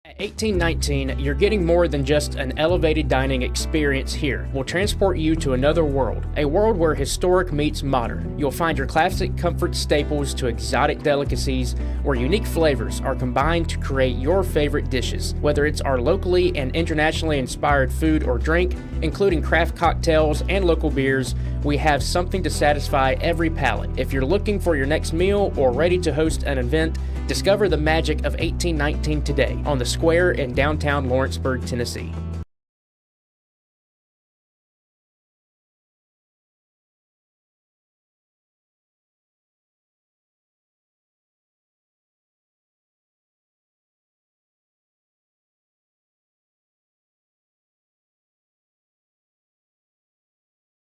At 1819, you're getting more than just an elevated dining experience here. We'll transport you to another world, a world where historic meets modern. You'll find your classic comfort staples to exotic delicacies, where unique flavors are combined to create your favorite dishes. Whether it's our locally and internationally inspired food or drink, including craft cocktails and local beers, we have something to satisfy every palate. If you're looking for your next meal or ready to host an event, discover the magic of 1819 today on the Square in downtown Lawrenceburg, Tennessee.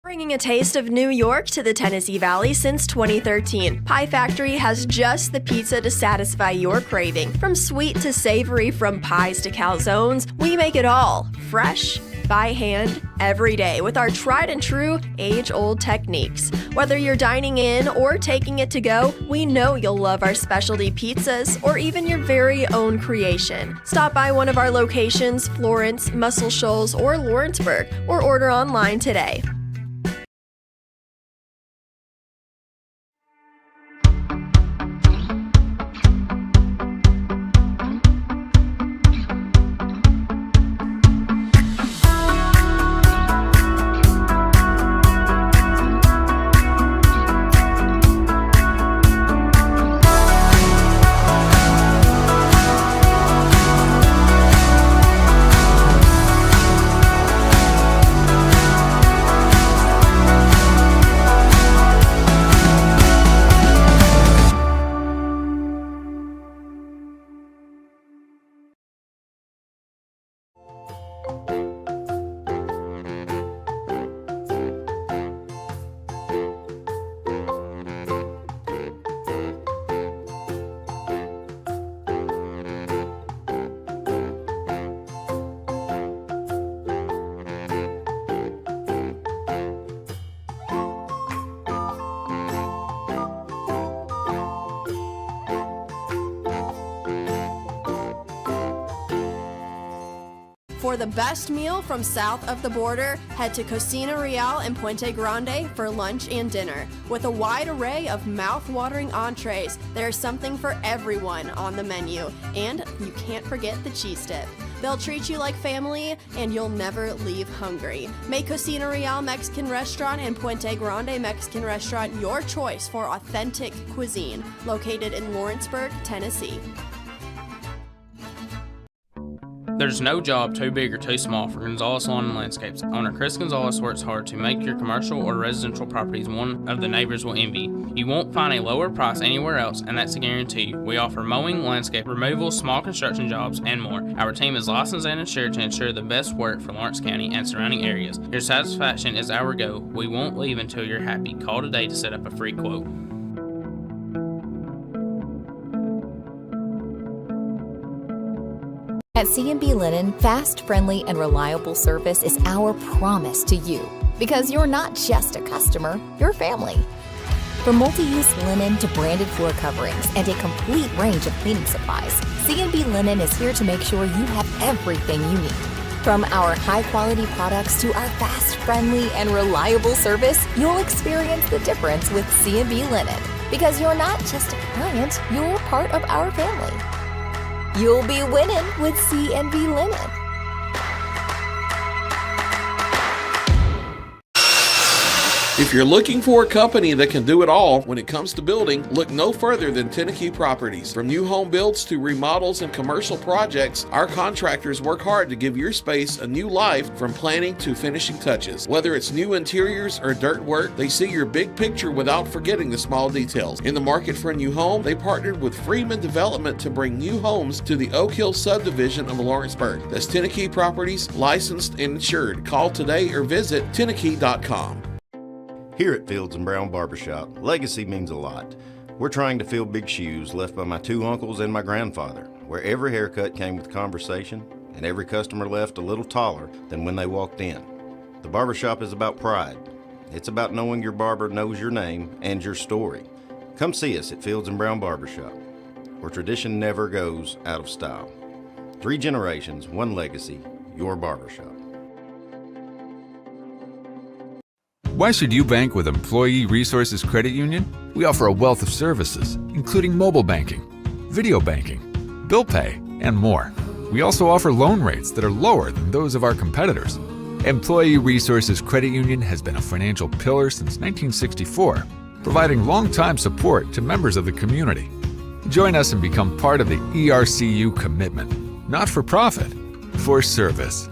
Bringing a taste of New York to the Tennessee Valley since 2013, Pie Factory has just the pizza to satisfy your craving. From sweet to savory, from pies to calzones, we make it all fresh, by hand, every day with our tried and true, age-old techniques. Whether you're dining in or taking it to go, we know you'll love our specialty pizzas or even your very own creation. Stop by one of our locations, Florence, Muscle Shoals, or Lawrenceburg, or order online today. For the best meal from south of the border, head to Cocina Real in Puente Grande for lunch and dinner. With a wide array of mouth-watering entrees, there's something for everyone on the menu. And you can't forget the cheese dip. They'll treat you like family, and you'll never leave hungry. Make Cocina Real Mexican Restaurant and Puente Grande Mexican Restaurant your choice for authentic cuisine, located in Lawrenceburg, Tennessee. There's no job too big or too small for Gonzalez Lawn and Landscapes. Owner Chris Gonzalez works hard to make your commercial or residential properties one of the neighbors will envy. You won't find a lower price anywhere else, and that's a guarantee. We offer mowing, landscape removal, small construction jobs, and more. Our team is licensed and insured to ensure the best work for Lawrence County and surrounding areas. Your satisfaction is our goal. We won't leave until you're happy. Call today to set up a free quote. At C&B Linen, fast, friendly, and reliable service is our promise to you. Because you're not just a customer, you're family. From multi-use linen to branded floor coverings and a complete range of cleaning supplies, C&B Linen is here to make sure you have everything you need. From our high-quality products to our fast, friendly, and reliable service, you'll experience the difference with C&B Linen. Because you're not just a client, you're part of our family. You'll be winning with C&B Linen. If you're looking for a company that can do it all when it comes to building, look no further than Tennessee Properties. From new home builds to remodels and commercial projects, our contractors work hard to give your space a new life from planning to finishing touches. Whether it's new interiors or dirt work, they see your big picture without forgetting the small details. In the market for a new home, they partnered with Freeman Development to bring new homes to the Oak Hill subdivision of Lawrenceburg. That's Tennessee Properties, licensed and insured. Call today or visit tennessee.com. Here at Fields & Brown Barbershop, legacy means a lot. We're trying to fill big shoes left by my two uncles and my grandfather, where every haircut came with conversation and every customer left a little taller than when they walked in. The barbershop is about pride. It's about knowing your barber knows your name and your story. Come see us at Fields & Brown Barbershop, where tradition never goes out of style. 3 generations, 1 legacy, your barbershop. Why should you bank with Employee Resources Credit Union? We offer a wealth of services, including mobile banking, video banking, bill pay, and more. We also offer loan rates that are lower than those of our competitors. Employee Resources Credit Union has been a financial pillar since 1964, providing long-time support to members of the community. Join us and become part of the ERCU commitment, not for profit, for service.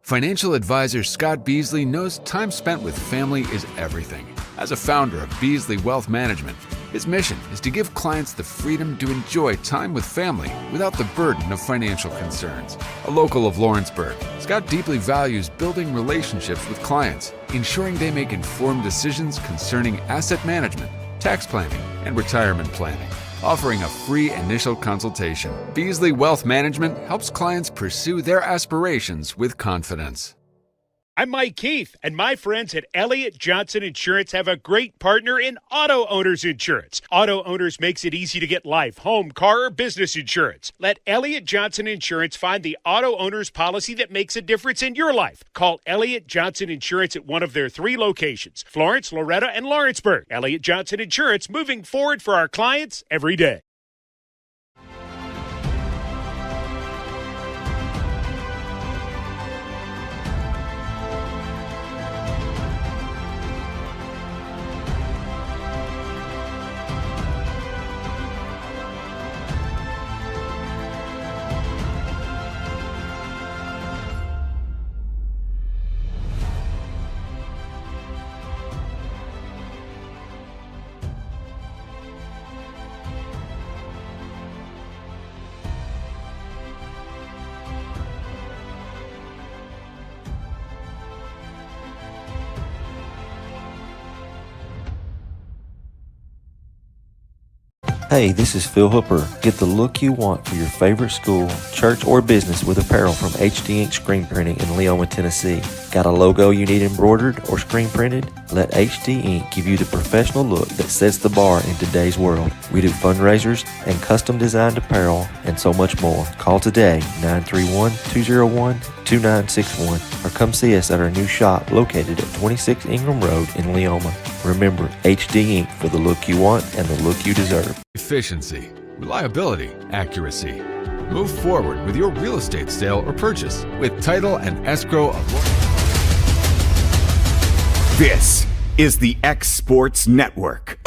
Financial advisor Scott Beasley knows time spent with family is everything. As a founder of Beasley Wealth Management, his mission is to give clients the freedom to enjoy time with family without the burden of financial concerns. A local of Lawrenceburg, Scott deeply values building relationships with clients, ensuring they make informed decisions concerning asset management, tax planning, and retirement planning. Offering a free initial consultation, Beasley Wealth Management helps clients pursue their aspirations with confidence. I'm Mike Keith, and my friends at Elliott Johnson Insurance have a great partner in Auto Owners Insurance. Auto Owners makes it easy to get life, home, car, or business insurance. Let Elliott Johnson Insurance find the Auto Owners policy that makes a difference in your life. Call Elliott Johnson Insurance at one of their 3 locations, Florence, Loretto, and Lawrenceburg. Elliott Johnson Insurance, moving forward for our clients every day. Hey, this is Phil Hooper. Get the look you want for your favorite school, church, or business with apparel from HD Ink Screen Printing in Leoma, Tennessee. Got a logo you need embroidered or screen printed? Let HD Ink give you the professional look that sets the bar in today's world. We do fundraisers and custom designed apparel and so much more. Call today, 931-201-2961, or come see us at our new shop located at 26 Ingram Road in Leoma. Remember, HD Ink for the look you want and the look you deserve. Efficiency, reliability, accuracy. Move forward with your real estate sale or purchase with title and escrow of This is the X Sports Network.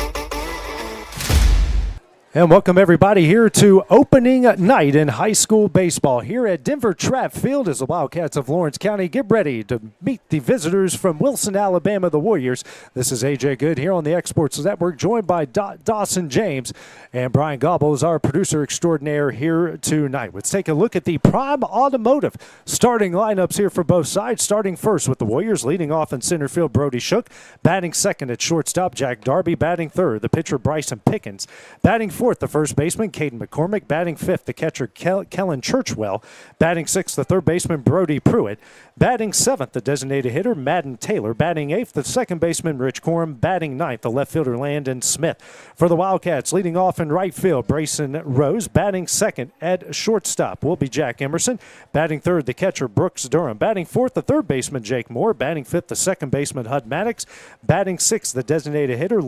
And welcome everybody here to opening night in high school baseball here at Denver Trapp Field as the Wildcats of Lawrence County get ready to meet the visitors from Wilson, Alabama, the Warriors. This is AJ Good here on the X Sports Network, joined by Dawson James, and Brian Gobble is our producer extraordinaire here tonight. Let's take a look at the Prime Automotive starting lineups here for both sides. Starting first with the Warriors, leading off in center field, Brody Shook. Batting second at shortstop, Jack Darby. Batting third, the pitcher Bryson Pickens. Batting fourth, the first baseman, Caden McCormick. Batting fifth, the catcher, Kellen Churchwell. Batting sixth, the third baseman, Brody Pruitt. Batting seventh, the designated hitter, Madden Taylor. Batting eighth, the second baseman, Rich Corum. Batting ninth, the left fielder, Landon Smith. For the Wildcats, leading off in right field, Brayson Rose. Batting second at shortstop will be Jack Emerson. Batting third, the catcher, Brooks Durham. Batting fourth, the third baseman, Jake Moore. Batting fifth, the second baseman, Hud Maddox. Batting sixth, the designated hitter,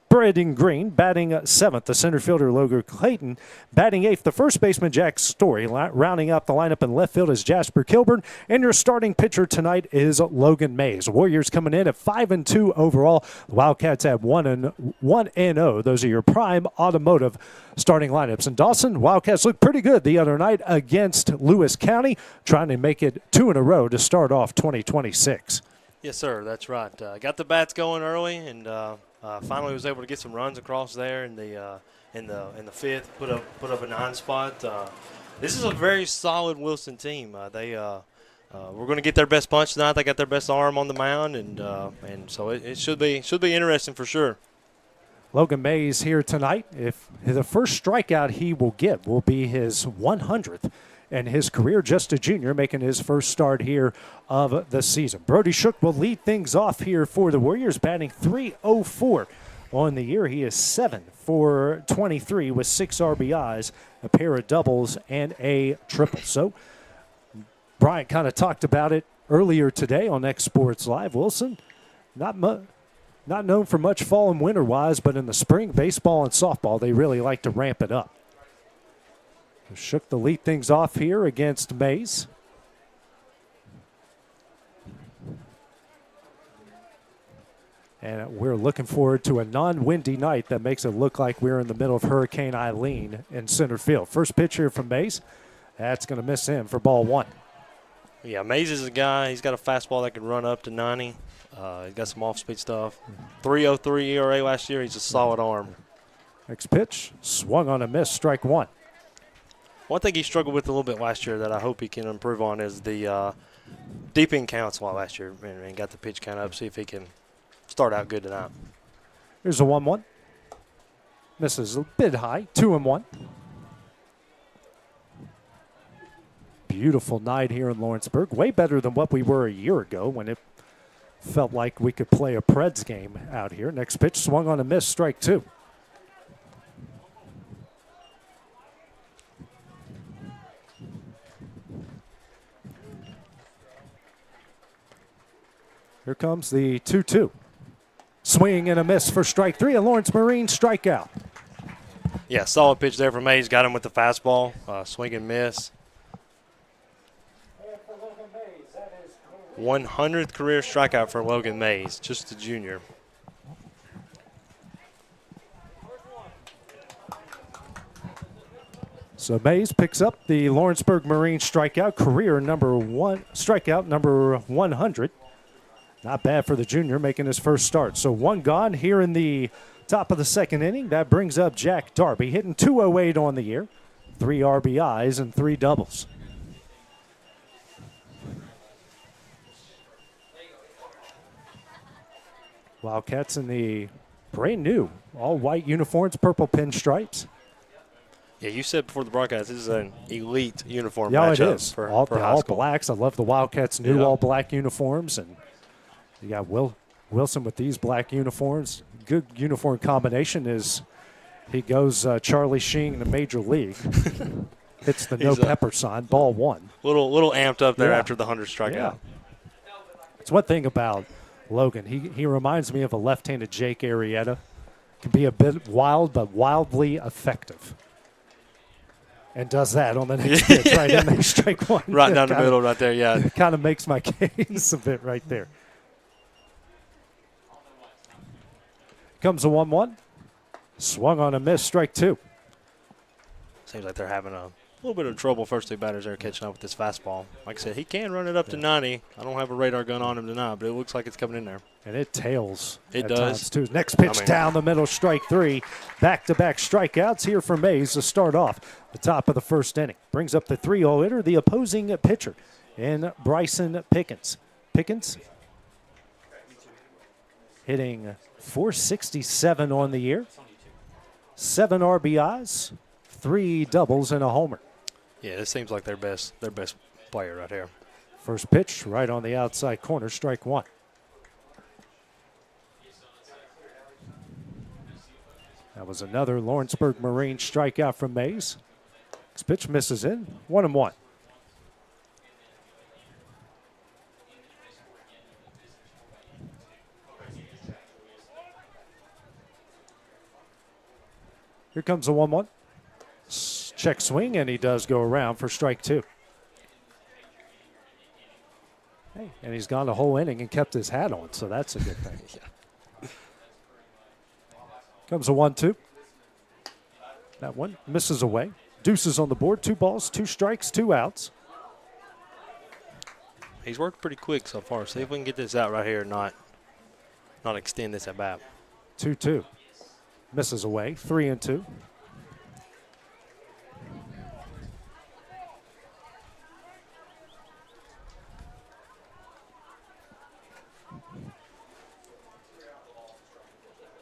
Braden Green. Batting seventh, the center fielder, Logan Clayton. Batting eighth, the first baseman, Jack Story. Rounding out the lineup in left field is Jasper Kilburn. And your starting pitcher tonight is Logan Mays. Warriors coming in at 5-2 overall. The Wildcats have 1-0. Those are your Prime Automotive starting lineups. And Dawson, Wildcats looked pretty good the other night against Lewis County, trying to make it 2 in a row to start off 2026. Yes, sir. That's right. Got the bats going early, and finally was able to get some runs across there in the fifth. Put up a 9 spot. This is a very solid Wilson team. We're going to get their best punch tonight. They got their best arm on the mound, and so it should be interesting for sure. Logan Mays here tonight. If the first strikeout he will get will be his 100th in his career, just a junior, making his first start here of the season. Brody Shook will lead things off here for the Warriors, batting .304 on the year. He is 7 for 23 with 6 RBIs, a pair of doubles, and a triple. So Bryant kind of talked about it earlier today on X Sports Live. Wilson, not known for much fall and winter-wise, but in the spring, baseball and softball, they really like to ramp it up. Shook to lead things off here against Mays. And we're looking forward to a non-windy night that makes it look like we're in the middle of Hurricane Eileen in center field. First pitch here from Mays. That's going to miss him for ball 1. Yeah, Mays is a guy. He's got a fastball that can run up to 90. He's got some off-speed stuff. 3.03 ERA last year. He's a solid arm. Next pitch, swung on a miss, strike 1. One thing he struggled with a little bit last year that I hope he can improve on is the deep in counts a lot last year. And got the pitch count up, see if he can start out good tonight. Here's a 1-1. Misses a bit high, 2-1. Beautiful night here in Lawrenceburg. Way better than what we were a year ago when it felt like we could play a Preds game out here. Next pitch, swung on a miss, strike 2. Here comes the 2-2. Swing and a miss for strike 3, a Lawrence Marine strikeout. Yeah, solid pitch there from Mays. Got him with the fastball. Swing and miss. 100th career strikeout for Logan Mays, just a junior. So Mays picks up the Lawrenceburg Marine strikeout, strikeout number 100. Not bad for the junior making his first start. So 1 gone here in the top of the second inning. That brings up Jack Darby, hitting .208 on the year, 3 RBIs and 3 doubles. Wildcats in the brand new all-white uniforms, purple pinstripes. Yeah, you said before the broadcast this is an elite uniform matchup. Yeah, it is. For all high school. Blacks. I love the Wildcats' new all-black uniforms. And you got Wilson with these black uniforms. Good uniform combination is he goes Charlie Sheen in the major league. Hits the no pepper sign, ball 1. Little amped up there after the 100 strikeout. Yeah. It's one thing about Logan. He reminds me of a left-handed Jake Arrieta. Can be a bit wild, but wildly effective. And does that on the next pitch, right in there, strike 1. Right down the middle right there, yeah. It kind of makes my case a bit right there. Comes a 1-1. Swung on a miss, strike 2. Seems like they're having a little bit of trouble. First 2 batters there catching up with this fastball. Like I said, he can run it up to 90. I don't have a radar gun on him tonight, but it looks like it's coming in there. And it tails. It at does. times too. Next pitch down the middle, strike 3. Back-to-back strikeouts here for Mays to start off the top of the first inning. Brings up the 3-0 hitter, the opposing pitcher, in Bryson Pickens. Pickens hitting .467 on the year. 7 RBIs, 3 doubles, and a homer. Yeah, this seems like their best player right here. First pitch right on the outside corner, strike 1. That was another Lawrenceburg Marine strikeout from Mays. Next pitch misses in, 1-1. Here comes a 1-1. Check swing, and he does go around for strike 2. Hey, and he's gone the whole inning and kept his hat on, so that's a good thing. Yeah. Comes a 1-2. That one misses away. Deuces on the board. 2 balls, 2 strikes, 2 outs. He's worked pretty quick so far. See if we can get this out right here and not extend this at bat. 2-2. Misses away. 3-2.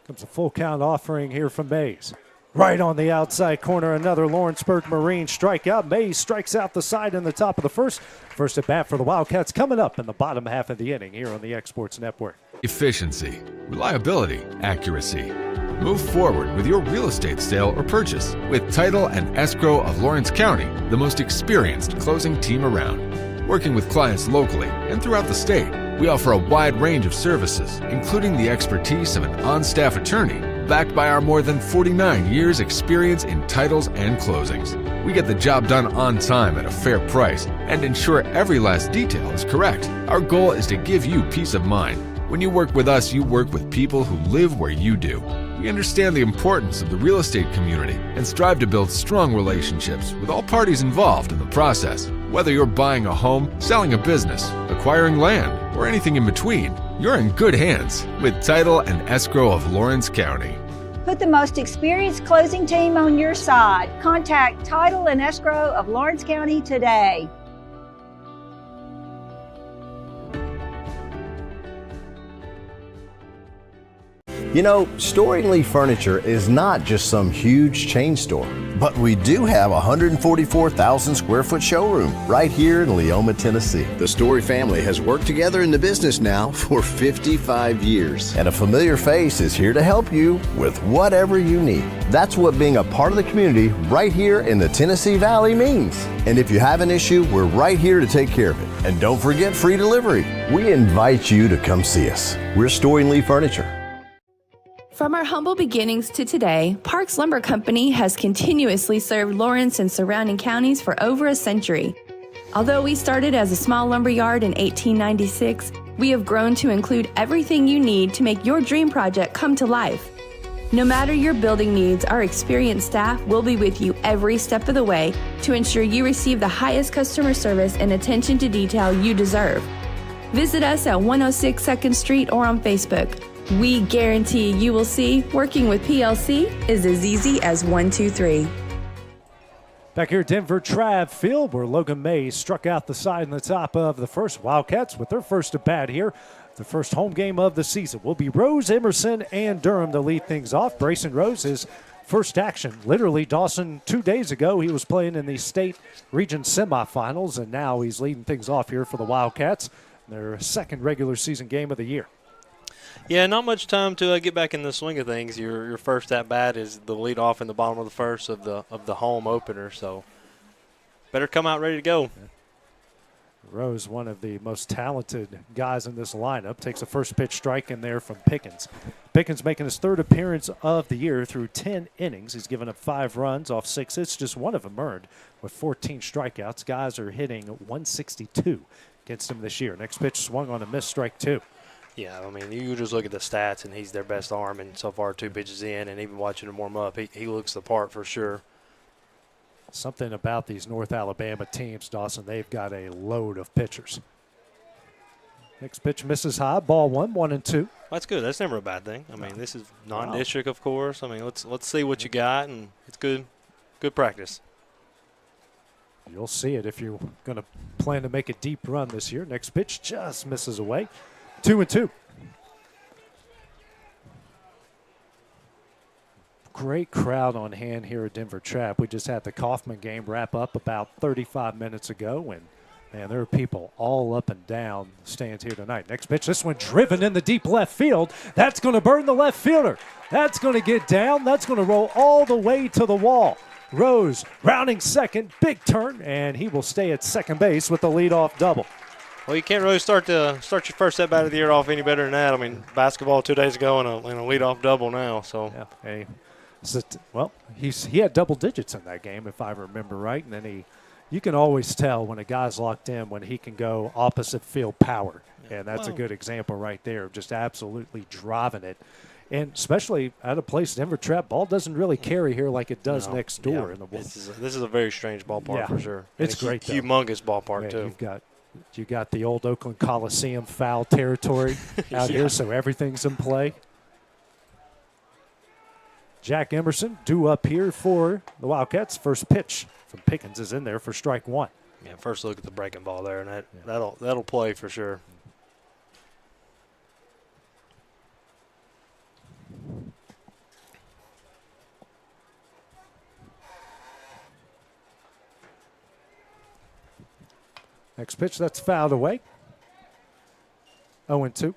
Comes comes a full count offering here from Mays. Right on the outside corner, another Lawrenceburg Marine strikeout. Mays strikes out the side in the top of the first. First at bat for the Wildcats coming up in the bottom half of the inning here on the Exports Network. Efficiency, reliability, accuracy. Move forward with your real estate sale or purchase with Title and Escrow of Lawrence County, the most experienced closing team around. Working with clients locally and throughout the state, we offer a wide range of services, including the expertise of an on-staff attorney, backed by our more than 49 years experience in titles and closings. We get the job done on time at a fair price and ensure every last detail is correct. Our goal is to give you peace of mind. When you work with us, you work with people who live where you do. We understand the importance of the real estate community and strive to build strong relationships with all parties involved in the process. Whether you're buying a home, selling a business, acquiring land, or anything in between, you're in good hands with Title and Escrow of Lawrence County. Put the most experienced closing team on your side. Contact Title and Escrow of Lawrence County today. You know, Storing Lee Furniture is not just some huge chain store, but we do have a 144,000 square foot showroom right here in Leoma, Tennessee. The Story family has worked together in the business now for 55 years. And a familiar face is here to help you with whatever you need. That's what being a part of the community right here in the Tennessee Valley means. And if you have an issue, we're right here to take care of it. And don't forget free delivery. We invite you to come see us. We're Storing Lee Furniture. From our humble beginnings to today, Parks Lumber Company has continuously served Lawrence and surrounding counties for over a century. Although we started as a small lumber yard in 1896, we have grown to include everything you need to make your dream project come to life. No matter your building needs, our experienced staff will be with you every step of the way to ensure you receive the highest customer service and attention to detail you deserve. Visit us at 106 2nd Street or on Facebook. We guarantee you will see working with PLC is as easy as 1, 2, 3. Back here at Denver Trav Field, where Logan Mays struck out the side in the top of the first. Wildcats with their first at bat here. The first home game of the season will be Rose, Emerson, and Durham to lead things off. Brayson Rose, his first action. Literally, Dawson, 2 days ago, he was playing in the state region semifinals, and now he's leading things off here for the Wildcats. Their second regular season game of the year. Yeah, not much time to get back in the swing of things. Your first at bat is the lead off in the bottom of the first of the home opener, so better come out ready to go. Rose, one of the most talented guys in this lineup, takes a first pitch strike in there from Pickens. Pickens making his third appearance of the year through 10 innings. He's given up 5 runs off 6 hits, just one of them earned with 14 strikeouts. Guys are hitting 162 against him this year. Next pitch swung on a missed, strike 2. Yeah, I mean, you just look at the stats, and he's their best arm, and so far 2 pitches in, and even watching him warm up, he looks the part for sure. Something about these North Alabama teams, Dawson, they've got a load of pitchers. Next pitch misses high, ball 1, 1-2. That's good. That's never a bad thing. I mean, this is non-district, of course. I mean, let's see what you got, and it's good practice. You'll see it if you're going to plan to make a deep run this year. Next pitch just misses away. 2-2. Great crowd on hand here at Denver Trap. We just had the Kaufman game wrap up about 35 minutes ago, and man, there are people all up and down the stands here tonight. Next pitch, this one driven in the deep left field. That's going to burn the left fielder. That's going to get down. That's going to roll all the way to the wall. Rose rounding second, big turn, and he will stay at second base with the leadoff double. Well, you can't really start your first at bat of the year off any better than that. I mean, basketball 2 days ago and a leadoff double now. So yeah, hey, well, he had double digits in that game if I remember right, and then you can always tell when a guy's locked in when he can go opposite field power, and that's a good example right there of just absolutely driving it. And especially at a place, Denver Trap, ball doesn't really carry here like it does next door. Yeah. In the this is a very strange ballpark for sure. It's great, though. Humongous ballpark, too. You got the old Oakland Coliseum foul territory out here, so everything's in play. Jack Emerson due up here for the Wildcats. First pitch from Pickens is in there for strike 1. Yeah, first look at the breaking ball there, and that'll play for sure. Next pitch, that's fouled away. 0-2.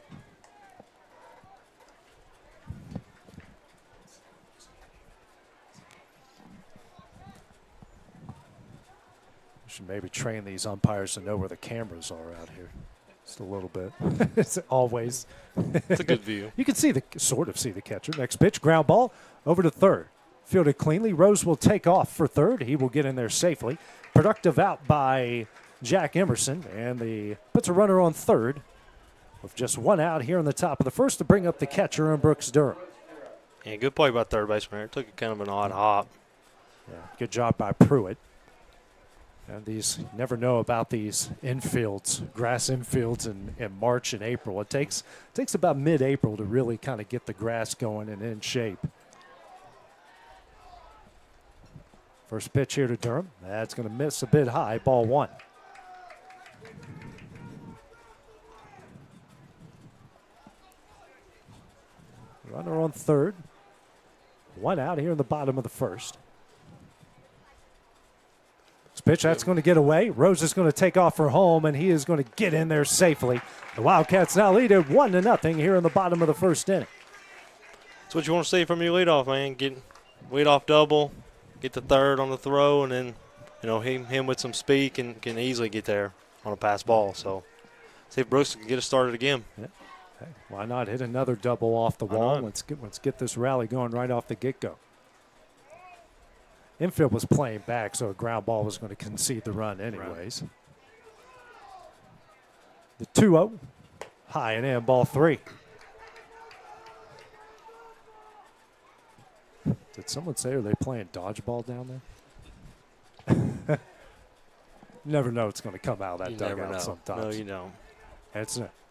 Should maybe train these umpires to know where the cameras are out here. Just a little bit. It's always. It's a good view. You can see sort of see the catcher. Next pitch, ground ball over to third. Fielded cleanly. Rose will take off for third. He will get in there safely. Productive out by Jack Emerson, and puts a runner on third with just one out here in the top of the first to bring up the catcher, Brooks Durham. Yeah, good play by third baseman there. Took kind of an odd hop. Yeah, good job by Pruitt. And you never know about these infields, grass infields in March and April. It takes about mid-April to really kind of get the grass going and in shape. First pitch here to Durham. That's going to miss a bit high, ball one. Runner on third. One out here in the bottom of the first. This pitch, that's going to get away. Rose is going to take off for home, and he is going to get in there safely. The Wildcats now lead it 1-0 here in the bottom of the first inning. That's what you want to see from your leadoff, man. Get leadoff double, get the third on the throw, and then him with some speed can easily get there on a pass ball. So see if Brooks can get us started again. Yeah. Hey, why not hit another double off the wall? Let's get this rally going right off the get-go. Infield was playing back, so a ground ball was going to concede the run anyways. The 2-0, high and in, ball three. Did someone say, are they playing dodgeball down there? Never know what's going to come out of that dugout sometimes. No, you don't.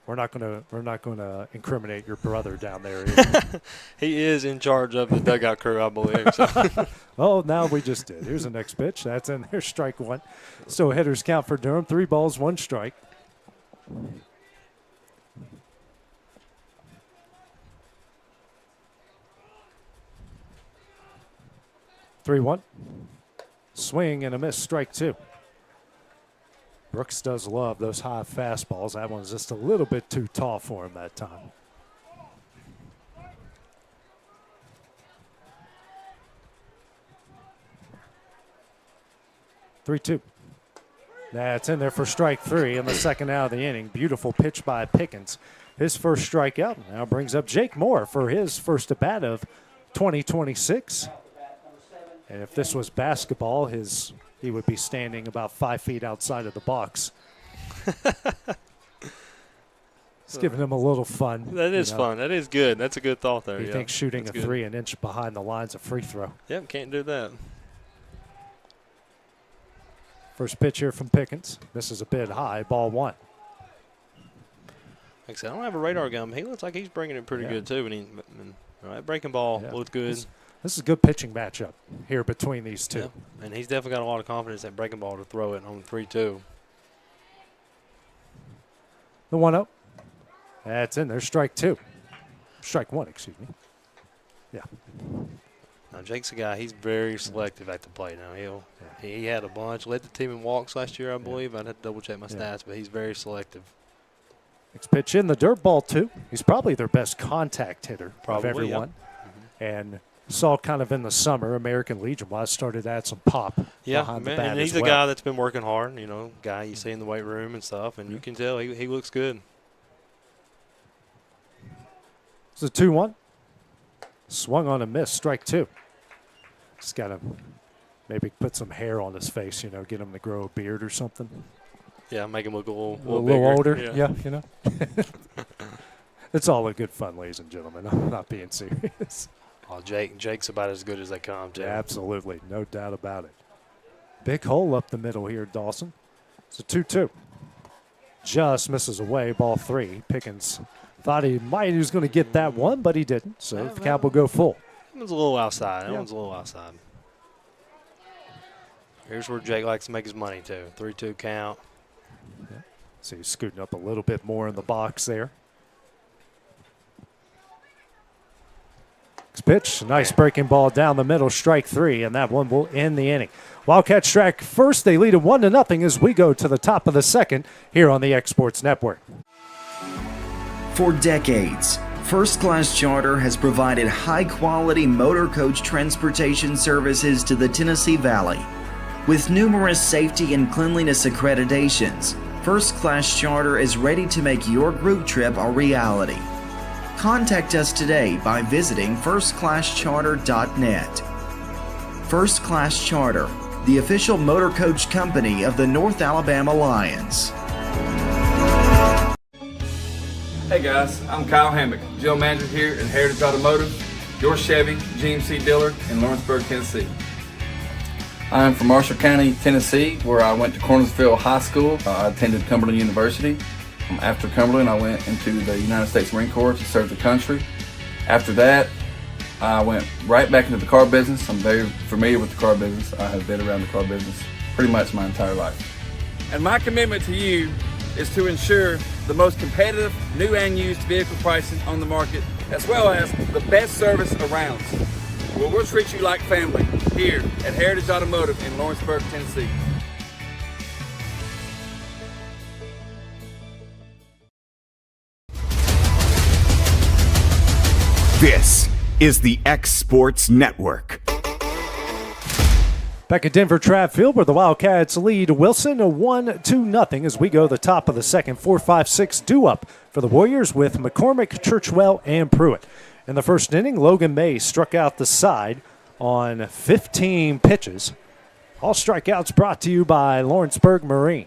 We're not going to incriminate your brother down there either. He is in charge of the dugout crew, I believe. So. Oh, now we just did. Here's the next pitch. That's in there, strike one. So hitters count for Durham. 3 balls, 1 strike. Three one. Swing and a miss, strike two. Brooks does love those high fastballs. That one's just a little bit too tall for him that time. Three-two. That's in there for strike three in the second out of the inning. Beautiful pitch by Pickens. His first strikeout now brings up Jake Moore for his first at-bat of 2026. And if this was basketball, he would be standing about 5 feet outside of the box. It's giving him a little fun. That is fun. That is good. That's a good thought there. He thinks shooting a three an inch behind the line's a free throw. Yep, can't do that. First pitch here from Pickens. Misses a bit high, ball one. Like I said, I don't have a radar gun, but he looks like he's bringing it pretty good too. And that breaking ball looked good. This is a good pitching matchup here between these two. Yep. And he's definitely got a lot of confidence at breaking ball to throw it on 3-2. The 1-0. That's in there. Strike two. Strike one, excuse me. Yeah. Now, Jake's a guy, he's very selective at the plate now. He had a bunch, led the team in walks last year, I believe. I'd have to double check my stats, but he's very selective. Next pitch in the dirt ball, too. He's probably their best contact hitter of Probably, everyone. And saw kind of in the summer, American Legion-wise, started to add some pop behind the bat and he's as a well. guy that's been working hard, guy you see in the weight room and stuff, and you can tell he looks good. It's a 2-1. Swung on a miss, strike two. Just got to maybe put some hair on his face, get him to grow a beard or something. Yeah, make him look a little older. bigger. Yeah. It's all a good fun, ladies and gentlemen. I'm not being serious. Oh, Jake's about as good as they come, too. Yeah, absolutely. No doubt about it. Big hole up the middle here, Dawson. It's a 2-2. Just misses away, ball three. Pickens thought he was going to get that one, but he didn't. So the count will go full. That one's a little outside. That one's a little outside. Here's where Jake likes to make his money, too. 3-2 count. Yeah. So he's scooting up a little bit more in the box there. Pitch, nice breaking ball down the middle, strike 3, and that one will end the inning. Wildcats strike first. They lead it 1-0 as we go to the top of the second here on the Exports Network. For decades, First Class Charter has provided high-quality motor coach transportation services to the Tennessee Valley. With numerous safety and cleanliness accreditations, First Class Charter is ready to make your group trip a reality. Contact us today by visiting firstclasscharter.net. First Class Charter, the official motor coach company of the North Alabama Lions. Hey guys, I'm Kyle Hammock, General Manager here at Heritage Automotive, your Chevy GMC dealer in Lawrenceburg, Tennessee. I'm from Marshall County, Tennessee, where I went to Cornersville High School. I attended Cumberland University. After Cumberland, I went into the United States Marine Corps to serve the country. After that, I went right back into the car business. I'm very familiar with the car business. I have been around the car business pretty much my entire life. And my commitment to you is to ensure the most competitive new and used vehicle pricing on the market, as well as the best service around. We'll treat you like family here at Heritage Automotive in Lawrenceburg, Tennessee. This is the X Sports Network. Back at Denver Trav Field where the Wildcats lead Wilson 1-0 as we go the top of the second. 4-5-6 due up for the Warriors with McCormick, Churchwell, and Pruitt. In the first inning, Logan May struck out the side on 15 pitches. All strikeouts brought to you by Lawrenceburg Marine.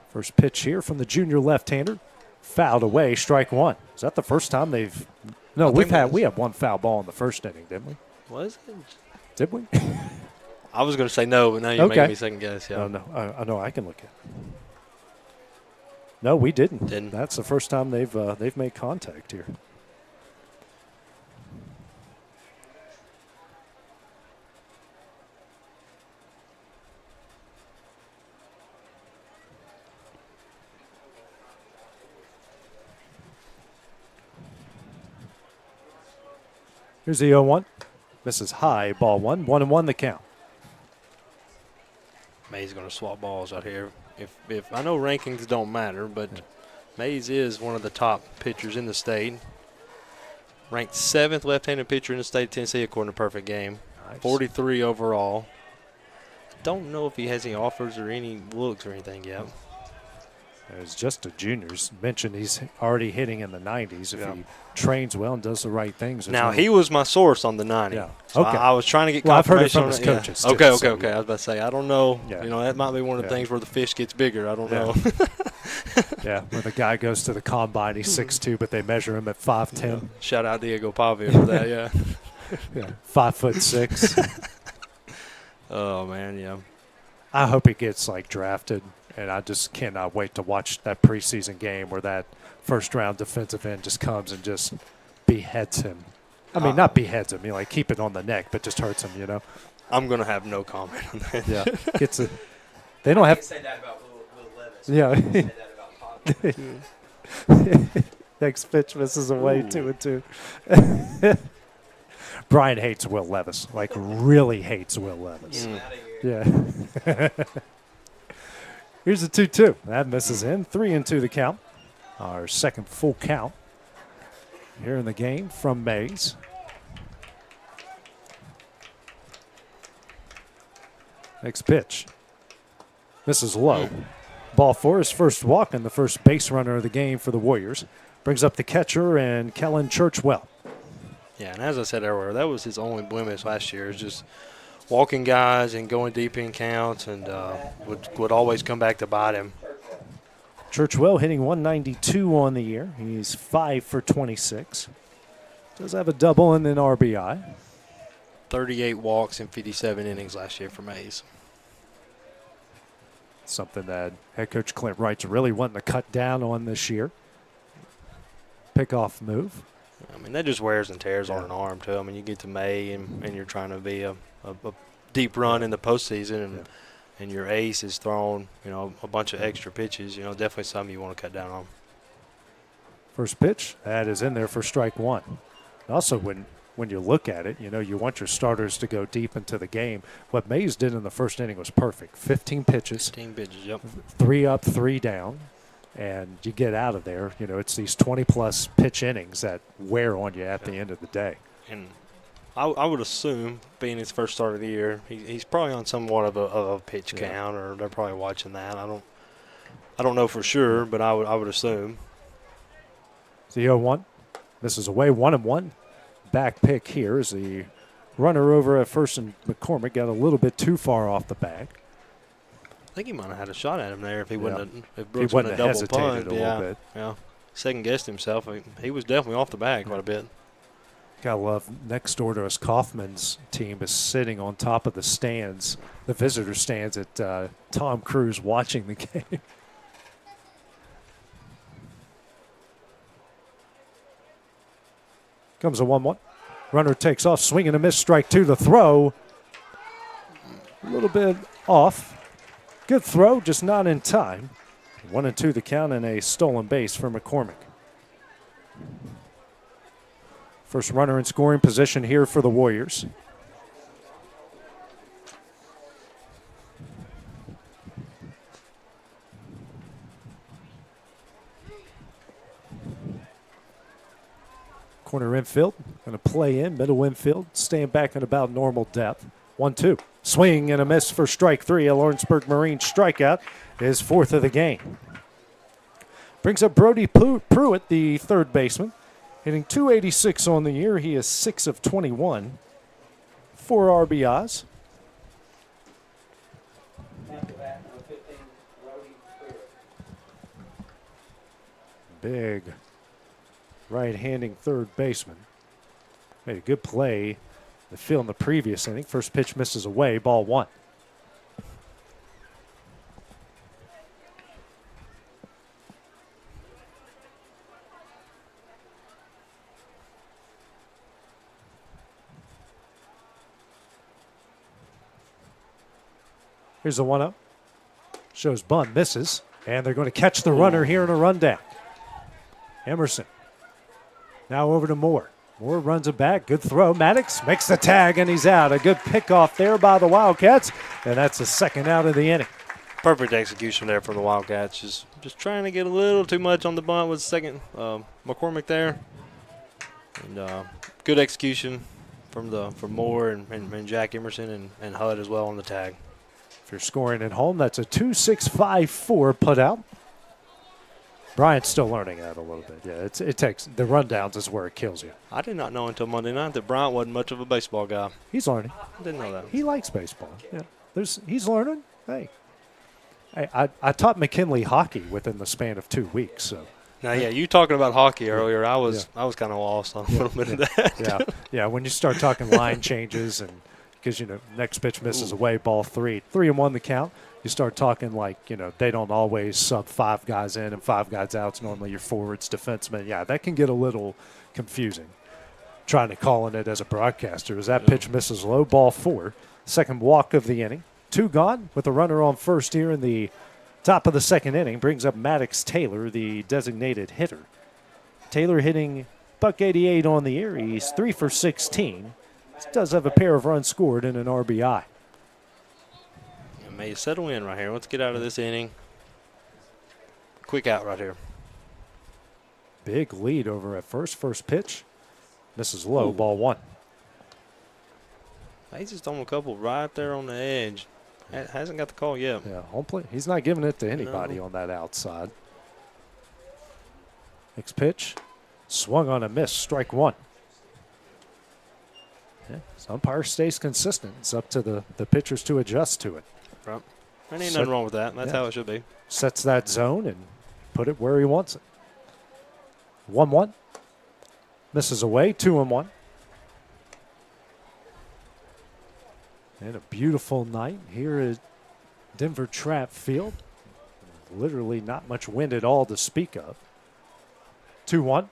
First pitch here from the junior left-hander. Fouled away, strike 1. Is that the first time they've... No, we had one foul ball in the first inning, didn't we? Was it? Did we? I was going to say no, but now you're making me second guess. Yeah. No, I can look at it. No, we didn't. That's the first time they've made contact here. Here's the 0-1. Misses high, ball 1. 1-1 the count. May's going to swap balls out here. If I know rankings don't matter, but Mays is one of the top pitchers in the state. Ranked 7th left-handed pitcher in the state of Tennessee according to Perfect Game. Nice. 43 overall. Don't know if he has any offers or any looks or anything yet. As just a juniors mentioned, he's already hitting in the 90s if he trains well and does the right things. Now, he was my source on the 90. Yeah. So Okay. I was trying to get I've confirmation heard it from his coaches. Yeah. Too, Okay. I was about to say, I don't know. Yeah. You know, that might be one of the things where the fish gets bigger. I don't know. Yeah, where the guy goes to the combine, he's 6'2", but they measure him at 5'10". Yeah. Shout out Diego Pavia for that, yeah. Yeah, 5'6". Oh, man, yeah. I hope he gets, drafted. And I just cannot wait to watch that preseason game where that first-round defensive end just comes and just beheads him. I mean, not beheads him, keep it on the neck, but just hurts him, I'm going to have no comment on that. Yeah. They don't have to say that about Will Levis. Yeah. Say that about Pop. Next pitch misses away, 2-2. Brian hates Will Levis, really hates Will Levis. Yeah. Here's the 2-2. That misses in. 3-2 the count. Our second full count here in the game from Mays. Next pitch. Misses low. Ball 4, his first walk and the first base runner of the game for the Warriors. Brings up the catcher and Kellen Churchwell. Yeah, and as I said earlier, that was his only blemish last year, is just walking guys and going deep in counts, and would always come back to bite him. Churchwell hitting 192 on the year. He's 5 for 26. Does have a double and an RBI. 38 walks in 57 innings last year for Mays. Something that head coach Clint Wright's really wanting to cut down on this year. Pickoff move. I mean, that just wears and tears on an arm, too. I mean, you get to May and you're trying to be a deep run in the postseason, and your ace is throwing, a bunch of extra pitches. Definitely something you want to cut down on. First pitch, that is in there for strike one. Also, when you look at it, you want your starters to go deep into the game. What Mays did in the first inning was perfect. 15 pitches. 15 pitches, yep. 3 up, 3 down, and you get out of there. It's these 20-plus pitch innings that wear on you at the end of the day. And I would assume, being his first start of the year, he's probably on somewhat of a pitch count, or they're probably watching that. I don't know for sure, but I would assume. The 0-1. This is away, 1-1. Back pick here as the runner over at first, and McCormick got a little bit too far off the bag. I think he might have had a shot at him there if he wouldn't have, if He Brooks wouldn't wouldn't have have double hesitated punt. a little bit. Yeah. Second guessed himself. He was definitely off the bag quite a bit. Gotta love, next door to us, Kaufman's team is sitting on top of the stands, the visitor stands at Tom Cruise watching the game. Comes a 1-1. Runner takes off, swing and a miss, strike two. The throw, a little bit off. Good throw, just not in time. 1-2 the count and a stolen base for McCormick. First runner in scoring position here for the Warriors. Corner infield, going to play in, middle infield, staying back at about normal depth. 1-2. Swing and a miss for strike three. A Lawrenceburg Marine strikeout, his fourth of the game. Brings up Brody Pruitt, the third baseman, hitting .286 on the year. He is 6 of 21. 4 RBIs. Big right-handing third baseman. Made a good play. The field in the previous inning. First pitch misses away. Ball one. Here's the 1-0. Shows bunt, misses. And they're going to catch the runner here in a rundown. Emerson. Now over to Moore. Moore runs it back. Good throw. Maddox makes the tag, and he's out. A good pickoff there by the Wildcats, and that's the second out of the inning. Perfect execution there from the Wildcats. Just trying to get a little too much on the bunt with second McCormick there. And good execution from Moore and Jack Emerson and Hudd as well on the tag. If you're scoring at home, that's a 2.654 put out. Bryant's still learning that a little bit. Yeah, it takes the rundowns is where it kills you. I did not know until Monday night that Bryant wasn't much of a baseball guy. He's learning. I didn't know that. He likes baseball. Yeah, he's learning. Hey, I taught McKinley hockey within the span of 2 weeks. So now, yeah, you talking about hockey earlier. I was kind of lost on a little bit of that. Yeah. When you start talking line changes and because next pitch misses away, ball 3, 3-1 the count. You start talking like, they don't always sub 5 guys in and 5 guys out. It's normally your forwards, defensemen. Yeah, that can get a little confusing. Trying to call in it as a broadcaster as that pitch misses low, ball 4. Second walk of the inning. 2 gone with a runner on first here in the top of the second inning. Brings up Maddox Taylor, the designated hitter. Taylor hitting .188 on the year. He's 3 for 16. Does have a pair of runs scored and an RBI. May settle in right here. Let's get out of this inning. Quick out right here. Big lead over at first. First pitch. Misses low, ball 1. He's just on a couple right there on the edge. Hasn't got the call yet. Yeah, home plate. He's not giving it to anybody on that outside. Next pitch. Swung on a miss. Strike 1. Yeah, so umpire stays consistent. It's up to the pitchers to adjust to it. Right. There ain't nothing wrong with that. That's how it should be. Sets that zone and put it where he wants it. 1-1. Misses away. 2-1. And a beautiful night here at Denver Trapp Field. Literally not much wind at all to speak of. 2-1.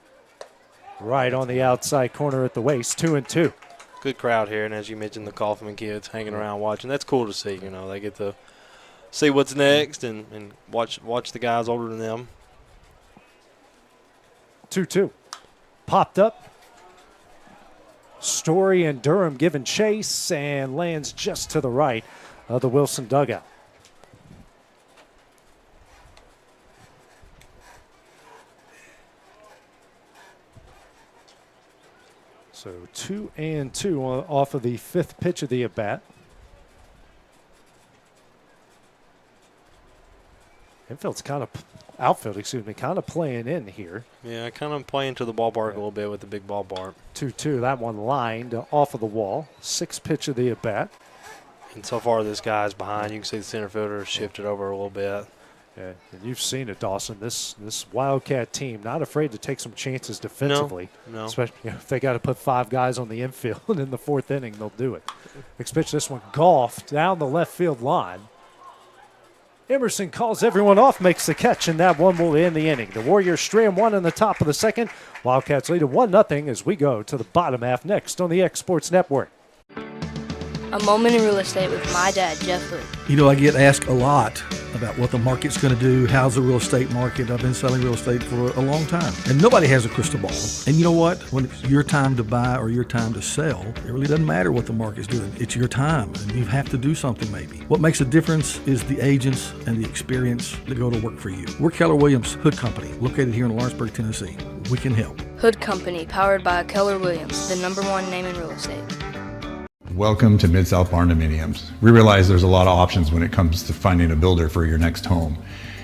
Right on the outside corner at the waist. 2-2. Good crowd here, and as you mentioned, the Kaufman kids hanging around watching. That's cool to see. They get to see what's next and watch the guys older than them. 2-2. Popped up. Story and Durham giving chase and lands just to the right of the Wilson dugout. So 2-2 off of the 5th pitch of the at-bat. Outfield, kind of playing in here. Yeah, kind of playing to the ballpark a little bit with the big ballpark. 2-2, that one lined off of the wall. 6th pitch of the at-bat. And so far this guy's behind. You can see the center fielder shifted over a little bit. Yeah, and you've seen it, Dawson. This Wildcat team, not afraid to take some chances defensively. No. Especially if they got to put 5 guys on the infield in the 4th inning, they'll do it. Especially this one golfed down the left field line. Emerson calls everyone off, makes the catch, and that one will end the inning. The Warriors strand 1 in the top of the 2nd. Wildcats lead at 1-0 as we go to the bottom half next on the X Sports Network. A moment in real estate with my dad, Jeff Lee. You know, I get asked a lot about what the market's going to do. How's the real estate market? I've been selling real estate for a long time. And nobody has a crystal ball. And you know what? When it's your time to buy or your time to sell, it really doesn't matter what the market's doing. It's your time, and you have to do something maybe. What makes a difference is the agents and the experience that go to work for you. We're Keller Williams Hood Company, located here in Lawrenceburg, Tennessee. We can help. Hood Company, powered by Keller Williams, the #1 name in real estate. Welcome to Mid-South Barndominiums. We realize there's a lot of options when it comes to finding a builder for your next home.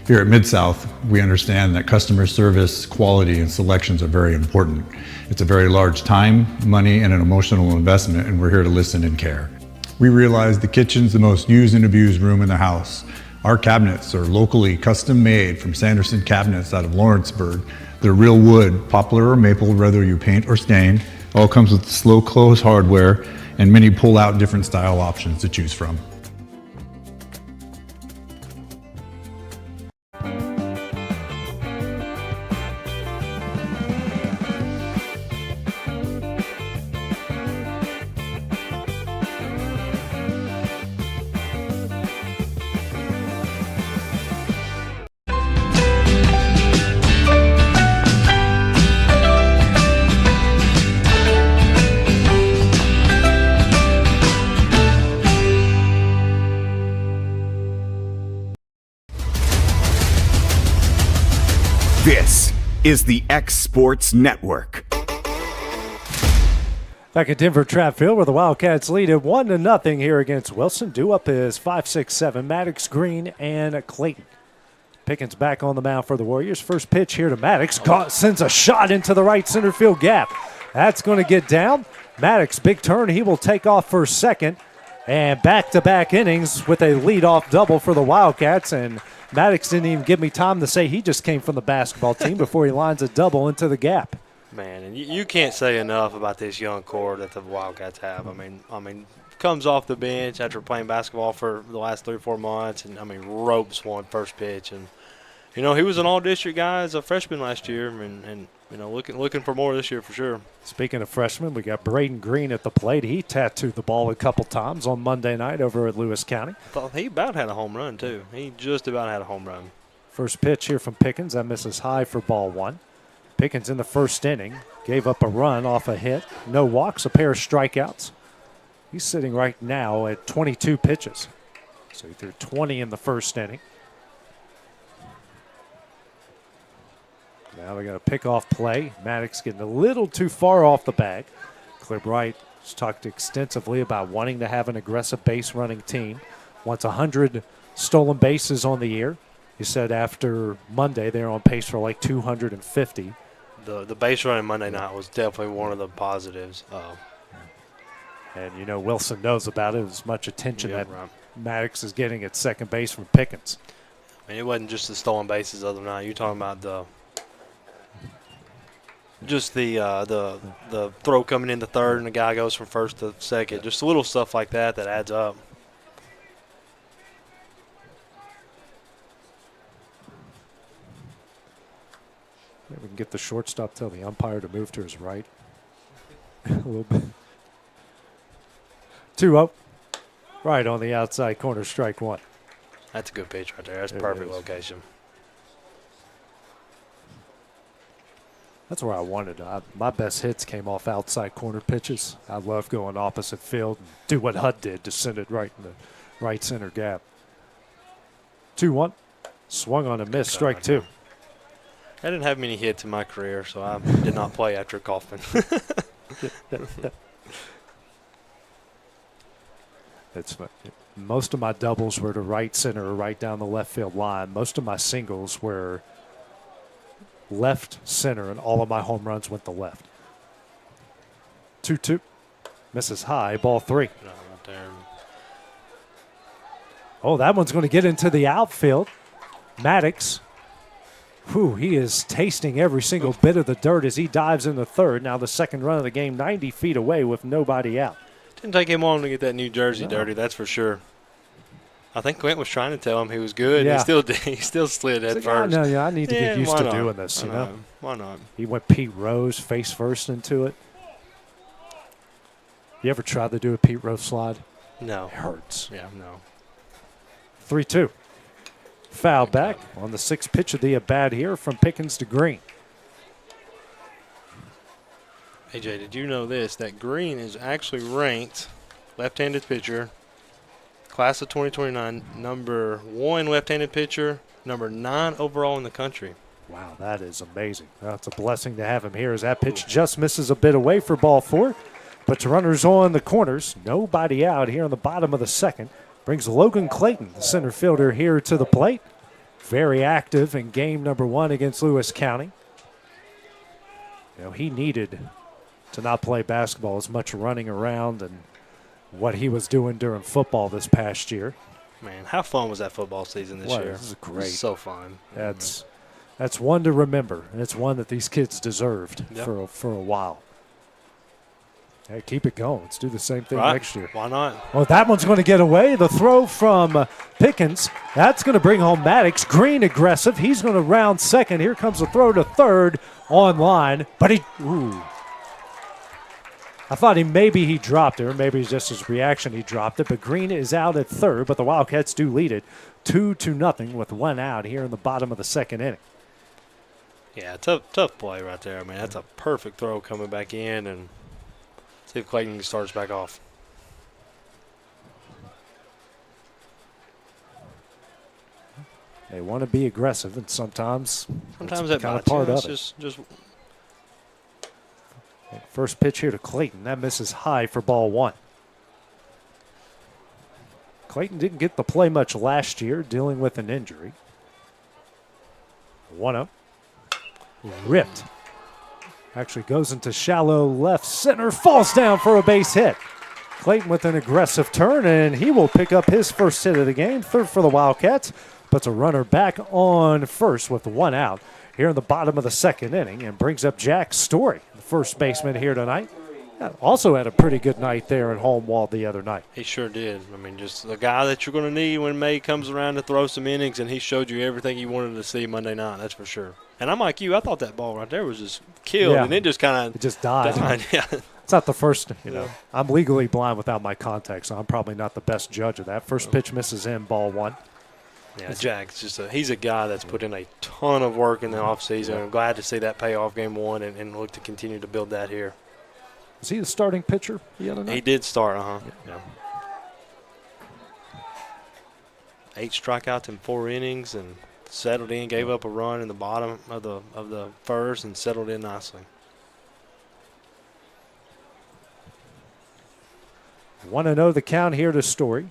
Here at Mid-South, we understand that customer service, quality, and selections are very important. It's a very large time, money, and an emotional investment, and we're here to listen and care. We realize the kitchen's the most used and abused room in the house. Our cabinets are locally custom made from Sanderson Cabinets out of Lawrenceburg. They're real wood, poplar or maple, whether you paint or stain. All comes with slow close hardware and many pull-out different style options to choose from. This is the X Sports Network. Back at Denver Trapp Field, where the Wildcats lead at 1-0 here against Wilson. Due up is 5, 6, 7, Maddox, Green, and Clayton. Pickens back on the mound for the Warriors. First pitch here to Maddox. Sends a shot into the right center field gap. That's going to get down. Maddox, big turn. He will take off for second. And back-to-back innings with a leadoff double for the Wildcats. And Maddox didn't even give me time to say he just came from the basketball team before he lines a double into the gap. Man, and you can't say enough about this young core that the Wildcats have. I mean, comes off the bench after playing basketball for the last 3 or 4 months, and ropes one first pitch. And he was an all-district guy as a freshman last year, and looking for more this year for sure. Speaking of freshmen, we got Braden Green at the plate. He tattooed the ball a couple times on Monday night over at Lewis County. I thought he about had a home run too. He just about had a home run. First pitch here from Pickens. That misses high for ball 1. Pickens in the first inning gave up a run off a hit. No walks, a pair of strikeouts. He's sitting right now at 22 pitches. So he threw 20 in the first inning. Now we got a pickoff play. Maddox getting a little too far off the bag. Clip Wright has talked extensively about wanting to have an aggressive base running team. Wants 100 stolen bases on the year. He said after Monday they're on pace for like 250. The base running Monday night was definitely one of the positives. And Wilson knows about it. As much attention that Maddox is getting at second base from Pickens. It wasn't just the stolen bases the other night. You're talking about the throw coming into third and the guy goes from first to second. Just little stuff like that adds up. Maybe we can get the shortstop, tell the umpire to move to his right a little bit. 2-0. Right on the outside corner, strike 1. That's a good pitch right there. That's a perfect location. That's where I wanted. My best hits came off outside corner pitches. I love going opposite field and do what Hutt did to send it right in the right center gap. 2-1. Swung on a miss, strike two. I didn't have many hits in my career, so I did not play after Kaufman. It's most of my doubles were to right center or right down the left field line. Most of my singles were left center, and all of my home runs went to left. 2-2. Misses high, ball three. No, right there. Oh, that one's going to get into the outfield. Maddox. Whew, he is tasting every single bit of the dirt as he dives in the third. Now the second run of the game, 90 feet away with nobody out. Didn't take him long to get that New Jersey dirty, that's for sure. I think Clint was trying to tell him he was good. Yeah. He still slid head Like, first. oh, no, I need to get used to doing this, you know. Why not? He went Pete Rose face first into it. You ever tried to do a Pete Rose slide? No. It hurts. Yeah, no. 3-2. Foul back on the sixth pitch of the at-bat here from Pickens to Green. AJ, did you know this? That Green is actually ranked left-handed pitcher, class of 2029, number 1 left-handed pitcher, number 9 overall in the country. Wow, that is amazing. That's a blessing to have him here as that pitch just misses a bit away for ball four. Puts runners on the corners. Nobody out here in the bottom of the second. Brings Logan Clayton, the center fielder, here to the plate. Very active in game number 1 against Lewis County. You know, he needed to not play basketball as much running around and what he was doing during football this past year. Man, how fun was that football season this year? This is great. So fun. That's one to remember, and it's one that these kids deserved Yep. for a while. Hey, keep it going. Let's do the same thing next year. Why not? Well, that one's going to get away. The throw from Pickens. That's going to bring home Maddox. Green aggressive. He's going to round second. Here comes the throw to third on line. But I thought maybe he dropped it, or maybe it's just his reaction he dropped it. But Green is out at third, but the Wildcats do lead it 2-0 with one out here in the bottom of the second inning. Yeah, tough play right there, man. That's a perfect throw coming back in, and see if Clayton starts back off. They want to be aggressive, and sometimes that kind of bites. part Yeah, of it. just First pitch here to Clayton. That misses high for ball one. Clayton didn't get to play much last year, dealing with an injury. 1-0. Ripped. Actually goes into shallow left center, falls down for a base hit. Clayton with an aggressive turn, and he will pick up his first hit of the game. Third for the Wildcats. Puts a runner back on first with one out here in the bottom of the second inning, and brings up Jack Story, the first baseman here tonight. Also had a pretty good night there at home wall the other night. He sure did. I mean, just the guy that you're going to need when May comes around to throw some innings, and he showed you everything you wanted to see Monday night, that's for sure. And I'm like you, I thought that ball right there was just killed, and it just kind of – It just died. Yeah. It's not the first, I'm legally blind without my contacts, so I'm probably not the best judge of that. First pitch misses in, ball one. Yeah, Jack's he's a guy that's put in a ton of work in the offseason. I'm glad to see that pay off game one and look to continue to build that here. Was he the starting pitcher the other night? He did start, Yeah. 8 strikeouts in 4 innings and settled in, gave up a run in the bottom of the first and settled in nicely. 1-0 the count here to Story.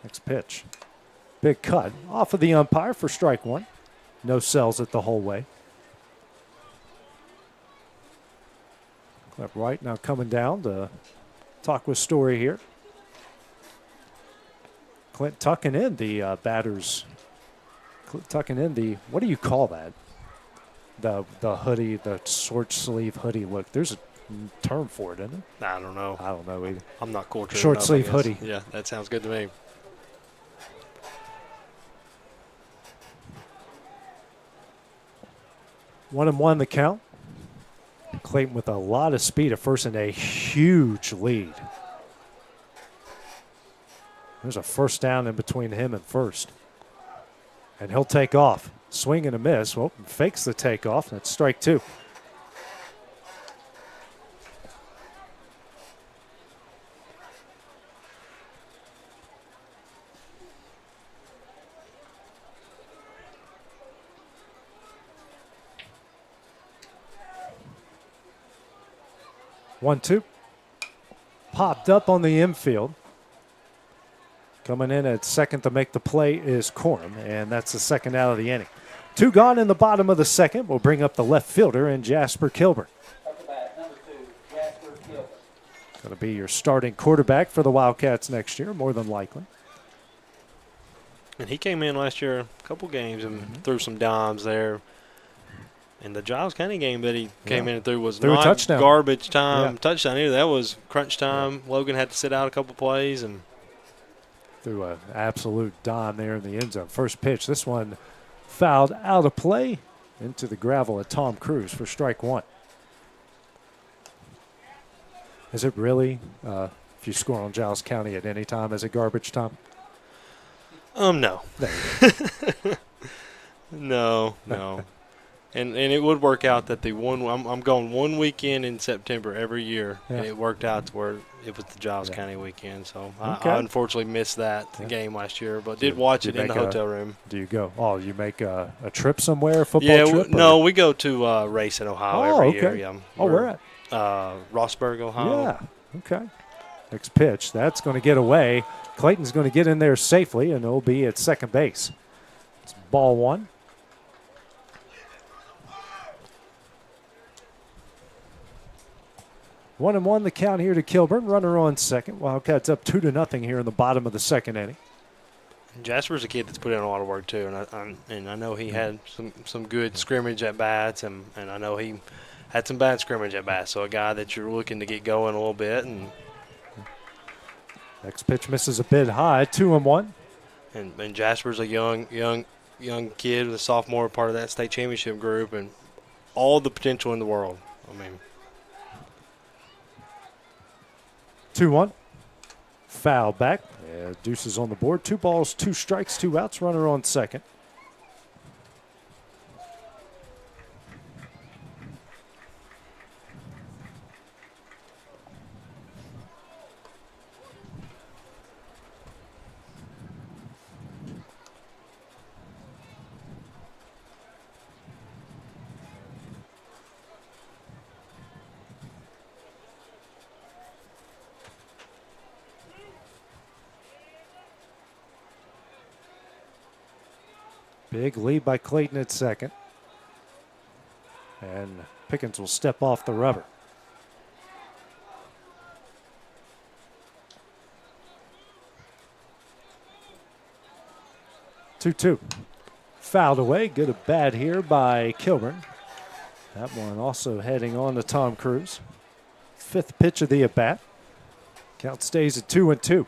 Next pitch. Big cut off of the umpire for strike one. No sells it the whole way. Clip right now coming down to talk with Story here. Clint tucking in the batters. Clint tucking in the, what do you call that? The hoodie, the short sleeve hoodie look. There's a term for it, isn't it? I don't know. I don't know either. I'm not cultured Short enough, sleeve I guess. hoodie. Yeah, that sounds good to me. One and one the count. Clayton with a lot of speed at first and a huge lead. There's a first down in between him and first. And he'll take off. Swing and a miss. Well, fakes the takeoff. That's strike 2. One, two. Popped up on the infield. Coming in at second to make the play is Corum, and that's the second out of the inning. 2 gone in the bottom of the second. We'll bring up the left fielder in Jasper Kilburn. Going to be your starting quarterback for the Wildcats next year, more than likely. And he came in last year a couple games and threw some dimes there. And the Giles County game that he came in and threw was Threw a not touchdown. garbage time touchdown either. That was crunch time. Logan had to sit out a couple plays. And threw an absolute dime there in the end zone. First pitch, this one fouled out of play into the gravel at Tom Cruise for strike 1. Is it really, if you score on Giles County at any time, is it garbage time? No. No. And it would work out that I'm going one weekend in September every year, and it worked out to where it was the Giles County weekend. So I unfortunately missed that game last year, but did watch it in the hotel room. Do you go? Oh, you make a trip somewhere, a football trip? No, we go to race in Ohio every year. Yeah. Where at? Rossburg, Ohio. Yeah, okay. Next pitch, that's going to get away. Clayton's going to get in there safely, and it'll be at second base. It's ball 1. One and one, the count here to Kilburn. Runner on second. Wildcats up 2-0 here in the bottom of the second inning. Jasper's a kid that's put in a lot of work too, and I know he had some good scrimmage at bats, and I know he had some bad scrimmage at bats. So a guy that you're looking to get going a little bit. And next pitch misses a bit high. 2-1. And Jasper's a young kid, a sophomore, part of that state championship group, and all the potential in the world. I mean. 2-1. Foul back. Yeah, deuces on the board. 2 balls, 2 strikes, 2 outs. Runner on second. Big lead by Clayton at second. And Pickens will step off the rubber. Two. Fouled away. Good at bat here by Kilburn. That one also heading on to Tom Cruise. 5th pitch of the at-bat. Count stays at 2-2.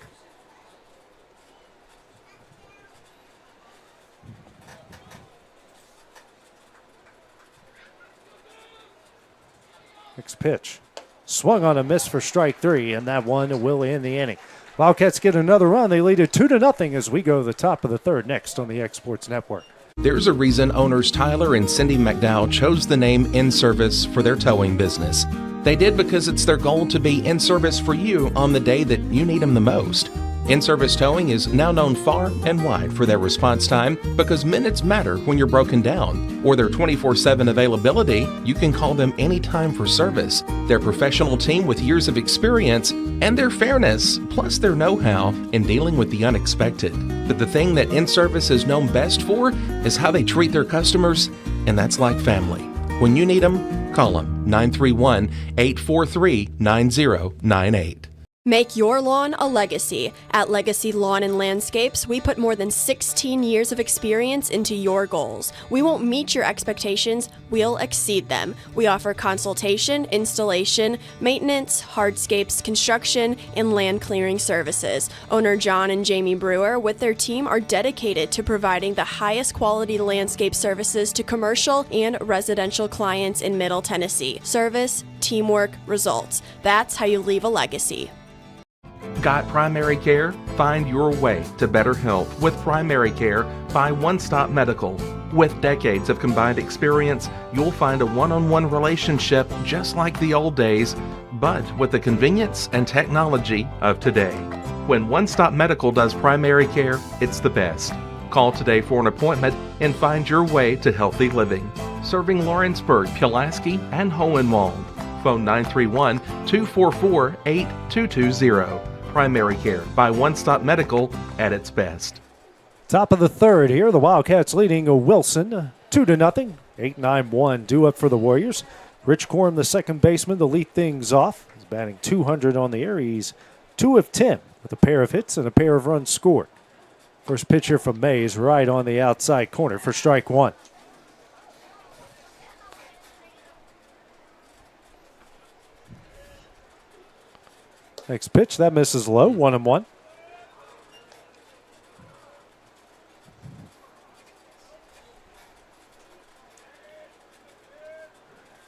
Next pitch. Swung on a miss for strike 3, and that one will end the inning. Wildcats get another run. They lead it 2-0 as we go to the top of the third next on the Exports Network. There's a reason owners Tyler and Cindy McDowell chose the name In Service for their towing business. They did because it's their goal to be in service for you on the day that you need them the most. In-Service Towing is now known far and wide for their response time because minutes matter when you're broken down. Or their 24/7 availability, you can call them anytime for service. Their professional team with years of experience and their fairness, plus their know-how in dealing with the unexpected. But the thing that In-Service is known best for is how they treat their customers, and that's like family. When you need them, call them 931-843-9098. Make your lawn a legacy. At Legacy Lawn and Landscapes, we put more than 16 years of experience into your goals. We won't meet your expectations, we'll exceed them. We offer consultation, installation, maintenance, hardscapes, construction, and land clearing services. Owner John and Jamie Brewer with their team are dedicated to providing the highest quality landscape services to commercial and residential clients in Middle Tennessee. Service, teamwork, results. That's how you leave a legacy. Got primary care? Find your way to better health with Primary Care by One Stop Medical. With decades of combined experience, you'll find a one-on-one relationship just like the old days, but with the convenience and technology of today. When One Stop Medical does primary care, it's the best. Call today for an appointment and find your way to healthy living. Serving Lawrenceburg, Pulaski, and Hohenwald. Phone 931-244-8220. Primary care by One Stop Medical at its best. Top of the third here. The Wildcats leading Wilson 2-0. 8-9-1 due up for the Warriors. Rich Corum, the second baseman, to lead things off. He's batting .200 on the air. He's 2 of 10 with a pair of hits and a pair of runs scored. First pitch here from Mays right on the outside corner for strike one. Next pitch, that misses low, 1-1.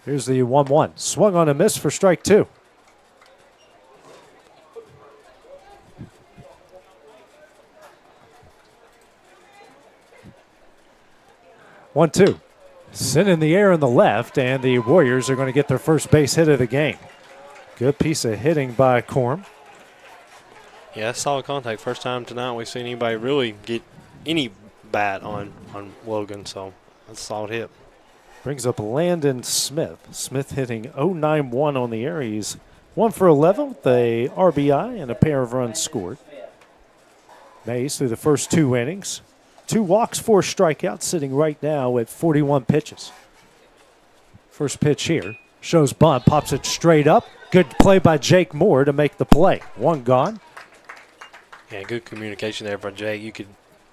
Here's the 1-1. Swung on a miss for strike two. One, two. Sent in the air in the left, and the Warriors are going to get their first base hit of the game. Good piece of hitting by Corum. Yeah, solid contact. First time tonight we've seen anybody really get any bat on Logan, so that's a solid hit. Brings up Landon Smith. Smith hitting .091 on the air. He's 1 for 11 with a RBI and a pair of runs scored. Mays through the first 2 innings. 2 walks, 4 strikeouts, sitting right now at 41 pitches. First pitch here. Shows bunt, pops it straight up. Good play by Jake Moore to make the play. One gone. Yeah, good communication there by Jake.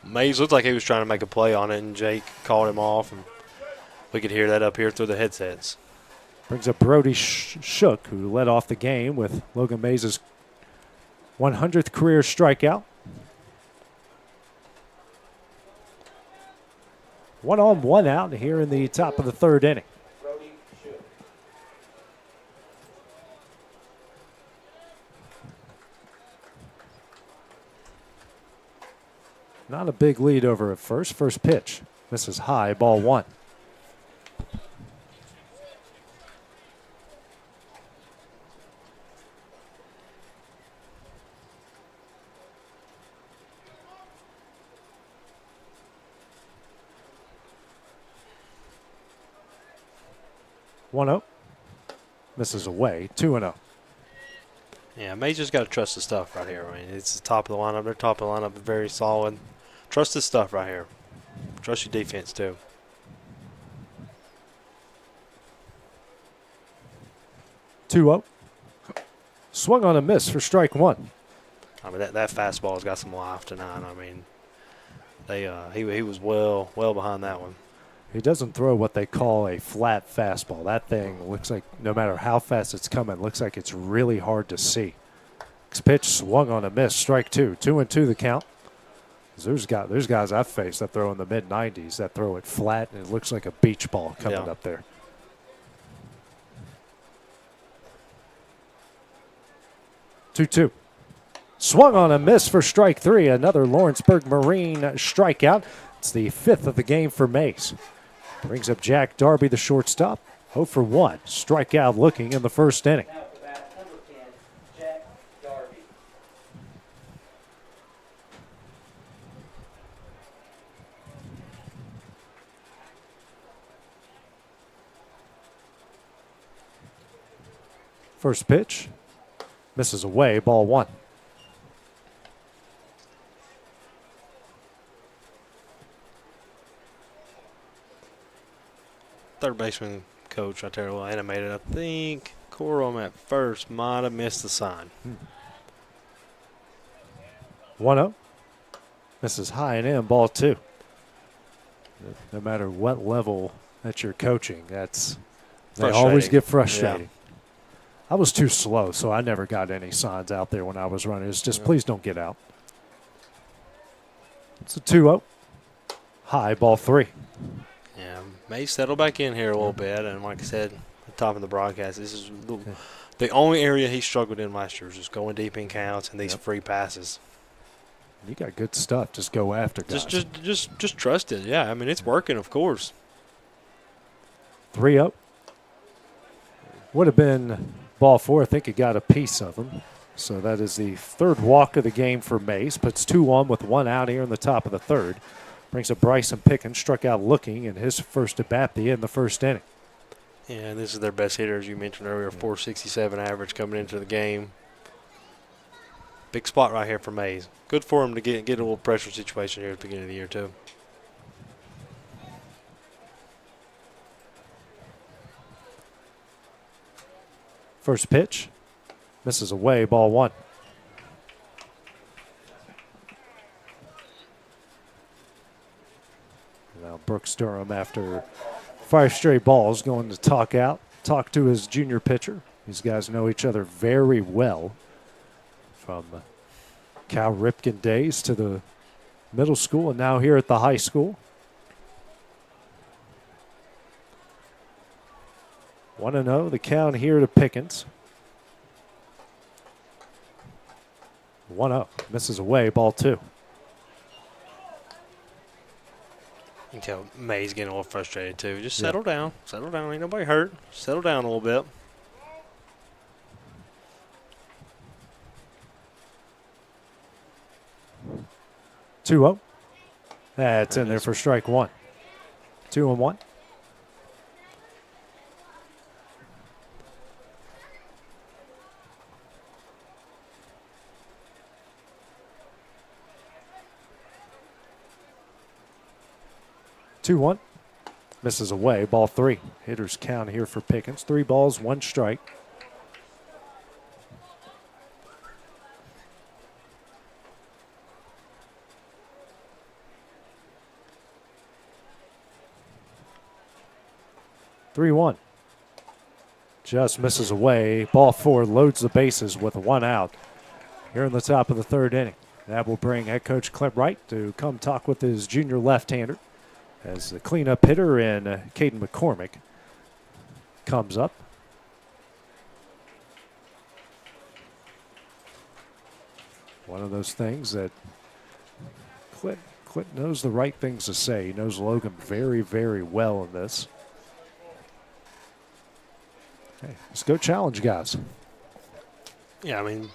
Mays looked like he was trying to make a play on it, and Jake called him off, and we could hear that up here through the headsets. Brings up Brody Shook, who led off the game with Logan Mays' 100th career strikeout. 1 on, 1 out here in the top of the third inning. Not a big lead over at first. First pitch. Misses high, ball 1. One zero. Misses away. 2-0. Yeah, Mays just got to trust the stuff right here. I mean, it's the top of the lineup. Their top of the lineup is very solid. Trust this stuff right here. Trust your defense, too. 2-0. Swung on a miss for strike one. I mean, that fastball's got some life tonight. I mean, he was well behind that one. He doesn't throw what they call a flat fastball. That thing looks like no matter how fast it's coming, looks like it's really hard to see. Next pitch swung on a miss. Strike two. 2-2 the count. There's guys I've faced that throw in the mid-90s that throw it flat, and it looks like a beach ball coming up there. 2-2. Swung on a miss for strike three. Another Lawrenceburg Marine strikeout. It's the 5th of the game for Mays. Brings up Jack Darby, the shortstop. 0 for 1. Strikeout looking in the first inning. First pitch. Misses away, ball 1. Third baseman coach right there, a little animated. I think Corum at first might have missed the sign. 1-0. Misses high and in, ball 2. No matter what level that you're coaching, they always get frustrating. Yeah. I was too slow, so I never got any signs out there when I was running. It's just, please don't get out. It's a 2-0. High, ball 3. Yeah, may settle back in here a little bit, and like I said, at the top of the broadcast, this is the only area he struggled in last year was just going deep in counts and these free passes. You got good stuff. Just go after guys. Just trust it. Yeah, I mean, it's working, of course. 3-0. Would have been ball 4. I think it got a piece of him. So that is the third walk of the game for Mays. Puts 2 on with 1 out here in the top of the third. Brings up Bryson Pickens, struck out looking in his first at bat in the first inning. Yeah, and this is their best hitter, as you mentioned earlier, 467 average coming into the game. Big spot right here for Mays. Good for him to get a little pressure situation here at the beginning of the year, too. First pitch. Misses away, ball 1. Now Brooks Durham, after 5 straight balls, going to talk to his junior pitcher. These guys know each other very well. From Cal Ripken days to the middle school and now here at the high school. 1-0, the count here to Pickens. 1-0, misses away, ball 2. You can tell May's getting a little frustrated, too. Just settle down. Settle down. Ain't nobody hurt. Settle down a little bit. Two-0. That's in there for strike 1. 2-1. Two-one. Misses away. Ball 3. Hitters count here for Pickens. 3 balls, 1 strike. Three-one. Just misses away. Ball 4 loads the bases with 1 out here in the top of the third inning. That will bring head coach Clint Wright to come talk with his junior left-hander as the cleanup hitter in Caden McCormick comes up. One of those things that Clint knows the right things to say. He knows Logan very, very well in this. Hey, let's go challenge, guys. Yeah, I mean,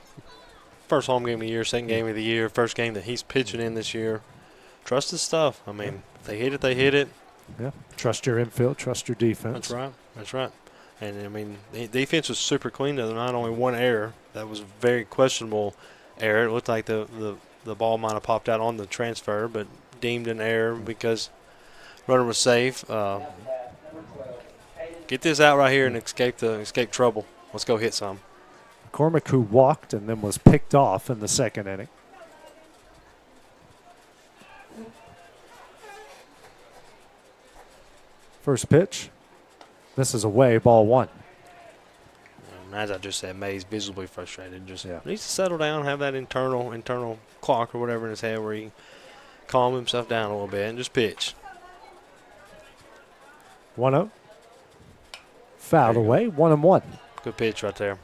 first home game of the year, second game of the year, first game that he's pitching in this year. Trust his stuff. I mean, if they hit it, they hit it. Yeah, trust your infield, trust your defense. That's right. That's right. And, I mean, the defense was super clean. There's not only 1 error. That was a very questionable error. It looked like the ball might have popped out on the transfer, but deemed an error because runner was safe. Get this out right here and escape trouble. Let's go hit some. McCormick, who walked and then was picked off in the second inning. First pitch. Misses away, ball 1. As I just said, May's visibly frustrated. Just needs to settle down, have that internal clock or whatever in his head where he can calm himself down a little bit and just pitch. 1-0. Fouled away, 1-1. Good pitch right there.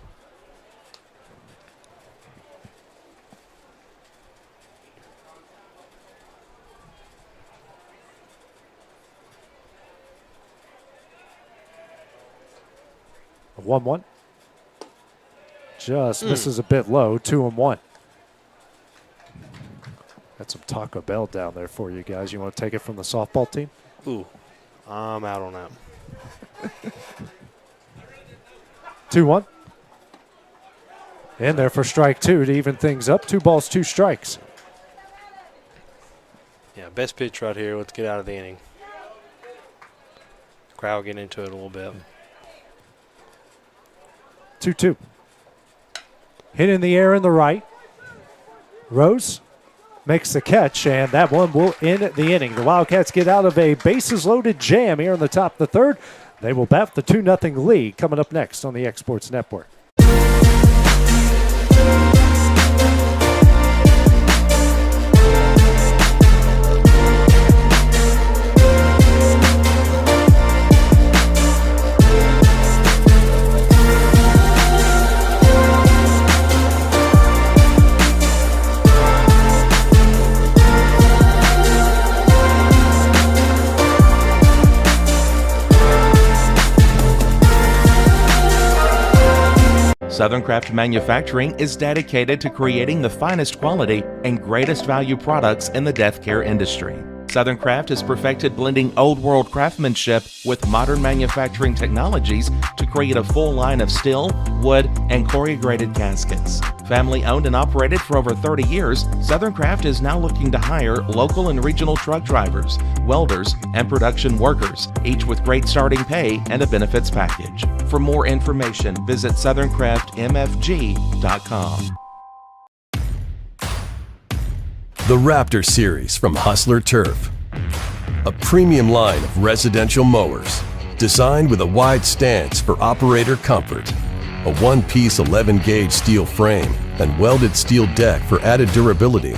A 1-1. Just misses a bit low, 2-1. Got some Taco Bell down there for you guys. You want to take it from the softball team? Ooh, I'm out on that. 2-1. In there for strike 2 to even things up. 2 balls, 2 strikes. Yeah, best pitch right here. Let's get out of the inning. Crowd getting into it a little bit. 2-2. Hit in the air in the right. Rose makes the catch, and that one will end the inning. The Wildcats get out of a bases-loaded jam here in the top of the third. They will bat the 2-0 lead coming up next on the Exports Network. Southern Craft Manufacturing is dedicated to creating the finest quality and greatest value products in the death care industry. Southern Craft has perfected blending old world craftsmanship with modern manufacturing technologies to create a full line of steel, wood, and corrugated caskets. Family owned and operated for over 30 years, Southern Craft is now looking to hire local and regional truck drivers, welders, and production workers, each with great starting pay and a benefits package. For more information, visit southerncraftmfg.com. The Raptor Series from Hustler Turf. A premium line of residential mowers designed with a wide stance for operator comfort. A one-piece 11-gauge steel frame and welded steel deck for added durability.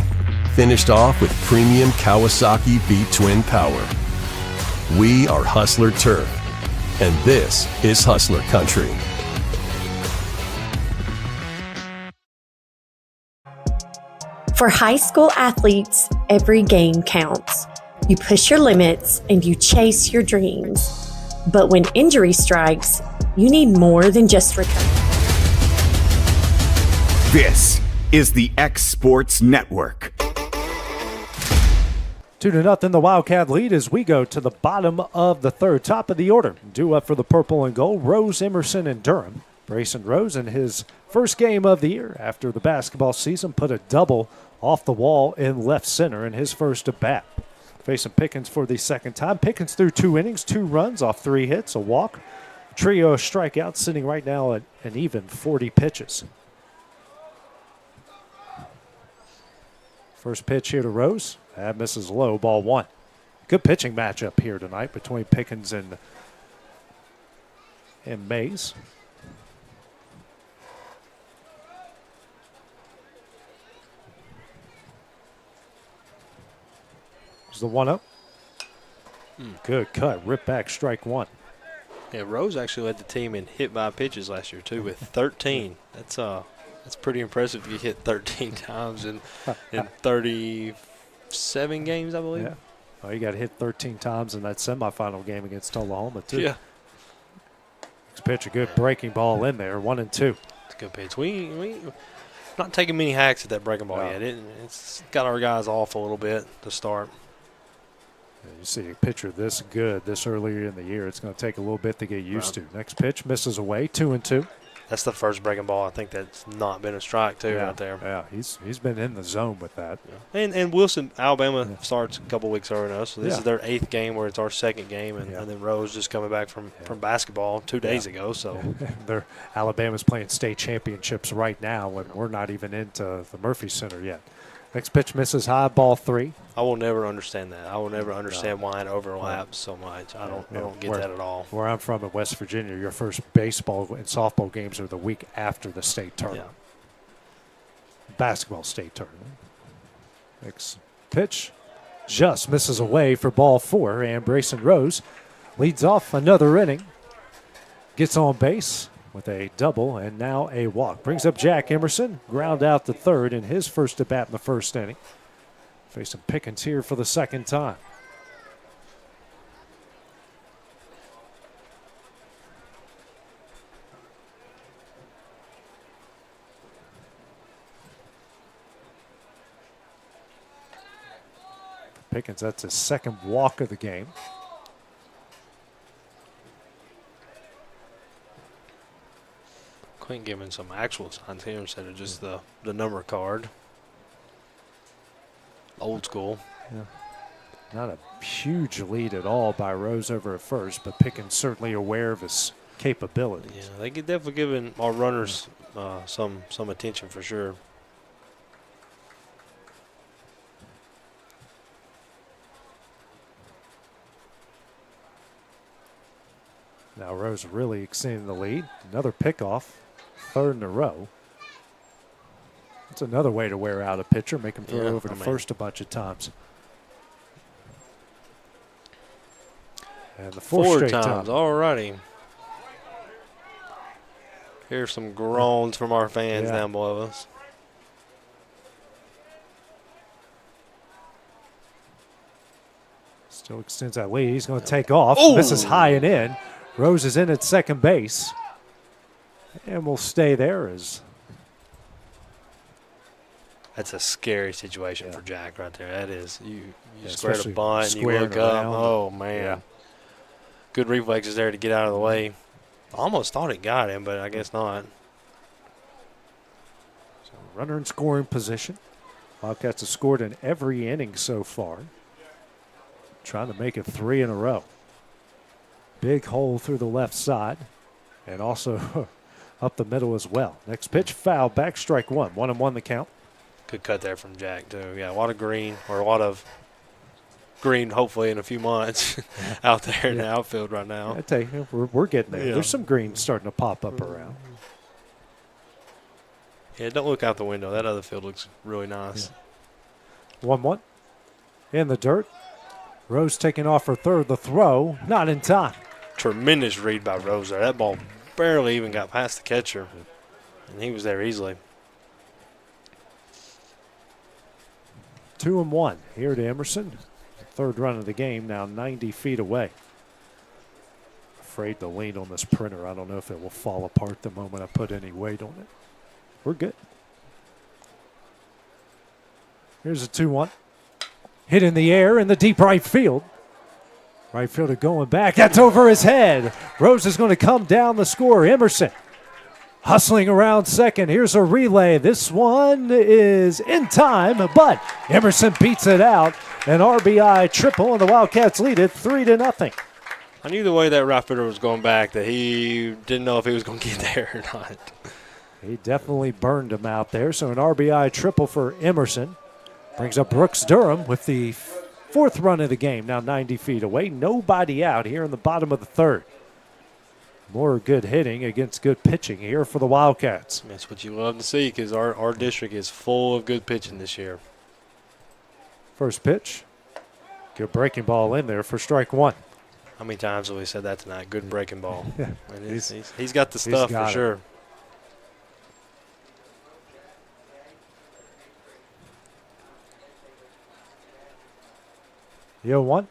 Finished off with premium Kawasaki V-twin power. We are Hustler Turf, and this is Hustler Country. For high school athletes, every game counts. You push your limits and you chase your dreams. But when injury strikes, you need more than just recovery. This is the X Sports Network. 2-0, the Wildcat lead as we go to the bottom of the third. Top of the order, due up for the purple and gold, Rose, Emerson, and Durham. Brayson Rose, in his first game of the year after the basketball season, put a double off the wall in left center in his first at bat. Facing Pickens for the second time. Pickens threw 2 innings, 2 runs off 3 hits, a walk, trio of strikeouts, sitting right now at an even 40 pitches. First pitch here to Rose. That misses low, ball 1. Good pitching matchup here tonight between Pickens and Mays. There's the 1-0. Good cut. Rip back, strike 1. Yeah, Rose actually led the team in hit by pitches last year, too, with 13. That's pretty impressive if you hit 13 times in 37 games, I believe. Yeah. Oh, you got hit 13 times in that semifinal game against Oklahoma, too. Yeah. Next pitch, a good breaking ball in there, 1-2. It's a good pitch. We not taking many hacks at that breaking ball yet. It's got our guys off a little bit to start. You see a pitcher this good this earlier in the year. It's going to take a little bit to get used to. Next pitch misses away, 2-2. That's the first breaking ball I think that's not been a strike too right there. Yeah, he's been in the zone with that. Yeah. And Wilson, Alabama starts a couple weeks earlier than us. So this is their 8th game where it's our 2nd game, and then Rose just coming back from basketball 2 days ago. So Alabama's playing state championships right now when we're not even into the Murphy Center yet. Next pitch misses high, ball 3. I will never understand that. I will never understand why it overlaps so much. I don't get that at all. Where I'm from in West Virginia, your first baseball and softball games are the week after the state tournament. Basketball state tournament. Next pitch just misses away for ball 4, and Brayson Rose leads off another inning. Gets on base with a double and now a walk. Brings up Jack Emerson, ground out to third in his first at bat in the first inning. Facing Pickens here for the second time. Pickens, that's his second walk of the game. Quinn giving some actual signs here instead of just the number card. Old school. Yeah. Not a huge lead at all by Rose over at first, but Pickens certainly aware of his capabilities. Yeah, they could definitely giving our runners some attention for sure. Now Rose really extending the lead. Another pickoff. 3rd in a row. That's another way to wear out a pitcher, make him throw over to first a bunch of times. And the 4 straight times. All righty. Here's some groans from our fans down below us. Still extends that lead. He's going to take off. This is high and in. Rose is in at second base. And we'll stay there as That's a scary situation for Jack right there. That is. You Yeah, square the especially bunt, you squaring look up. around. Oh, man. Yeah. Good reflexes there to get out of the way. Almost thought it got him, but I guess not. runner in scoring position. Wildcats have scored in every inning so far. Trying to make it 3 in a row. Big hole through the left side and also up the middle as well. Next pitch, foul, back, strike one. 1-1 the count. Good cut there from Jack, too. Yeah, a lot of green, hopefully in a few months out there in the outfield right now. I tell you, we're getting there. Yeah. There's some green starting to pop up around. Yeah, don't look out the window. That other field looks really nice. 1-1 in the dirt. Rose taking off for third. The throw, not in time. Tremendous read by Rose there. That ball barely even got past the catcher, and he was there easily. 2-1 here to Emerson. Third run of the game, now 90 feet away. Afraid to lean on this printer. I don't know if it will fall apart the moment I put any weight on it. We're good. Here's a 2-1. Hit in the air in the deep right field. Right fielder going back. That's over his head. Rose is going to come down the score. Emerson hustling around second. Here's a relay. This one is in time, but Emerson beats it out. An RBI triple, and the Wildcats lead it 3-0. I knew the way that right fielder was going back that he didn't know if he was going to get there or not. He definitely burned him out there. So an RBI triple for Emerson. Brings up Brooks Durham with the fourth run of the game, now 90 feet away. Nobody out here in the bottom of the third. More good hitting against good pitching here for the Wildcats. That's what you love to see because our district is full of good pitching this year. First pitch. Good breaking ball in there for strike one. How many times have we said that tonight? Good breaking ball. Yeah. And he's got the stuff for sure. The 0-1.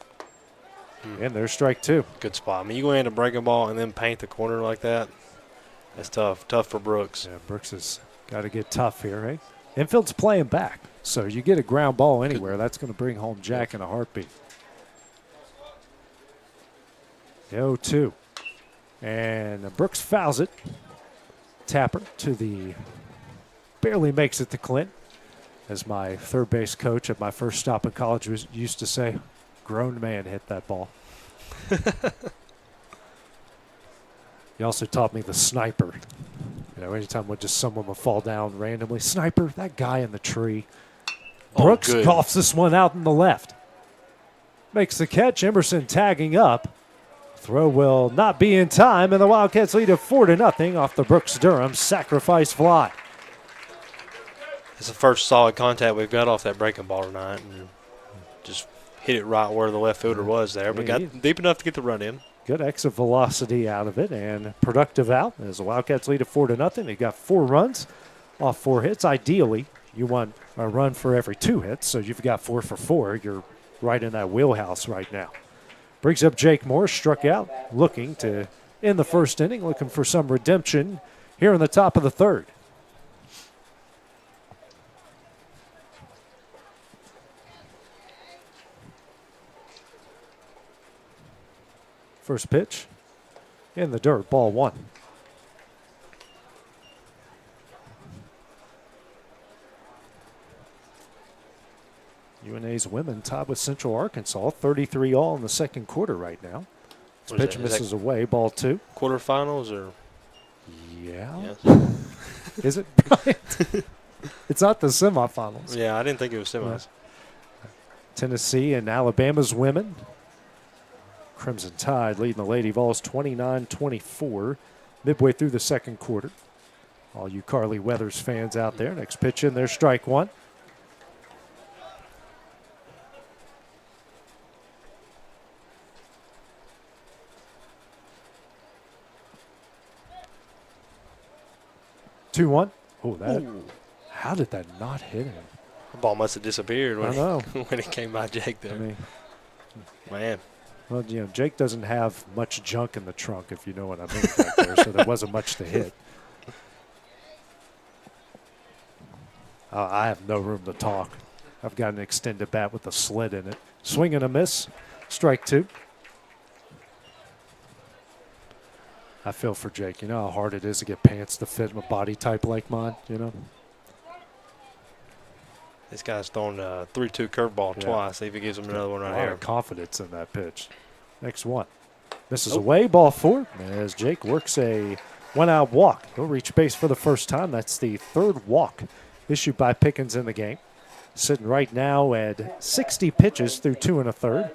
And there's strike two. Good spot. I mean, you go in a breaking ball and then paint the corner like that. That's tough. Tough for Brooks. Yeah, Brooks has got to get tough here, eh? Infield's playing back. So you get a ground ball anywhere, that's going to bring home Jack in a heartbeat. The 0-2. And Brooks fouls it. Tapper to the – barely makes it to Clint. As my third base coach at my first stop in college used to say, grown man hit that ball. He also taught me the sniper. You know, anytime someone would fall down randomly, sniper, that guy in the tree. Brooks coughs this one out in the left. Makes the catch. Emerson tagging up. Throw will not be in time, and the Wildcats lead it 4-0 off the Brooks Durham sacrifice fly. It's the first solid contact we've got off that breaking ball tonight. And just hit it right where the left fielder was there, but got deep enough to get the run in. Good exit velocity out of it and productive out as the Wildcats lead it 4-0. They got 4 runs off 4 hits. Ideally, you want a run for every 2 hits, so you've got 4 for 4. You're right in that wheelhouse right now. Brings up Jake Moore, struck out, looking to end the first inning, looking for some redemption here in the top of the third. First pitch in the dirt, ball 1. UNA's women tied with Central Arkansas, 33 all in the second quarter right now. This pitch misses away, ball 2. Quarterfinals or? Yeah. Yes. Is it? It's not the semifinals. Yeah, I didn't think it was semis. Tennessee and Alabama's women. Crimson Tide leading the Lady Vols 29-24 midway through the second quarter. All you Carly Weathers fans out there. Next pitch in there, strike one. Two one. Oh, that! Ooh. How did that not hit him? The ball must have disappeared when, I know. When it came by Jake there. I mean, man. Well, you know, Jake doesn't have much junk in the trunk, if you know what I mean back there, so there wasn't much to hit. I have no room to talk. I've got an extended bat with a slit in it. Swing and a miss. Strike 2. I feel for Jake. You know how hard it is to get pants to fit a body type like mine, you know? This guy's thrown a 3-2 curveball twice. See if he gives him another one right a lot here. of confidence in that pitch. Next one. Misses away, ball 4. As Jake works a one-out walk. He'll reach base for the first time. That's the 3rd walk issued by Pickens in the game. Sitting right now at 60 pitches through 2 1/3.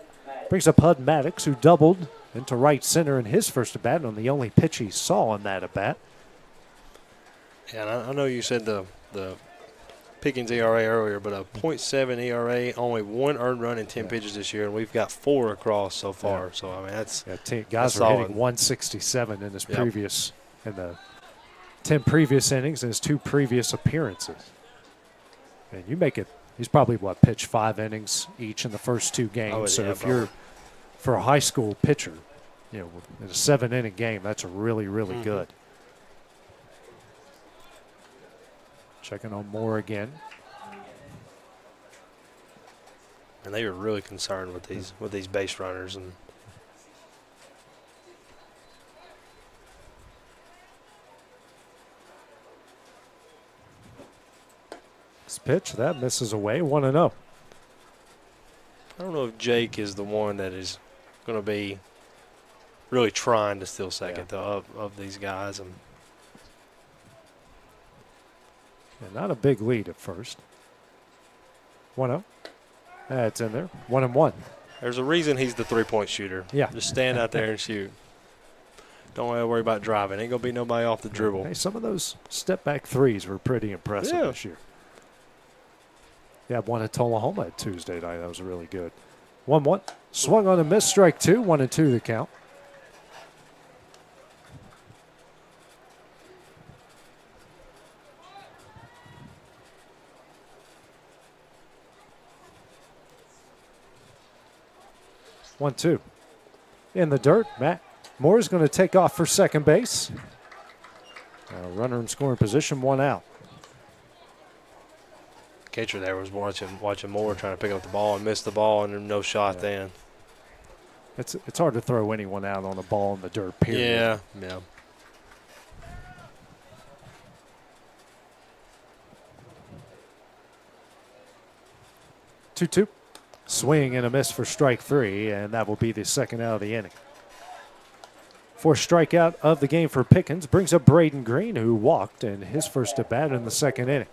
Brings up Hud Maddox, who doubled into right center in his first at-bat on the only pitch he saw in that at-bat. Yeah, and I know you said the Pickens ERA earlier, but a .7 ERA, only 1 earned run in 10 pitches this year, and we've got 4 across so far. Yeah. So, I mean, that's guys that's are solid. hitting 167 in his in the 10 previous innings and his 2 previous appearances. And you make it, he's probably, pitched 5 innings each in the first 2 games. Oh, so yeah, if probably. you're, for a high school pitcher, in a 7-inning game, that's really, really good. Checking on Moore again. And they were really concerned with these base runners. And This pitch, that misses away, 1-0. I don't know if Jake is the one that is going to be really trying to steal second though, of these guys. And not a big lead at first. 1-0. That's in there. 1-1. There's a reason he's the 3-point shooter. Yeah. Just stand out there and shoot. Don't have to worry about driving. Ain't going to be nobody off the dribble. Hey, some of those step-back threes were pretty impressive this year. Yeah, one at Tullahoma at Tuesday night. That was really good. 1-1. Swung on a miss, strike 2. 1-2 the count. One, 2. In the dirt, Matt Moore's going to take off for second base. Runner in scoring position, 1 out. Catcher there was watching Moore trying to pick up the ball and missed the ball, and no shot then. It's hard to throw anyone out on a ball in the dirt, period. Yeah. 2-2. Swing and a miss for strike 3, and that will be the second out of the inning. 4th strikeout of the game for Pickens brings up Braden Green, who walked in his first at bat in the second inning.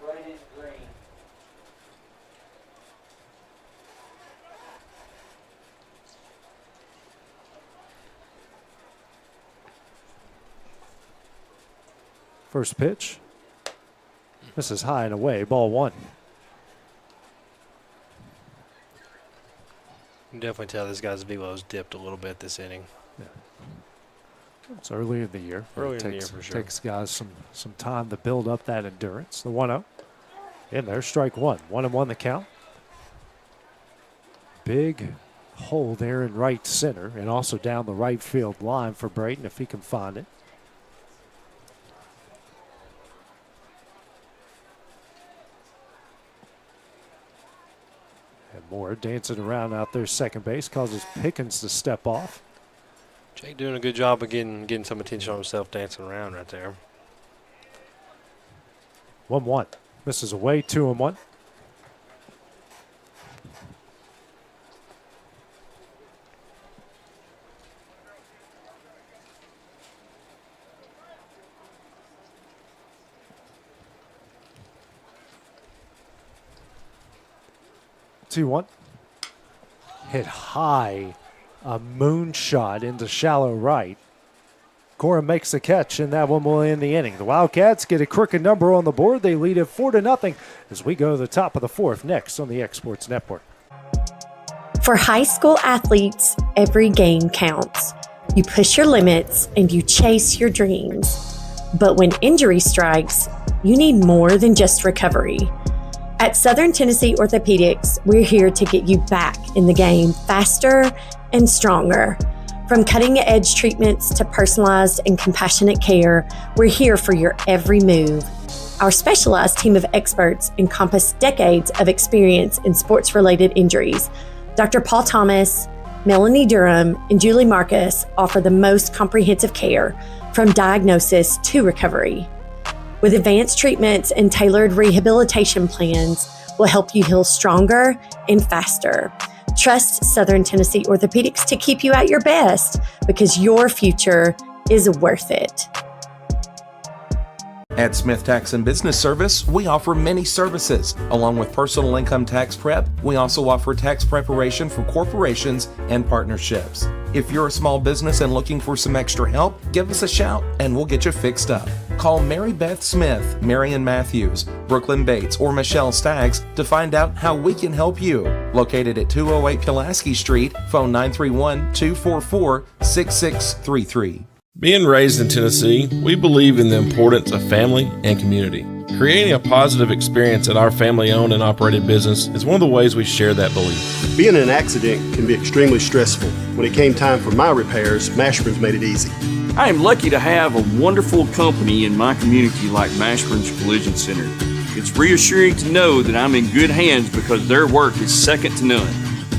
First pitch. This is high and away, ball 1. You can definitely tell this guy's velo's dipped a little bit this inning. Yeah. It's early in the year. Early in the year for sure. Takes guys some time to build up that endurance. The 1-0. In there, strike 1. 1-1 the count. Big hole there in right center and also down the right field line for Braden if he can find it. And Moore dancing around out there second base causes Pickens to step off. Jake doing a good job of getting some attention on himself dancing around right there. 1-1. Misses away, 2-1. Hit high, a moonshot into shallow right. Cora makes the catch, and that one will end the inning. The Wildcats get a crooked number on the board. They lead it 4-0 as we go to the top of the 4th next on the Exports Network. For high school athletes, every game counts. You push your limits and you chase your dreams. But when injury strikes, you need more than just recovery. At Southern Tennessee Orthopedics, we're here to get you back in the game faster and stronger. From cutting-edge treatments to personalized and compassionate care, we're here for your every move. Our specialized team of experts encompass decades of experience in sports-related injuries. Dr. Paul Thomas, Melanie Durham, and Julie Marcus offer the most comprehensive care from diagnosis to recovery. With advanced treatments and tailored rehabilitation plans, will help you heal stronger and faster. Trust Southern Tennessee Orthopedics to keep you at your best because your future is worth it. At Smith Tax and Business Service, we offer many services. Along with personal income tax prep, we also offer tax preparation for corporations and partnerships. If you're a small business and looking for some extra help, give us a shout and we'll get you fixed up. Call Mary Beth Smith, Marion Matthews, Brooklyn Bates, or Michelle Staggs to find out how we can help you. Located at 208 Pulaski Street, phone 931-244-6633. Being raised in Tennessee, we believe in the importance of family and community. Creating a positive experience at our family-owned and operated business is one of the ways we share that belief. Being in an accident can be extremely stressful. When it came time for my repairs, Mashburn's made it easy. I am lucky to have a wonderful company in my community like Mashburn's Collision Center. It's reassuring to know that I'm in good hands because their work is second to none.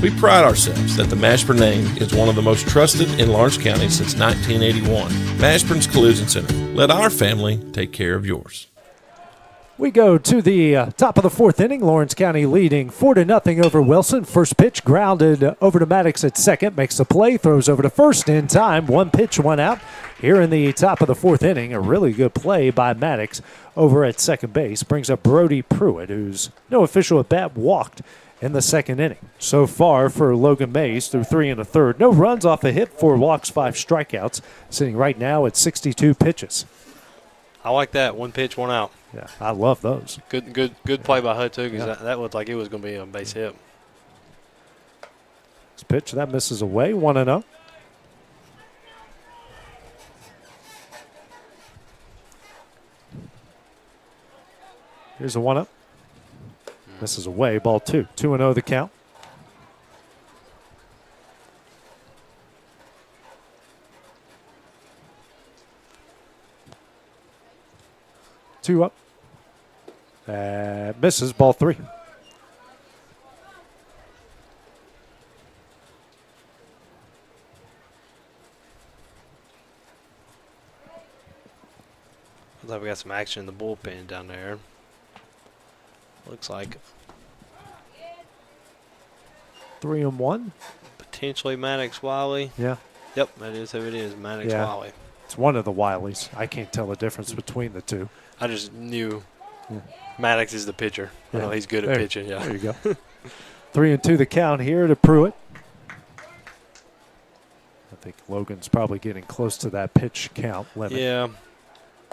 We pride ourselves that the Mashburn name is one of the most trusted in Lawrence County since 1981. Mashburn's Collision Center. Let our family take care of yours. We go to the top of the fourth inning. Lawrence County leading 4-0 over Wilson. First pitch grounded over to Maddox at second. Makes the play, throws over to first in time. One pitch, one out. Here in the top of the fourth inning, a really good play by Maddox over at second base. Brings up Brody Pruitt, who's no official at bat, walked in the second inning. So far for Logan Mays through 3 1/3. No runs off a hit, 4 walks, 5 strikeouts. Sitting right now at 62 pitches. I like that. One pitch, one out. Yeah, I love those. Good play by Hud, too, because that looked like it was going to be a base hit. This pitch, that misses away, 1-0. Here's a 1-0. Misses away, ball 2. 2-0 the count. Two up. Misses, ball 3. Looks like we got some action in the bullpen down there. Looks like 3-1. Potentially Maddox Wiley. Yeah. Yep, that is who it is, Maddox Wiley. It's one of the Wileys. I can't tell the difference between the two. I just knew Maddox is the pitcher. Yeah. I know he's good at pitching. Yeah. There you go. 3-2 the count here to Pruitt. I think Logan's probably getting close to that pitch count limit. Yeah.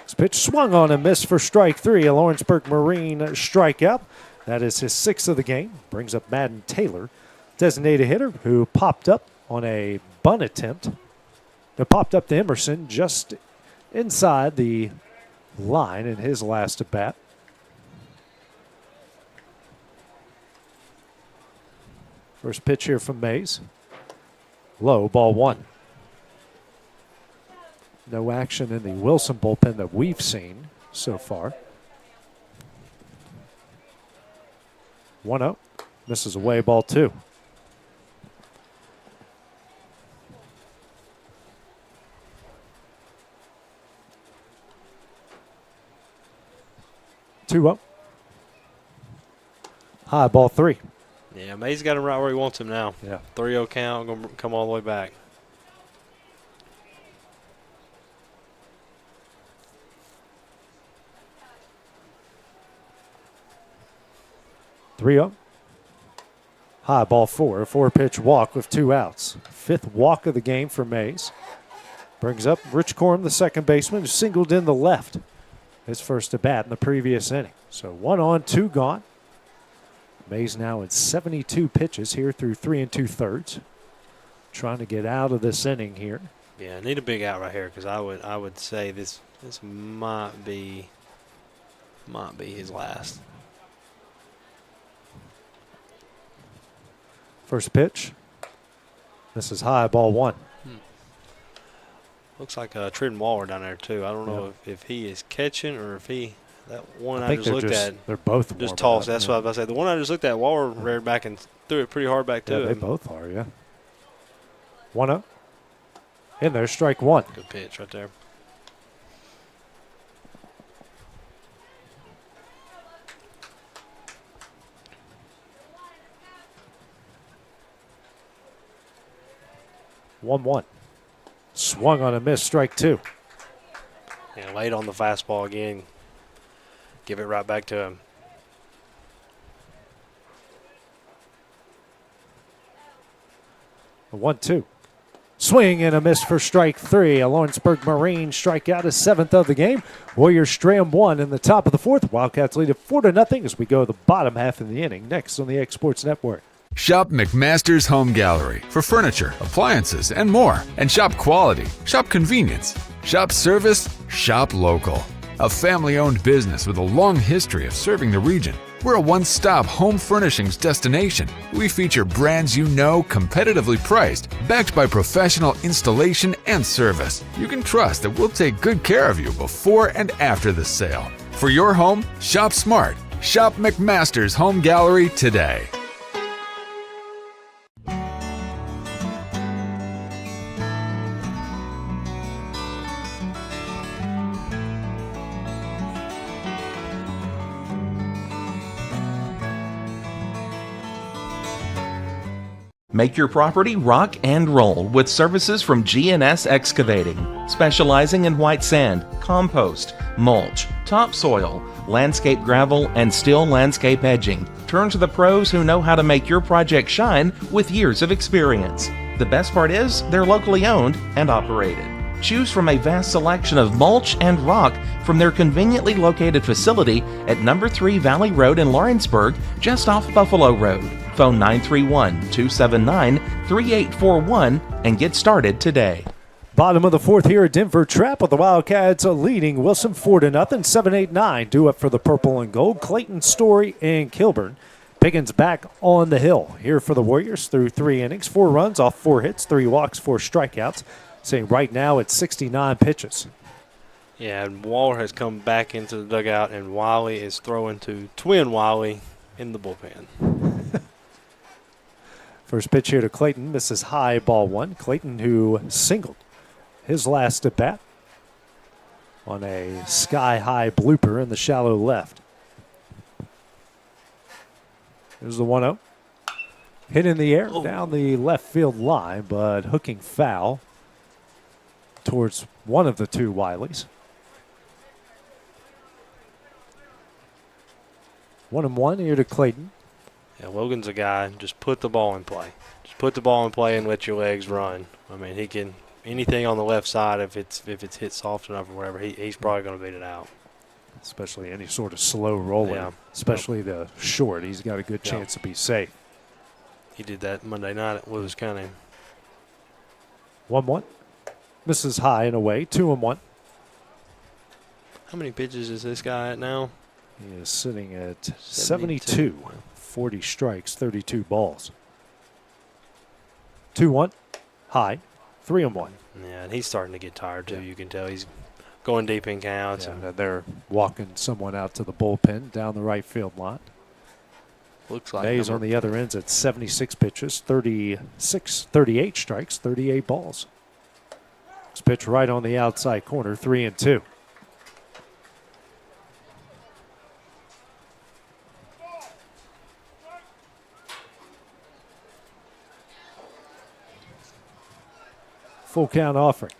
This pitch swung on and missed for strike 3. A Lawrenceburg Marine strikeout. That is his 6th of the game. Brings up Madden Taylor, designated hitter, who popped up on a bunt attempt. It popped up to Emerson just inside the line in his last at bat. First pitch here from Mays. Low, ball 1. No action in the Wilson bullpen that we've seen so far. 1-0. Misses away, ball 2. Two up. High, ball 3. Yeah, Mays got him right where he wants him now. Yeah. 3-0 count, going to come all the way back. Three up. High, ball 4. A 4-pitch walk with 2 outs. 5th walk of the game for Mays. Brings up Rich Corum, the second baseman, who singled in the left. His first at bat in the previous inning. So 1 on, 2 gone. Mays now at 72 pitches here through 3 2/3. Trying to get out of this inning here. Yeah, need a big out right here because I would say this might be his last. First pitch. This is high, ball 1. Looks like Tridden Waller down there too. I don't know if he is catching or if he That one I I think just looked at. They're both just tossed. That's what I was about to say. The one I just looked at, Waller reared back and threw it pretty hard back to him. They both are, yeah. 1-0. In there, strike one. Good pitch right there. One. Swung on a miss, strike two. Yeah, late on the fastball again. Give it right back to him. A 1-2. Swing and a miss for strike three. A Lawrenceburg Marine strikeout, his seventh of the game. Warriors stray one in the top of the fourth. Wildcats lead it 4-0 as we go to the bottom half of the inning. Next on the X Sports Network. Shop McMaster's Home Gallery for furniture, appliances, and more. And shop quality, shop convenience, shop service, shop local. A family-owned business with a long history of serving the region. We're a one-stop home furnishings destination. We feature brands you know, competitively priced, backed by professional installation and service. You can trust that we'll take good care of you before and after the sale. For your home, shop smart. Shop McMaster's Home Gallery today. Make your property rock and roll with services from G&S Excavating, specializing in white sand, compost, mulch, topsoil, landscape gravel, and steel landscape edging. Turn to the pros who know how to make your project shine with years of experience. The best part is they're locally owned and operated. Choose from a vast selection of mulch and rock from their conveniently located facility at number 3 Valley Road in Lawrenceburg, just off Buffalo Road. Phone 931-279-3841 and get started today. Bottom of the fourth here at Denver Trap with the Wildcats leading Wilson 4-0, 7-8-9. Due up for the purple and gold. Clayton, Story, and Kilburn. Pickens back on the hill here for the Warriors through 3 innings. 4 runs off 4 hits, 3 walks, 4 strikeouts. Saying right now it's 69 pitches. Yeah, and Waller has come back into the dugout, and Wiley is throwing to twin Wiley in the bullpen. First pitch here to Clayton, misses high, ball one. Clayton, who singled his last at bat on a sky-high blooper in the shallow left. There's the 1-0. Hit in the air down the left field line, but hooking foul towards one of the two Wileys. 1-1 here to Clayton. Yeah, Logan's a guy, just put the ball in play. Just put the ball in play and let your legs run. I mean, he can, anything on the left side, if it's hit soft enough or whatever, he's probably going to beat it out. Especially any sort of slow rolling, especially the short. He's got a good chance to be safe. He did that Monday night at Lewis County. 1-1. Misses high and away, 2-1. How many pitches is this guy at now? He is sitting at 72. 40 strikes, 32 balls. 2-1. High. 3-1. Yeah, and he's starting to get tired too. You can tell he's going deep in counts. Yeah, and they're walking someone out to the bullpen down the right field line. Looks like Mays on the other ends at 76 pitches, 38 strikes, 38 balls. This pitch right on the outside corner, 3-2. Full count offering.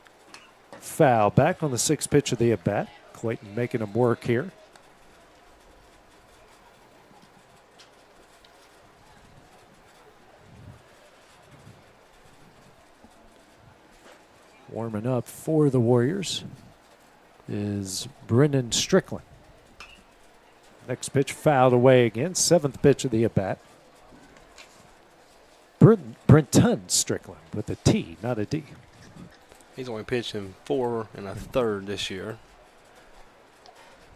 Foul back on the 6th pitch of the at-bat. Clayton making him work here. Warming up for the Warriors is Brendan Strickland. Next pitch fouled away again. 7th pitch of the at-bat. Brenton Strickland with a T, not a D. He's only pitched in 4 1/3 this year.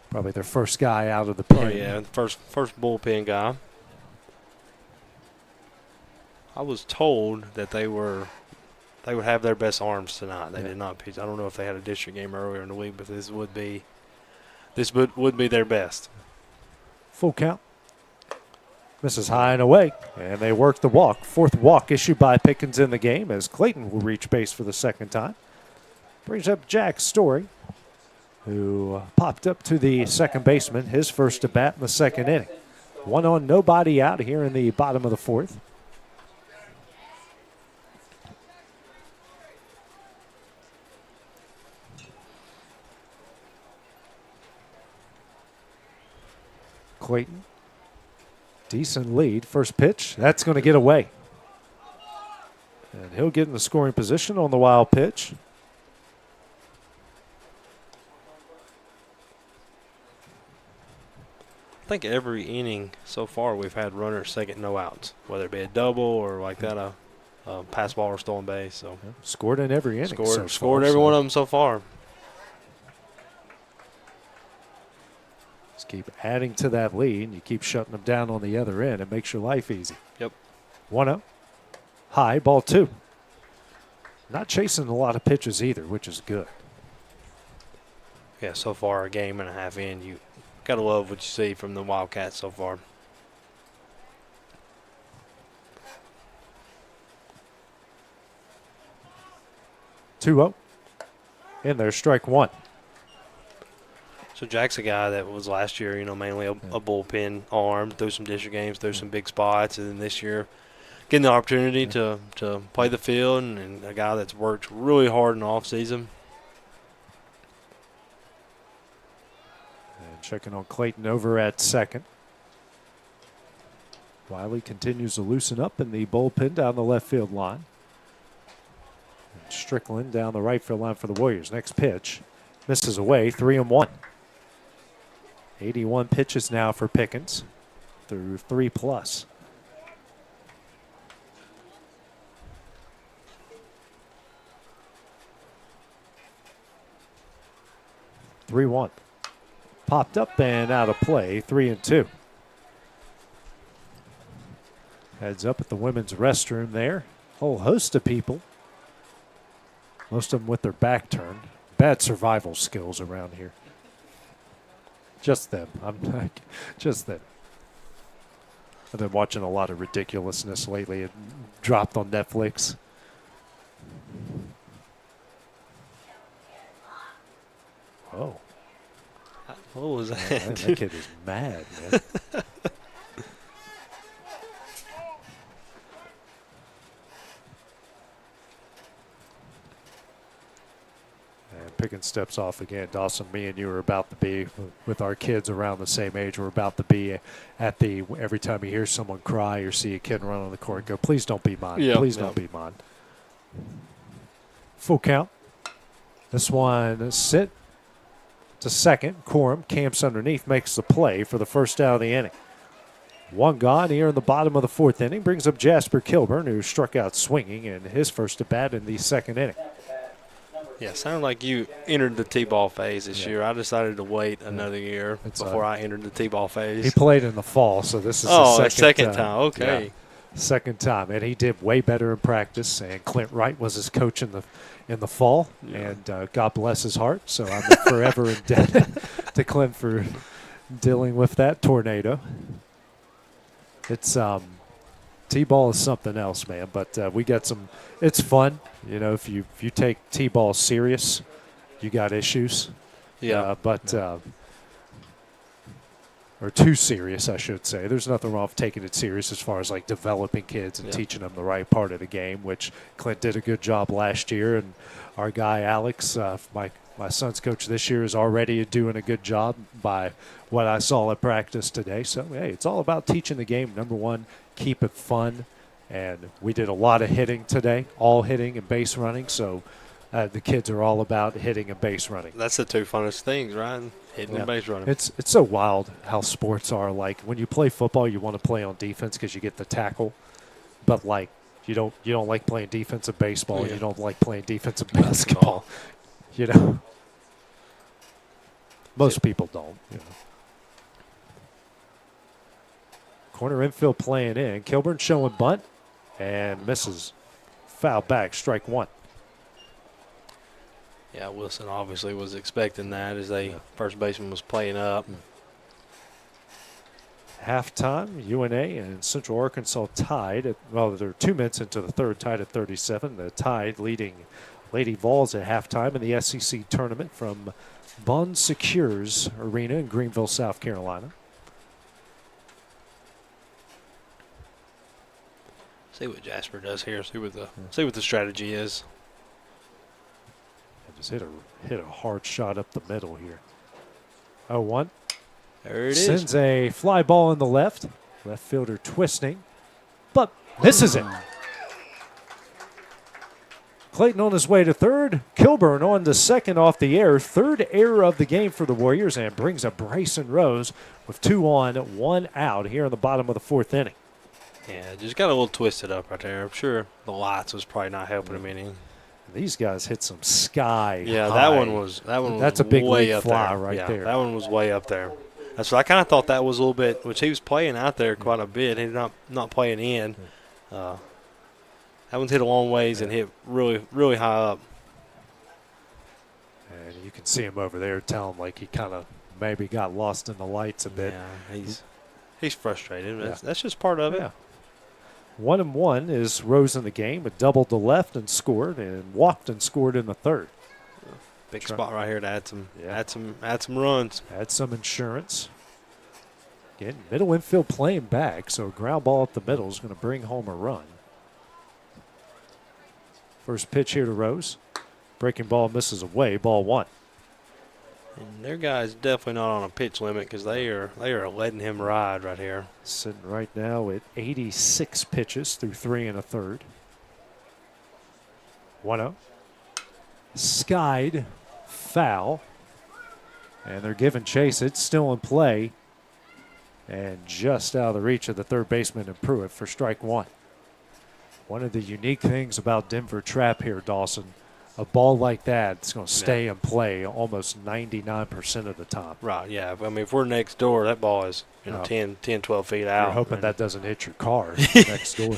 Probably their first guy out of the pen. Oh, yeah, first bullpen guy. I was told that they would have their best arms tonight. They did not pitch. I don't know if they had a district game earlier in the week, but this would be this would be their best. Full count. Misses high and away, and they work the walk. Fourth walk issued by Pickens in the game as Clayton will reach base for the second time. Brings up Jack Story, who popped up to the second baseman, his first at bat in the second inning. 1 on, nobody out here in the bottom of the fourth. Clayton, decent lead. First pitch, that's going to get away. And he'll get in the scoring position on the wild pitch. I think every inning so far we've had runners second, no outs, whether it be a double or like that, a pass ball or stolen base. So scored in every inning. Scored every one of them so far. Just keep adding to that lead, and you keep shutting them down on the other end. It makes your life easy. Yep. 1-0. High, ball 2. Not chasing a lot of pitches either, which is good. Yeah, so far a game and a half in, you gotta love what you see from the Wildcats so far. Two-0. In there, strike one. So Jack's a guy that was last year, mainly a bullpen arm, threw some district games, threw some big spots, and then this year getting the opportunity to play the field, and a guy that's worked really hard in the offseason. And checking on Clayton over at second. Wiley continues to loosen up in the bullpen down the left field line. And Strickland down the right field line for the Warriors. Next pitch misses away, 3-1. 81 pitches now for Pickens through 3+. (3-1). Popped up and out of play, 3-2. Heads up at the women's restroom there. Whole host of people. Most of them with their back turned. Bad survival skills around here. Just them. Just them. I've been watching a lot of ridiculousness lately. It dropped on Netflix. Oh. What was that? Man, that kid is mad, man. And Pickens steps off again. Dawson, me and you are about to be, with our kids around the same age, we're about to be at the, every time you hear someone cry or see a kid run on the court, go, please don't be mine. Yep, Please don't be mine. Full count. This one sit to second. Corum camps underneath, makes the play for the first out of the inning. One gone here in the bottom of the fourth inning. Brings up Jasper Kilburn, who struck out swinging in his first at bat in the second inning. Yeah, sounded like you entered the T-ball phase this year. I decided to wait another year before I entered the T-ball phase. He played in the fall, so this is the second time. Okay. Yeah, second time, and he did way better in practice. And Clint Wright was his coach in the fall, and God bless his heart. So I'm forever indebted to Clint for dealing with that tornado. It's T-ball is something else, man. But we got some. It's fun, If you take T-ball serious, you got issues. Yeah. Or too serious, I should say. There's nothing wrong with taking it serious as far as like developing kids and teaching them the right part of the game, which Clint did a good job last year, and our guy Alex, my son's coach this year, is already doing a good job by what I saw at practice today. So hey, it's all about teaching the game. Number one, keep it fun. And we did a lot of hitting today, all hitting and base running. So the kids are all about hitting and base running. That's the two funnest things, right? Hitting and base running. It's so wild how sports are. Like when you play football, you want to play on defense because you get the tackle. But like you don't like playing defensive baseball. Yeah. You don't like playing defensive basketball. Most people don't. Corner infield playing in. Kilburn showing bunt. And misses. Foul back, strike one. Yeah, Wilson obviously was expecting that as first baseman was playing up. Halftime, UNA and Central Arkansas tied. They're 2 minutes into the third, tied at 37. The Tide leading Lady Vols at halftime in the SEC tournament from Bon Secures Arena in Greenville, South Carolina. See what Jasper does here. See what the strategy is. Just hit a hard shot up the middle here. 0-1. There it Sends is. a fly ball in the left. Left fielder twisting, but misses it. Clayton on his way to third. Kilburn on to second off the air. Third error of the game for the Warriors, and brings up Bryson Rose with 2 on, 1 out here in the bottom of the fourth inning. Yeah, just got a little twisted up right there. I'm sure the lights was probably not helping him any. These guys hit some sky. Yeah, high. that one was That's a big way league up fly there. right yeah, there. That one was way up there. That's what I kind of thought that was a little bit, which he was playing out there quite a bit. He's not playing in. That one's hit a long ways and hit really, really high up. And you can see him over there telling like he kind of maybe got lost in the lights a bit. Yeah, he's frustrated. That's just part of it. Yeah. 1-1 is Rose in the game, but doubled to left and scored, and walked and scored in the third. Big spot right here to add some runs. Add some insurance. Again, middle infield playing back, so a ground ball up the middle is going to bring home a run. First pitch here to Rose. Breaking ball misses away, ball 1. And their guy's definitely not on a pitch limit because they are letting him ride right here. Sitting right now at 86 pitches through 3 1/3. 1-0. Skied, foul. And they're giving chase. It's still in play. And just out of the reach of the third baseman and Pruitt for strike 1. One of the unique things about Denver Trap here, Dawson, a ball like that is going to stay in play almost 99% of the time. Right, yeah. I mean, if we're next door, that ball is 10, 12 feet out. You're hoping that doesn't hit your car next door.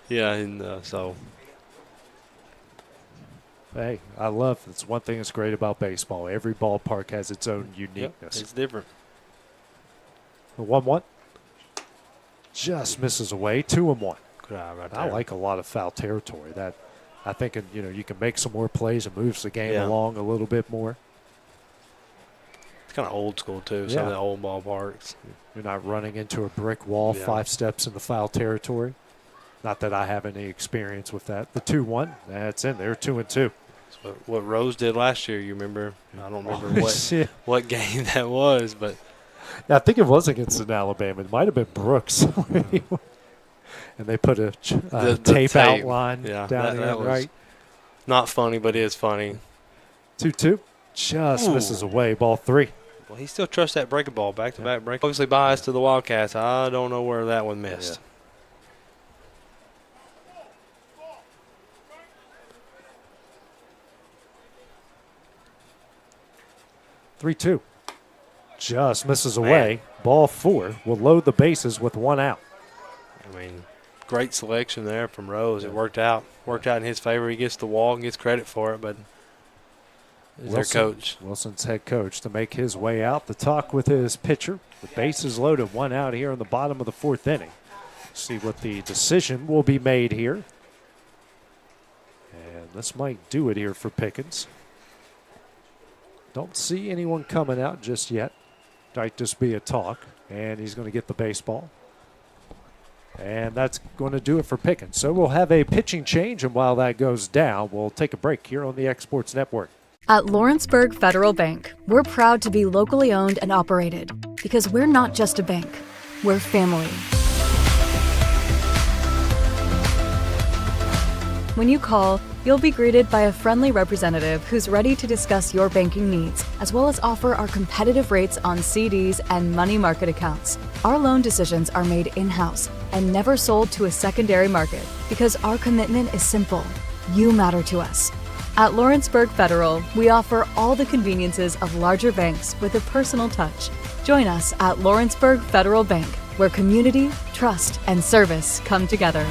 Yeah, and so. Hey, it's one thing that's great about baseball. Every ballpark has its own uniqueness. Yep, it's different. 1-1. Just misses away. 2-1. Good eye right there. I like a lot of foul territory. That I think you can make some more plays and moves the game along a little bit more. It's kind of old school too. Some of the old ballparks. You're not running into a brick wall 5 steps in the foul territory. Not that I have any experience with that. The 2-1, that's in there. 2-2. What Rose did last year, you remember? I don't remember what game that was, but I think it was against an Alabama. It might have been Brooks. And they put a tape outline down there, right? Not funny, but it is funny. 2-2. Just misses away. Ball 3. Well, he still trusts that breaking ball, back-to-back break. Obviously biased to the Wildcats. I don't know where that one missed. 3-2. Just misses away. Ball 4 will load the bases with 1 out. I mean, great selection there from Rose. It worked out in his favor. He gets the walk and gets credit for it, but their coach. Wilson's head coach to make his way out. The talk with his pitcher. The bases loaded, 1 out here in the bottom of the 4th inning. See what the decision will be made here. And this might do it here for Pickens. Don't see anyone coming out just yet. Might just be a talk. And he's going to get the baseball. And that's going to do it for Pickens. So we'll have a pitching change, and while that goes down, we'll take a break here on the Exports Network. At Lawrenceburg Federal Bank, we're proud to be locally owned and operated because we're not just a bank, we're family. When you call, you'll be greeted by a friendly representative who's ready to discuss your banking needs, as well as offer our competitive rates on CDs and money market accounts. Our loan decisions are made in-house and never sold to a secondary market because our commitment is simple. You matter to us. At Lawrenceburg Federal, we offer all the conveniences of larger banks with a personal touch. Join us at Lawrenceburg Federal Bank, where community, trust, and service come together.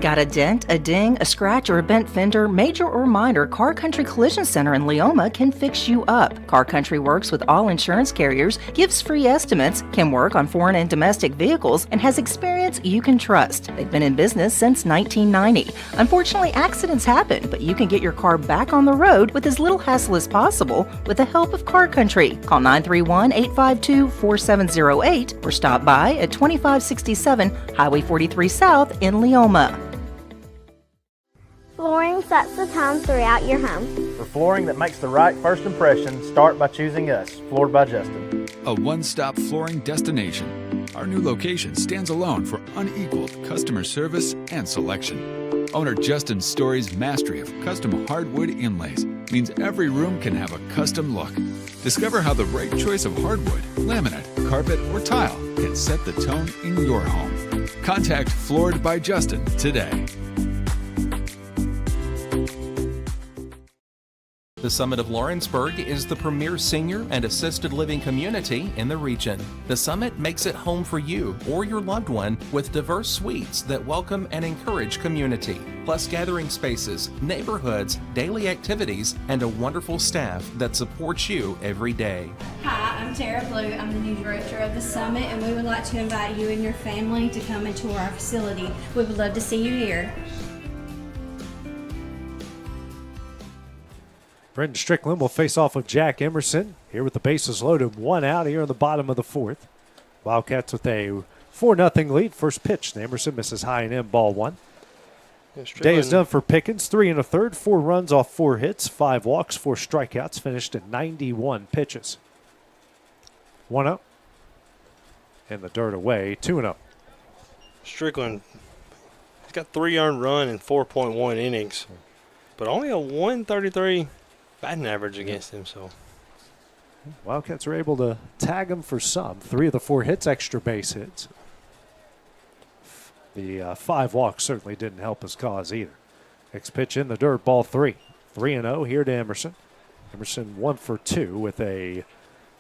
Got a dent, a ding, a scratch, or a bent fender? Major or minor, Car Country Collision Center in Leoma can fix you up. Car Country works with all insurance carriers, gives free estimates, can work on foreign and domestic vehicles, and has experience you can trust. They've been in business since 1990. Unfortunately, accidents happen, but you can get your car back on the road with as little hassle as possible with the help of Car Country. Call 931-852-4708 or stop by at 2567 Highway 43 South in Leoma. Flooring sets the tone throughout your home. For flooring that makes the right first impression, start by choosing us, Floored by Justin. A one-stop flooring destination. Our new location stands alone for unequaled customer service and selection. Owner Justin Story's mastery of custom hardwood inlays means every room can have a custom look. Discover how the right choice of hardwood, laminate, carpet, or tile can set the tone in your home. Contact Floored by Justin today. The Summit of Lawrenceburg is the premier senior and assisted living community in the region. The Summit makes it home for you or your loved one with diverse suites that welcome and encourage community, plus gathering spaces, neighborhoods, daily activities, and a wonderful staff that supports you every day. Hi, I'm Tara Blue. I'm the new director of the Summit, and we would like to invite you and your family to come and tour our facility. We would love to see you here. Brendan Strickland will face off with Jack Emerson. Here with the bases loaded, one out here in the bottom of the fourth. Wildcats with a 4-0 lead. First pitch, Emerson misses high and in, ball one. Day is done for Pickens, 3 1/3, 4 runs off 4 hits, 5 walks, 4 strikeouts, finished at 91 pitches. 1-0. And the dirt away, 2-0. Strickland, he's got 3 earned run in 4.1 innings, but only a 133 batting average against him. So Wildcats are able to tag him for some. 3 of the 4 hits, extra base hits. The 5 walks certainly didn't help his cause either. Next pitch in the dirt, ball 3. 3-0 here to Emerson. Emerson 1 for 2 with a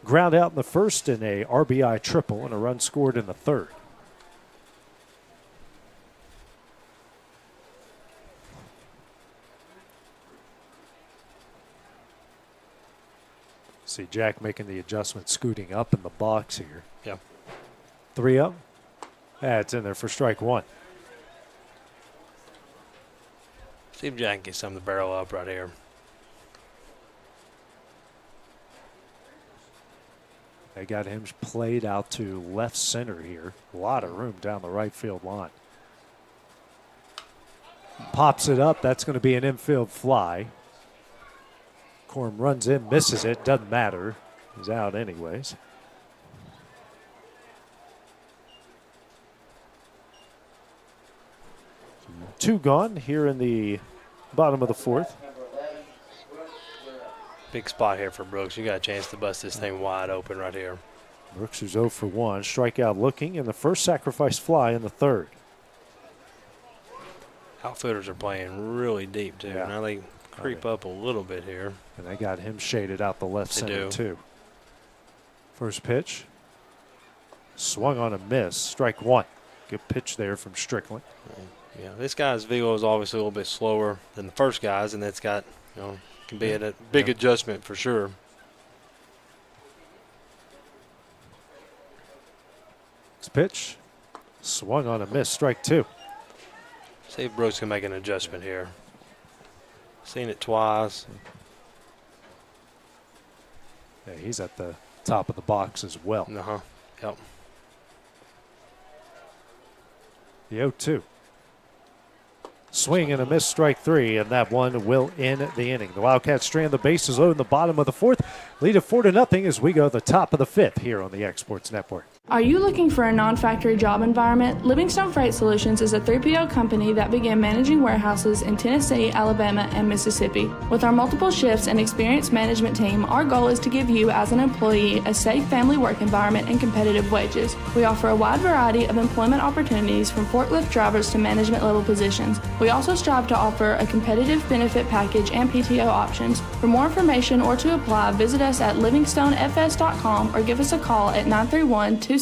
ground out in the first and a RBI triple and a run scored in the third. See Jack making the adjustment, scooting up in the box here. Yeah. 3-0. That's in there for strike one. See if Jack can get some of the barrel up right here. They got him played out to left center here. A lot of room down the right field line. Pops it up. That's going to be an infield fly. Corm runs in, misses it. Doesn't matter. He's out anyways. Two gone here in the bottom of the fourth. Big spot here for Brooks. You got a chance to bust this thing wide open right here. Brooks is 0 for 1. Strikeout looking, and the first sacrifice fly in the third. Outfielders are playing really deep, too. Yeah. Now they creep up a little bit here. And they got him shaded out the left center, too. First pitch. Swung on a miss. Strike one. Good pitch there from Strickland. Yeah, this guy's velo is obviously a little bit slower than the first guy's, and that's got, can be a big adjustment for sure. Next pitch. Swung on a miss. Strike two. See if Brooks can make an adjustment here. Seen it twice. Yeah, he's at the top of the box as well. Yep. The 0-2. Swing and a miss, strike three, and that one will end the inning. The Wildcats strand the bases low in the bottom of the fourth. Lead of 4-0 as we go to the top of the fifth here on the Exports Network. Are you looking for a non-factory job environment? Livingstone Freight Solutions is a 3PL company that began managing warehouses in Tennessee, Alabama, and Mississippi. With our multiple shifts and experienced management team, our goal is to give you as an employee a safe family work environment and competitive wages. We offer a wide variety of employment opportunities from forklift drivers to management level positions. We also strive to offer a competitive benefit package and PTO options. For more information or to apply, visit us at livingstonefs.com or give us a call at 931-269-3255.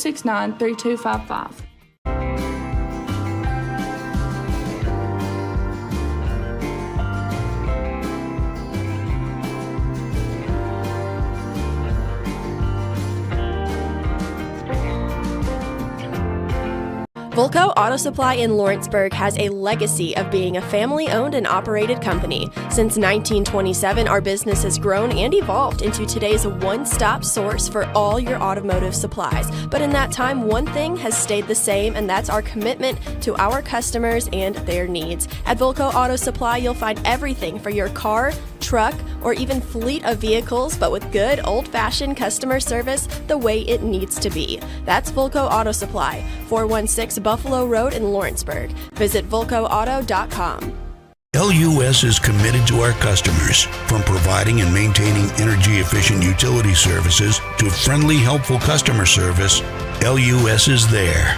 Volco Auto Supply in Lawrenceburg has a legacy of being a family-owned and operated company. Since 1927, our business has grown and evolved into today's one-stop source for all your automotive supplies. But in that time, one thing has stayed the same, and that's our commitment to our customers and their needs. At Volco Auto Supply, you'll find everything for your car, truck, or even fleet of vehicles, but with good old-fashioned customer service the way it needs to be. That's Volco Auto Supply, 416 Buffalo Road in Lawrenceburg. Visit VolcoAuto.com. LUS is committed to our customers, from providing and maintaining energy-efficient utility services to friendly, helpful customer service. LUS is there.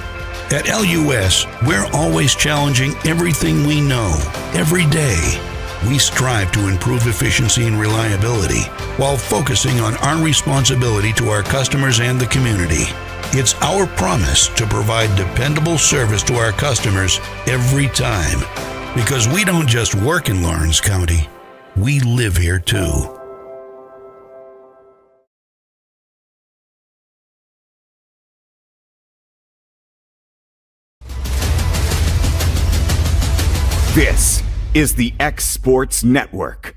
At LUS, we're always challenging everything we know, every day. We strive to improve efficiency and reliability while focusing on our responsibility to our customers and the community. It's our promise to provide dependable service to our customers every time. Because we don't just work in Lawrence County, we live here too. This is the X Sports Network.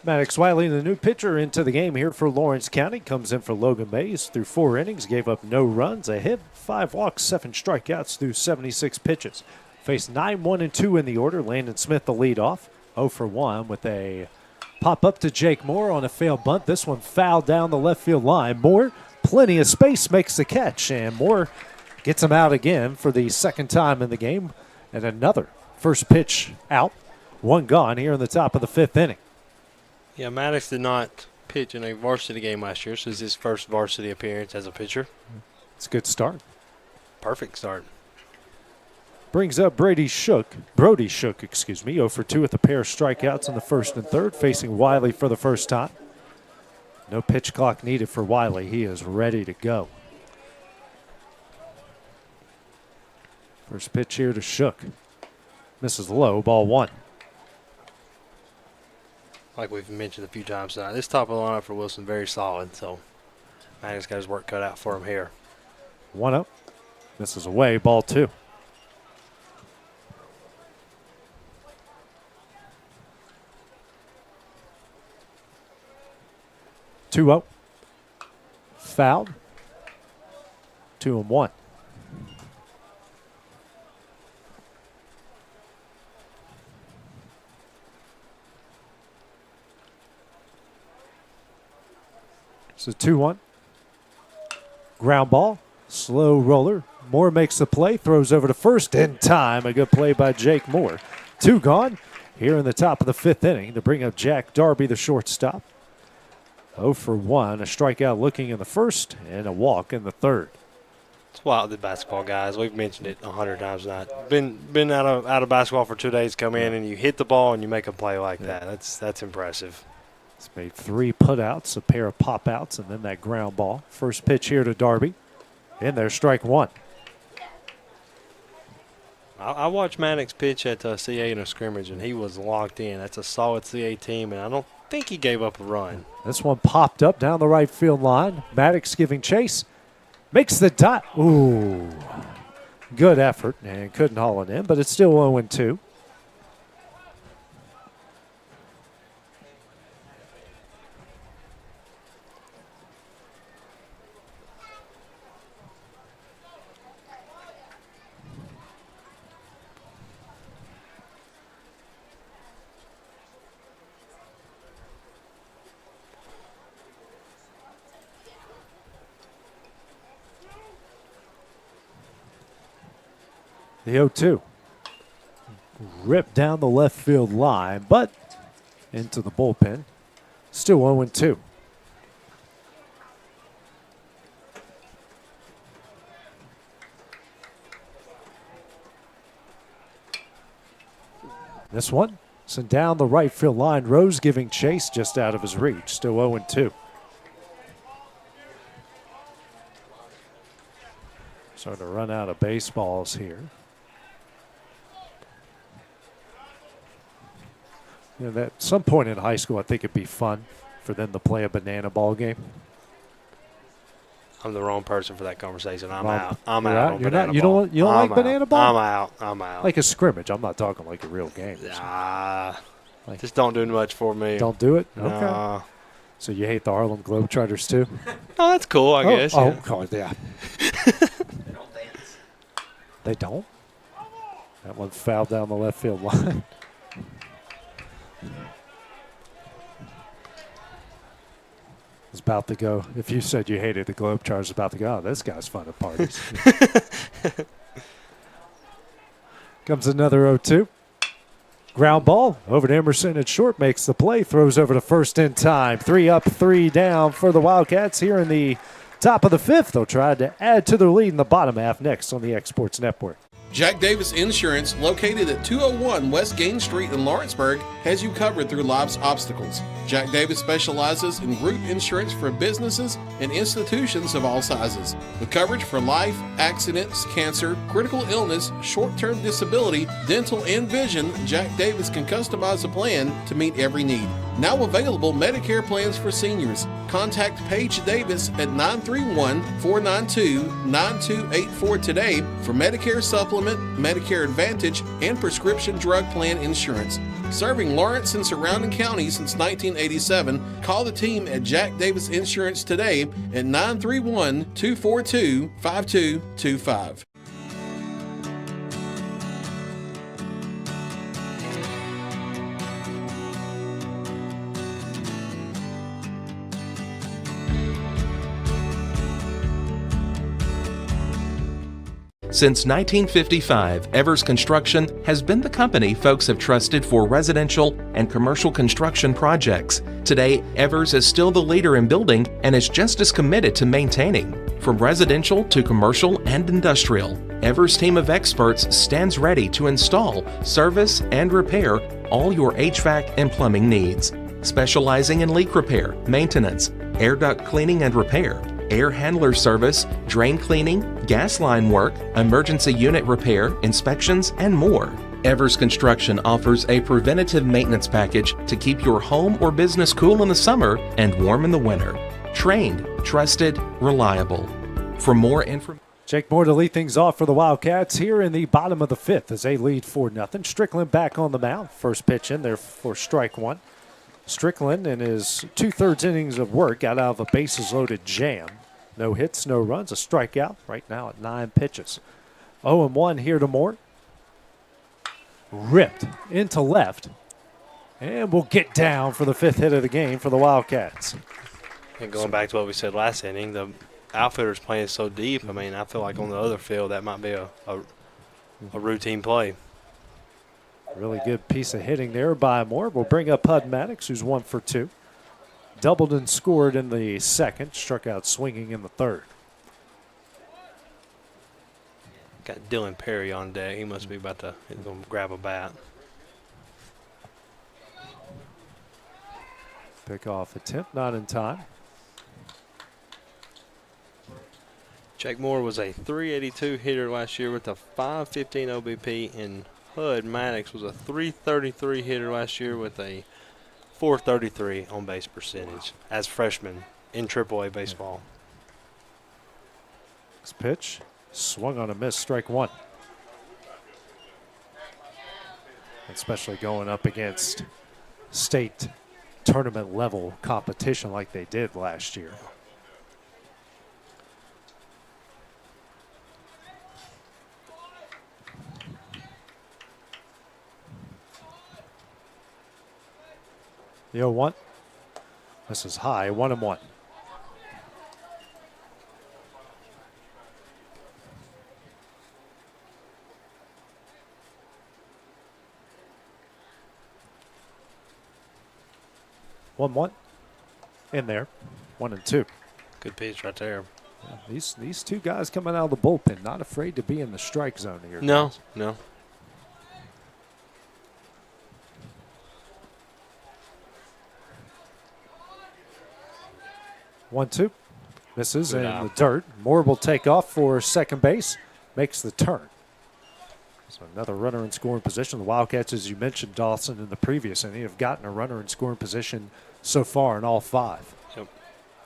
Maddox Wiley, the new pitcher, into the game here for Lawrence County. Comes in for Logan Mays through 4 innings, gave up no runs, a hit, 5 walks, 7 strikeouts through 76 pitches. Faced 9-1-2 in the order. Landon Smith the leadoff, 0 for 1 with a pop up to Jake Moore on a failed bunt. This one fouled down the left field line. Moore, plenty of space, makes the catch, and Moore gets him out again for the second time in the game. And another first pitch out, 1 gone here in the top of the 5th inning. Yeah, Maddox did not pitch in a varsity game last year, so this is his first varsity appearance as a pitcher. It's a good start. Perfect start. Brings up Brody Shook, 0 for 2 with a pair of strikeouts in the first and third, facing Wiley for the first time. No pitch clock needed for Wiley. He is ready to go. First pitch here to Shook. Misses low, ball 1. Like we've mentioned a few times tonight, this top of the lineup for Wilson very solid, so Maddox got his work cut out for him here. 1-0. Misses away, ball 2. Two-0. Fouled. 2-1. So 2-1. Ground ball. Slow roller. Moore makes the play. Throws over to first in time. A good play by Jake Moore. 2 gone here in the top of the 5th inning to bring up Jack Darby, the shortstop. 0 for 1. A strikeout looking in the first and a walk in the third. It's wild, the basketball guys. We've mentioned it 100 times tonight. Been out of basketball for 2 days. Come in and you hit the ball and you make a play like that. That's impressive. He's made 3 putouts, a pair of pop-outs, and then that ground ball. First pitch here to Darby. And there's strike 1. I watched Maddox pitch at CA in a scrimmage, and he was locked in. That's a solid CA team, and I don't think he gave up a run. This one popped up down the right field line. Maddox giving chase. Makes the dot. Ooh. Good effort, and couldn't haul it in, but it's still 0-2. The 0-2. Ripped down the left field line, but into the bullpen. Still 0-2. This one, sent down the right field line. Rose giving chase just out of his reach. Still 0-2. Starting to run out of baseballs here. You know, at some point in high school, I think it'd be fun for them to play a banana ball game. I'm the wrong person for that conversation. I'm Well, out. I'm you're out. out. On You're banana not. You ball. don't like I'm banana out. ball? I'm out. Like a scrimmage. I'm not talking like a real game. Just don't do much for me. Don't do it? No. Okay. So you hate the Harlem Globetrotters too? Oh, that's cool, I guess. Oh, Yeah. God, yeah. They don't? That one fouled down the left field line. It's about to go. If you said you hated the Globetrotters, about to go, oh, this guy's fun at parties. Comes another 0-2. Ground ball over to Emerson at short, makes the play, throws over to first in time. 3 up, 3 down for the Wildcats here in the top of the 5th. They'll try to add to their lead in the bottom half next on the Exports Network. Jack Davis Insurance, located at 201 West Gain Street in Lawrenceburg, has you covered through life's obstacles. Jack Davis specializes in group insurance for businesses and institutions of all sizes. With coverage for life, accidents, cancer, critical illness, short-term disability, dental, and vision, Jack Davis can customize a plan to meet every need. Now available Medicare plans for seniors. Contact Paige Davis at 931-492-9284 today for Medicare Supplement, Medicare Advantage, and prescription drug plan insurance. Serving Lawrence and surrounding counties since 1987, call the team at Jack Davis Insurance today at 931-242-5225. Since 1955, Evers Construction has been the company folks have trusted for residential and commercial construction projects. Today, Evers is still the leader in building and is just as committed to maintaining. From residential to commercial and industrial, Evers' team of experts stands ready to install, service, and repair all your HVAC and plumbing needs. Specializing in leak repair, maintenance, air duct cleaning and repair, air handler service, drain cleaning, gas line work, emergency unit repair, inspections, and more. Evers Construction offers a preventative maintenance package to keep your home or business cool in the summer and warm in the winter. Trained, trusted, reliable. For more information, Jake Moore to lead things off for the Wildcats here in the bottom of the 5th as they lead 4-0. Strickland back on the mound. First pitch in there for strike one. Strickland in his 2/3 innings of work got out of a bases-loaded jam. No hits, no runs, a strikeout right now at 9 pitches. 0-1 here to Moore. Ripped into left. And we'll get down for the 5th hit of the game for the Wildcats. And going back to what we said last inning, the outfielders playing so deep. I mean, I feel like on the other field that might be a routine play. Really good piece of hitting there by Moore. We'll bring up Hud Maddox, who's 1 for 2. Doubled and scored in the second, struck out swinging in the third. Got Dylan Perry on deck. He must be about to grab a bat. Pick-off attempt, not in time. Jake Moore was a .382 hitter last year with a .515 OBP, and Hud Maddox was a .333 hitter last year with a .433 on base percentage as freshmen in AAA baseball. This pitch swung on a miss, strike one. Especially going up against state tournament level competition like they did last year. The 0-1. This is high, 1-1. In there, 1-2. Good pitch right there. Yeah, these two guys coming out of the bullpen, not afraid to be in the strike zone here. No, guys. no. 1-2. Misses Good in eye. the dirt. Moore will take off for second base. Makes the turn. So another runner in scoring position. The Wildcats, as you mentioned, Dawson, in the previous inning, have gotten a runner in scoring position so far in all 5. Yep.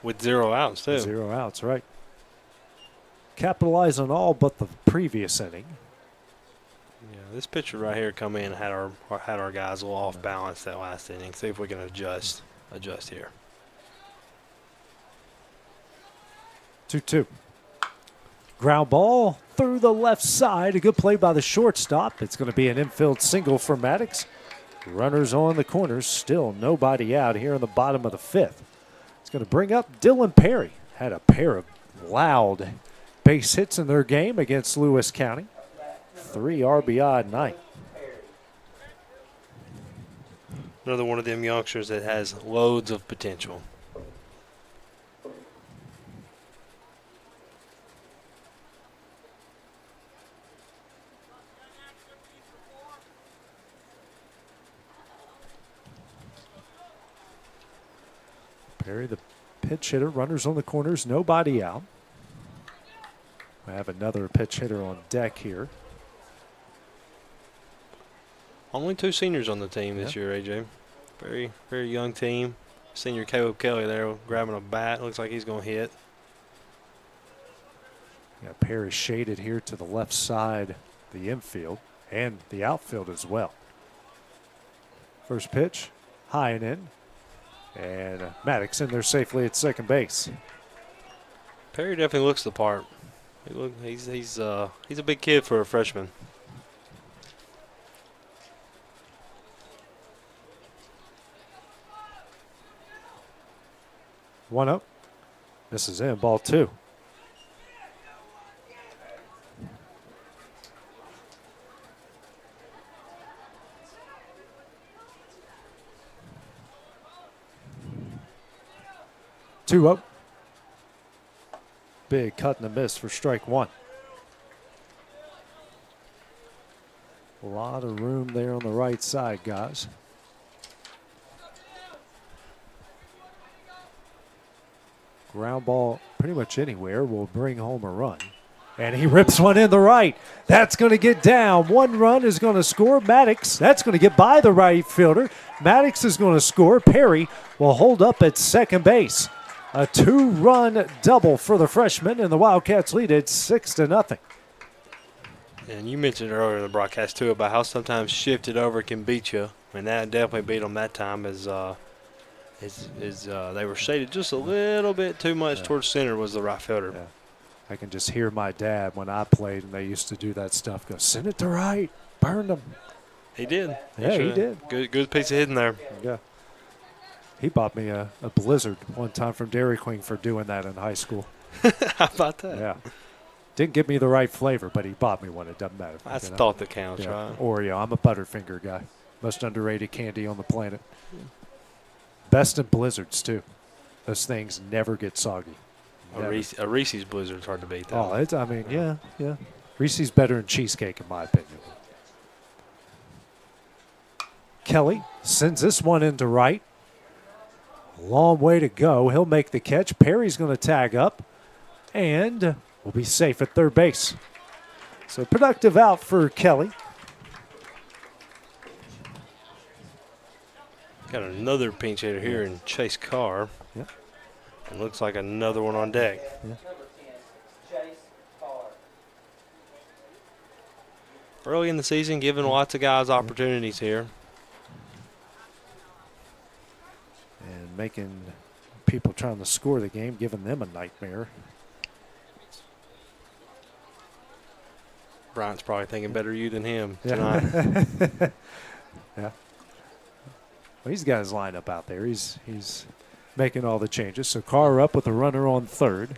With 0 outs, too. 0 outs, right. capitalize on all but the previous inning. Yeah, this pitcher right here come in and had our guys a little off balance that last inning. See if we can adjust here. 2-2. Ground ball through the left side. A good play by the shortstop. It's going to be an infield single for Maddox. Runners on the corners. Still nobody out here in the bottom of the fifth. It's going to bring up Dylan Perry. Had a pair of loud base hits in their game against Lewis County. 3 RBI night. Another one of them youngsters that has loads of potential. Perry, the pitch hitter, runners on the corners, nobody out. We have another pitch hitter on deck here. Only 2 seniors on the team this year, AJ. Very, very young team. Senior Caleb Kelly there grabbing a bat. Looks like he's going to hit. Got Perry shaded here to the left side, the infield, and the outfield as well. First pitch, high and in. And Maddox in there safely at second base. Perry definitely looks the part. He's a big kid for a freshman. One up. This is in, ball 2. Two up. Big cut and a miss for strike 1. A lot of room there on the right side, guys. Ground ball pretty much anywhere will bring home a run. And he rips one in the right. That's going to get down. 1 run is going to score. Maddox, that's going to get by the right fielder. Maddox is going to score. Perry will hold up at second base. A 2-run double for the freshman, and the Wildcats lead it 6-0. And you mentioned earlier in the broadcast, too, about how sometimes shifted over can beat you. And that definitely beat them that time as they were shaded just a little bit too much towards center was the right fielder. Yeah. I can just hear my dad when I played and they used to do that stuff. Go, send it to right. Burn them. He did. Yeah, he did. Good piece of hitting there. Yeah. He bought me a Blizzard one time from Dairy Queen for doing that in high school. How about that? Yeah. Didn't give me the right flavor, but he bought me one. It doesn't matter. That's the thought that counts, yeah. right? Oreo. I'm a Butterfinger guy. Most underrated candy on the planet. Best in Blizzards, too. Those things never get soggy. A Reese's Blizzard's hard to beat, though. Oh, yeah. Reese's better than cheesecake, in my opinion. Kelly sends this one into right. A long way to go. He'll make the catch. Perry's going to tag up and will be safe at third base. So productive out for Kelly. Got another pinch hitter here in Chase Carr. Yep. And looks like another one on deck. Yeah. Early in the season, giving lots of guys opportunities here. And making people trying to score the game, giving them a nightmare. Bryant's probably thinking better of you than him tonight. Yeah. Well, he's got his lineup out there. He's making all the changes. So Carr up with a runner on third.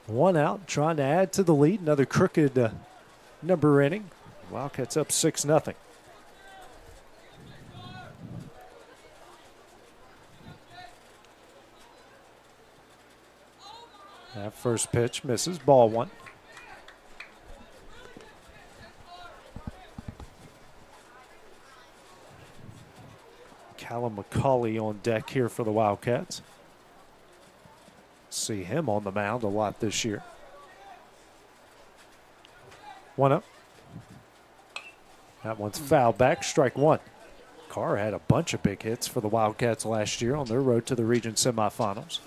1 out, trying to add to the lead. Another crooked number inning. Wildcats up 6-0. That first pitch misses. Ball 1. Callum McCauley on deck here for the Wildcats. See him on the mound a lot this year. 1 up. That one's fouled back. Strike 1. Carr had a bunch of big hits for the Wildcats last year on their road to the region semifinals.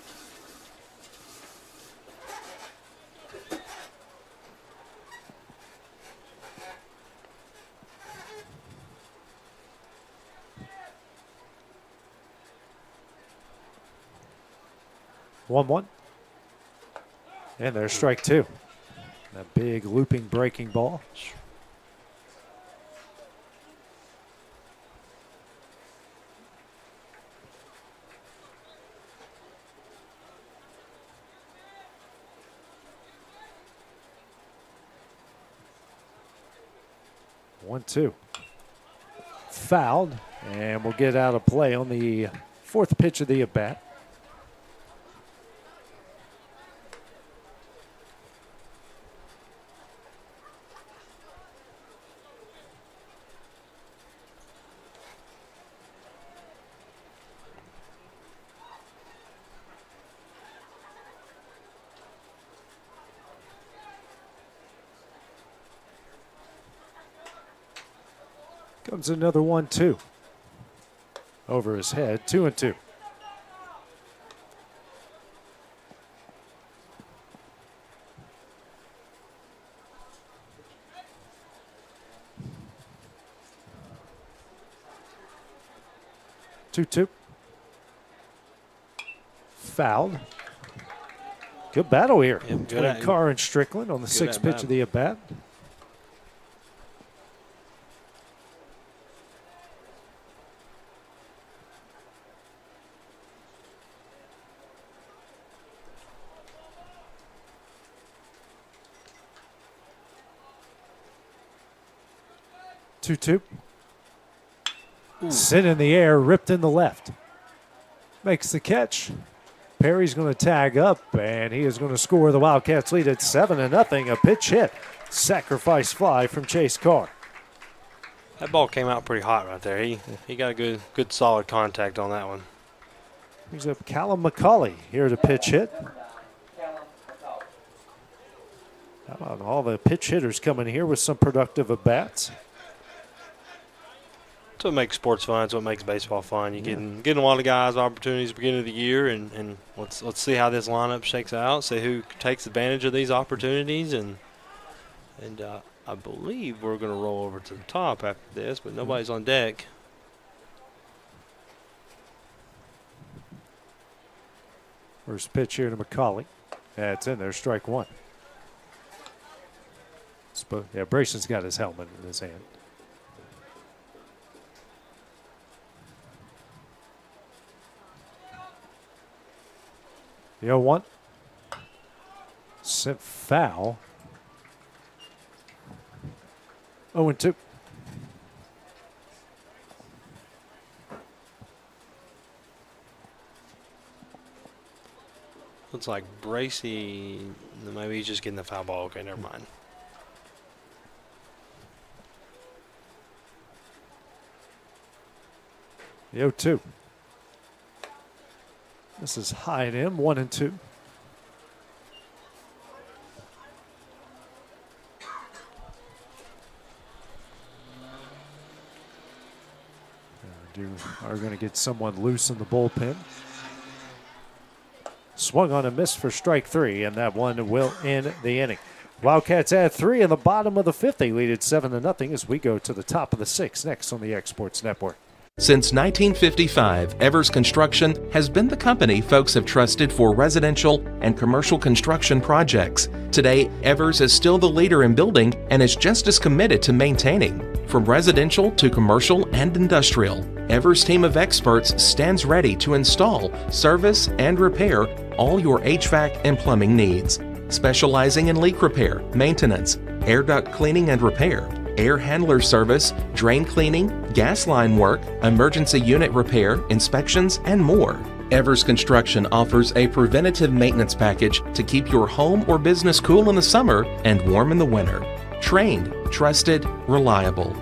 One. And there's strike two. That big looping breaking ball. One, two. Fouled, and we'll get out of play on the fourth pitch of the at-bat. Comes another 1-2. Over his head, 2-2. Two. Fouled. Good battle here between Carr and Strickland on the sixth pitch of the at-bat. Two. Sit in the air, ripped in the left. Makes the catch. Perry's going to tag up, and he is going to score. The Wildcats lead at 7-0. A pitch hit. Sacrifice fly from Chase Carr. That ball came out pretty hot right there. He got a good solid contact on that one. Brings up Callum McCauley here to pitch hit. How about all the pitch hitters coming here with some productive at-bats? That's what makes sports fun. That's what makes baseball fun. You're getting a lot of guys opportunities at the beginning of the year, and let's see how this lineup shakes out. See who takes advantage of these opportunities, and I believe we're going to roll over to the top after this, but nobody's on deck. First pitch here to McCauley. That's in there, strike one. Brayson's got his helmet in his hand. The 0-1. Sent foul. 0-2. Looks like Bracey, maybe he's just getting the foul ball. Okay, never mind. The 0-2. This is high and in, 1-2. Are going to get someone loose in the bullpen. Swung on and missed for strike three, and that one will end the inning. Wildcats add three in the bottom of the fifth. They lead at 7-0 as we go to the top of the sixth next on the Exports Network. Since 1955, Evers Construction has been the company folks have trusted for residential and commercial construction projects. Today, Evers is still the leader in building and is just as committed to maintaining. From residential to commercial and industrial, Evers' team of experts stands ready to install, service, and repair all your HVAC and plumbing needs. Specializing in leak repair, maintenance, air duct cleaning and repair, air handler service, drain cleaning, gas line work, emergency unit repair, inspections, and more. Evers Construction offers a preventative maintenance package to keep your home or business cool in the summer and warm in the winter. Trained, trusted, reliable.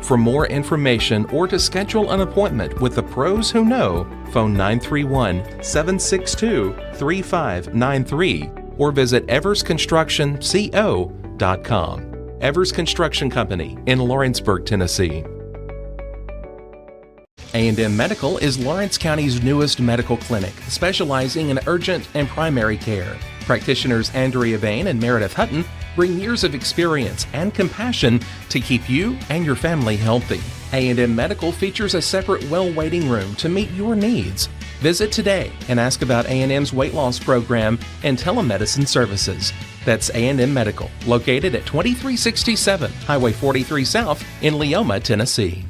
For more information or to schedule an appointment with the pros who know, phone 931-762-3593 or visit eversconstructionco.com. Evers Construction Company in Lawrenceburg, Tennessee. A&M Medical is Lawrence County's newest medical clinic, specializing in urgent and primary care. Practitioners Andrea Bain and Meredith Hutton bring years of experience and compassion to keep you and your family healthy. A&M Medical features a separate well waiting room to meet your needs. Visit today and ask about A&M's weight loss program and telemedicine services. That's A&M Medical, located at 2367 Highway 43 South in Leoma, Tennessee.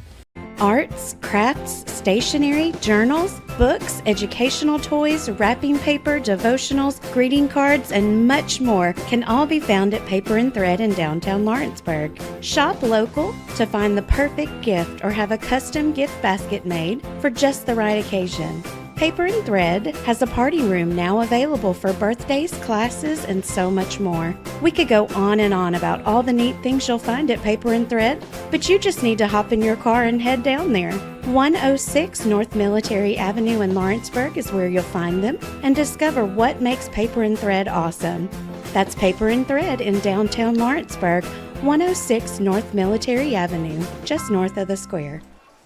Arts, crafts, stationery, journals, books, educational toys, wrapping paper, devotionals, greeting cards, and much more can all be found at Paper and Thread in downtown Lawrenceburg. Shop local to find the perfect gift or have a custom gift basket made for just the right occasion. Paper and Thread has a party room now available for birthdays, classes, and so much more. We could go on and on about all the neat things you'll find at Paper and Thread, but you just need to hop in your car and head down there. 106 North Military Avenue in Lawrenceburg is where you'll find them and discover what makes Paper and Thread awesome. That's Paper and Thread in downtown Lawrenceburg, 106 North Military Avenue, just north of the square.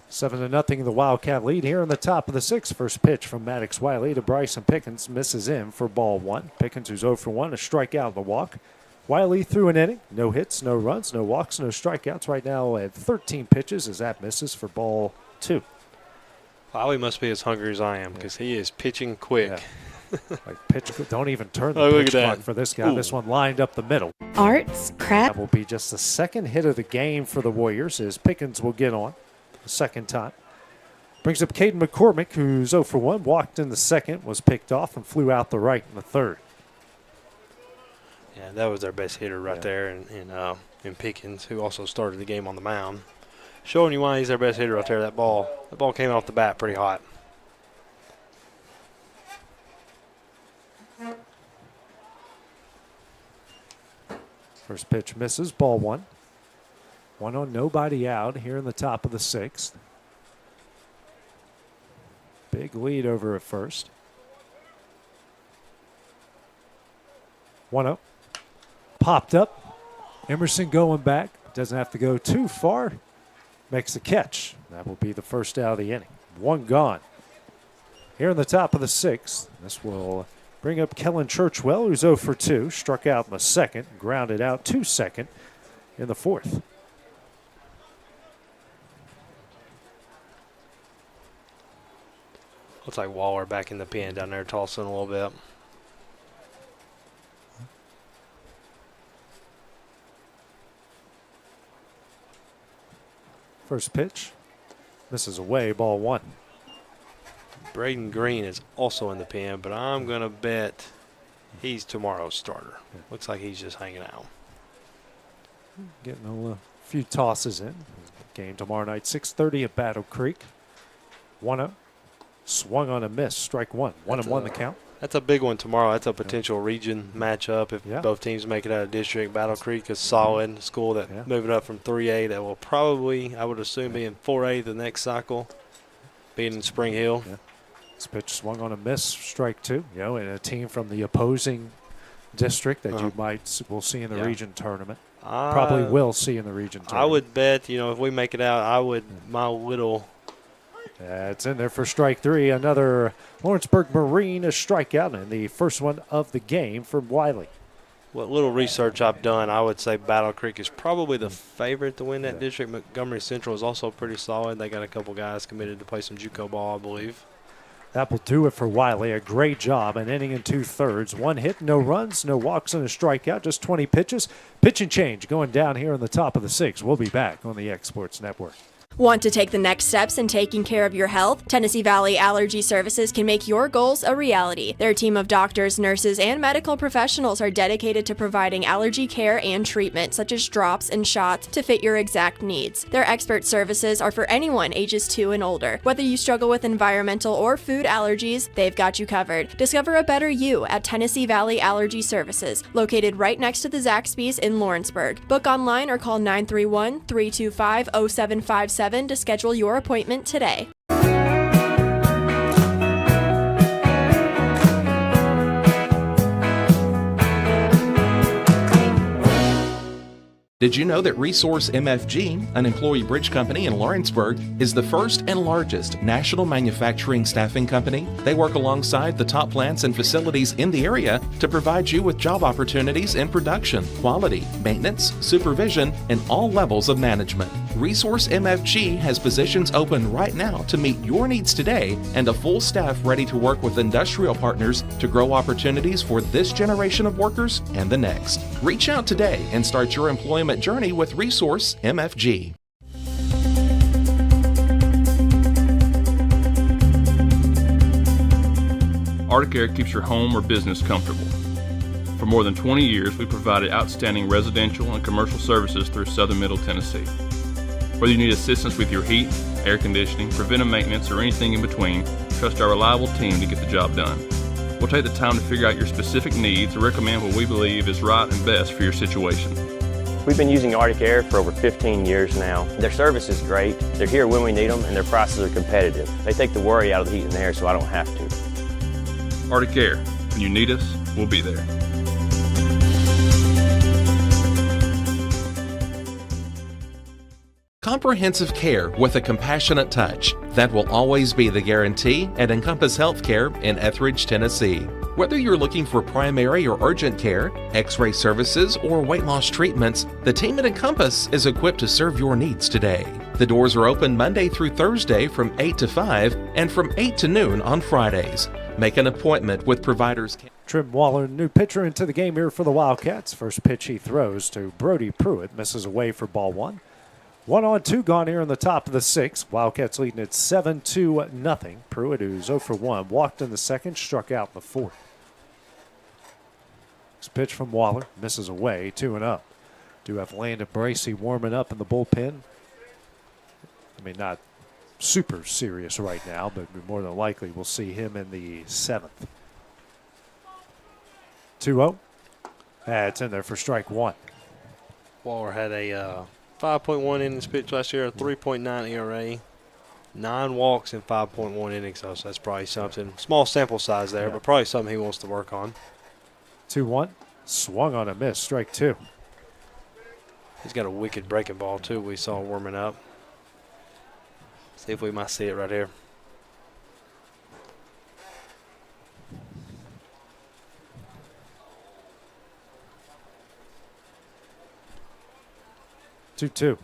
7-0 the Wildcat lead here in the top of the sixth. First pitch from Maddox Wiley to Bryson Pickens, misses in for ball one. Pickens, who's 0 for 1, a strikeout and a walk. Wiley threw an inning, no hits, no runs, no walks, no strikeouts. Right now at 13 pitches as that misses for ball 2. Wiley must be as hungry as I am because he is pitching quick. Yeah. pitch, don't even turn the pitch clock for this guy. Ooh. This one lined up the middle. Arts, crap. That will be just the second hit of the game for the Warriors as Pickens will get on. Second time. Brings up Caden McCormick, who's 0 for 1, walked in the second, was picked off, and flew out the right in the third. Yeah, that was their best hitter right there in Pickens, who also started the game on the mound. Showing you why he's their best hitter right there. That ball came off the bat pretty hot. First pitch misses, ball 1. 1 on, nobody out here in the top of the sixth. Big lead over at first. 1-0. Popped up. Emerson going back. Doesn't have to go too far. Makes the catch. That will be the first out of the inning. 1 gone. Here in the top of the sixth. This will bring up Kellen Churchwell, who's 0 for 2. Struck out in the second. Grounded out to second in the fourth. Looks like Waller back in the pen down there, tossing a little bit. First pitch. Misses away, ball 1. Braden Green is also in the pen, but I'm going to bet he's tomorrow's starter. Looks like he's just hanging out. Getting a few tosses in. Game tomorrow night, 6:30 at Battle Creek. 1-0. Swung on a miss, strike 1. 1-1 the count. That's a big one tomorrow. That's a potential region matchup if both teams make it out of district. Battle Creek is solid school that moving up from 3A that will probably, I would assume, be in 4A the next cycle, being in Spring Hill. Yeah. This pitch swung on a miss, strike 2. You know, and a team from the opposing district that you will see in the region tournament. Probably will see in the region tournament. I would bet, if we make it out, my little. It's in there for strike 3. Another Lawrenceburg Marine, a strikeout, and the first one of the game for Wiley. What little research I've done, I would say Battle Creek is probably the favorite to win that district. Montgomery Central is also pretty solid. They got a couple guys committed to play some JUCO ball, I believe. That will do it for Wiley. A great job, an inning and 2/3. 1 hit, no runs, no walks, and a strikeout. Just 20 pitches. Pitch and change going down here in the top of the 6th. We'll be back on the X Sports Network. Want to take the next steps in taking care of your health? Tennessee Valley Allergy Services can make your goals a reality. Their team of doctors, nurses, and medical professionals are dedicated to providing allergy care and treatment, such as drops and shots, to fit your exact needs. Their expert services are for anyone ages 2 and older. Whether you struggle with environmental or food allergies, they've got you covered. Discover a better you at Tennessee Valley Allergy Services, located right next to the Zaxby's in Lawrenceburg. Book online or call 931-325-0757 to schedule your appointment today. Did you know that Resource MFG, an employee bridge company in Lawrenceburg, is the first and largest national manufacturing staffing company? They work alongside the top plants and facilities in the area to provide you with job opportunities in production, quality, maintenance, supervision, and all levels of management. Resource MFG has positions open right now to meet your needs today and a full staff ready to work with industrial partners to grow opportunities for this generation of workers and the next. Reach out today and start your employment journey with Resource MFG. Arctic Air keeps your home or business comfortable. For more than 20 years, we provided outstanding residential and commercial services through Southern Middle Tennessee. Whether you need assistance with your heat, air conditioning, preventive maintenance, or anything in between, trust our reliable team to get the job done. We'll take the time to figure out your specific needs and recommend what we believe is right and best for your situation. We've been using Arctic Air for over 15 years now. Their service is great, they're here when we need them, and their prices are competitive. They take the worry out of the heat and air so I don't have to. Arctic Air, when you need us, we'll be there. Comprehensive care with a compassionate touch. That will always be the guarantee at Encompass Healthcare in Etheridge, Tennessee. Whether you're looking for primary or urgent care, x-ray services, or weight loss treatments, the team at Encompass is equipped to serve your needs today. The doors are open Monday through Thursday from 8 to 5 and from 8 to noon on Fridays. Make an appointment with providers. Trim Waller, new pitcher into the game here for the Wildcats. First pitch he throws to Brody Pruitt, misses away for ball one. 1-2 gone here in the top of the sixth. Wildcats leading at 7-0. Pruitt, who's 0 for 1, walked in the second, struck out in the fourth. Next pitch from Waller, misses away, 2-0. Do have Landon Bracey warming up in the bullpen. I mean, not super serious right now, but more than likely we'll see him in the seventh. 2-0. It's in there for strike one. Waller had a 5.1 innings pitched last year, a 3.9 ERA, 9 walks in 5.1 innings, so that's probably something. Small sample size there, but probably something he wants to work on. 2-1, swung on a miss, strike two. He's got a wicked breaking ball, too, we saw warming up. See if we might see it right here. Two.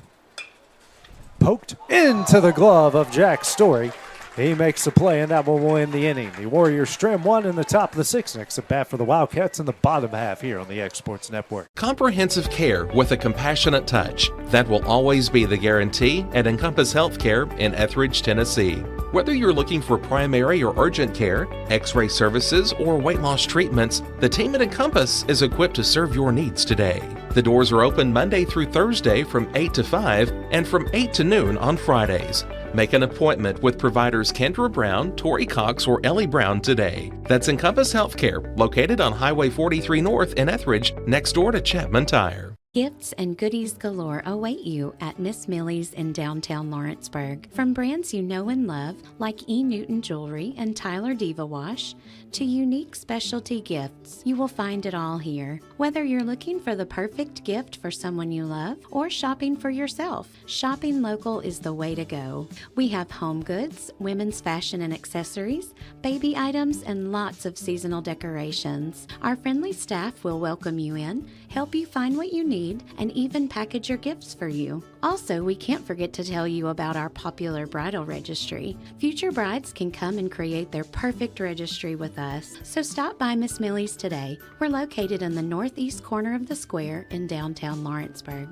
Poked into the glove of Jack Story. He makes the play, and that one will end the inning. The Warriors trim one in the top of the sixth. Next at bat for the Wildcats in the bottom half here on the Exports Network. Comprehensive care with a compassionate touch. That will always be the guarantee at Encompass Healthcare in Etheridge, Tennessee. Whether you're looking for primary or urgent care, x-ray services, or weight loss treatments, the team at Encompass is equipped to serve your needs today. The doors are open Monday through Thursday from 8 to 5 and from 8 to noon on Fridays. Make an appointment with providers Kendra Brown, Tori Cox, or Ellie Brown today. That's Encompass Healthcare, located on Highway 43 North in Etheridge, next door to Chapman Tire. Gifts and goodies galore await you at Miss Millie's in downtown Lawrenceburg. From brands you know and love, like E. Newton Jewelry and Tyler Diva Wash, to unique specialty gifts, you will find it all here. Whether you're looking for the perfect gift for someone you love or shopping for yourself, shopping local is the way to go. We have home goods, women's fashion and accessories, baby items, and lots of seasonal decorations. Our friendly staff will welcome you in, help you find what you need, and even package your gifts for you. Also, we can't forget to tell you about our popular bridal registry. Future brides can come and create their perfect registry with us. So stop by Miss Millie's today. We're located in the northeast corner of the square in downtown Lawrenceburg.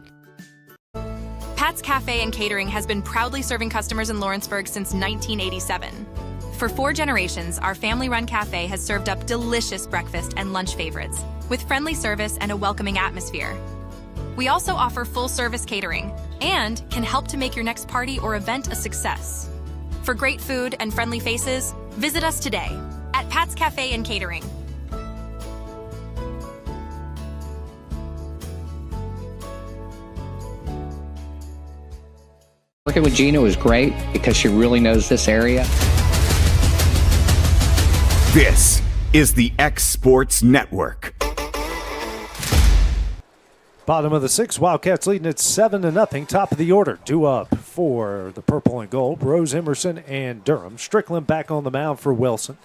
Pat's Cafe and Catering has been proudly serving customers in Lawrenceburg since 1987. For 4 generations, our family-run cafe has served up delicious breakfast and lunch favorites, with friendly service and a welcoming atmosphere. We also offer full-service catering and can help to make your next party or event a success. For great food and friendly faces, visit us today at Pat's Cafe and Catering. Working with Gina was great because she really knows this area. This is the X Sports Network. Bottom of the 6th, Wildcats leading at 7-0. Top of the order, 2 up for the purple and gold. Rose, Emerson, and Durham. Strickland back on the mound for Wilson.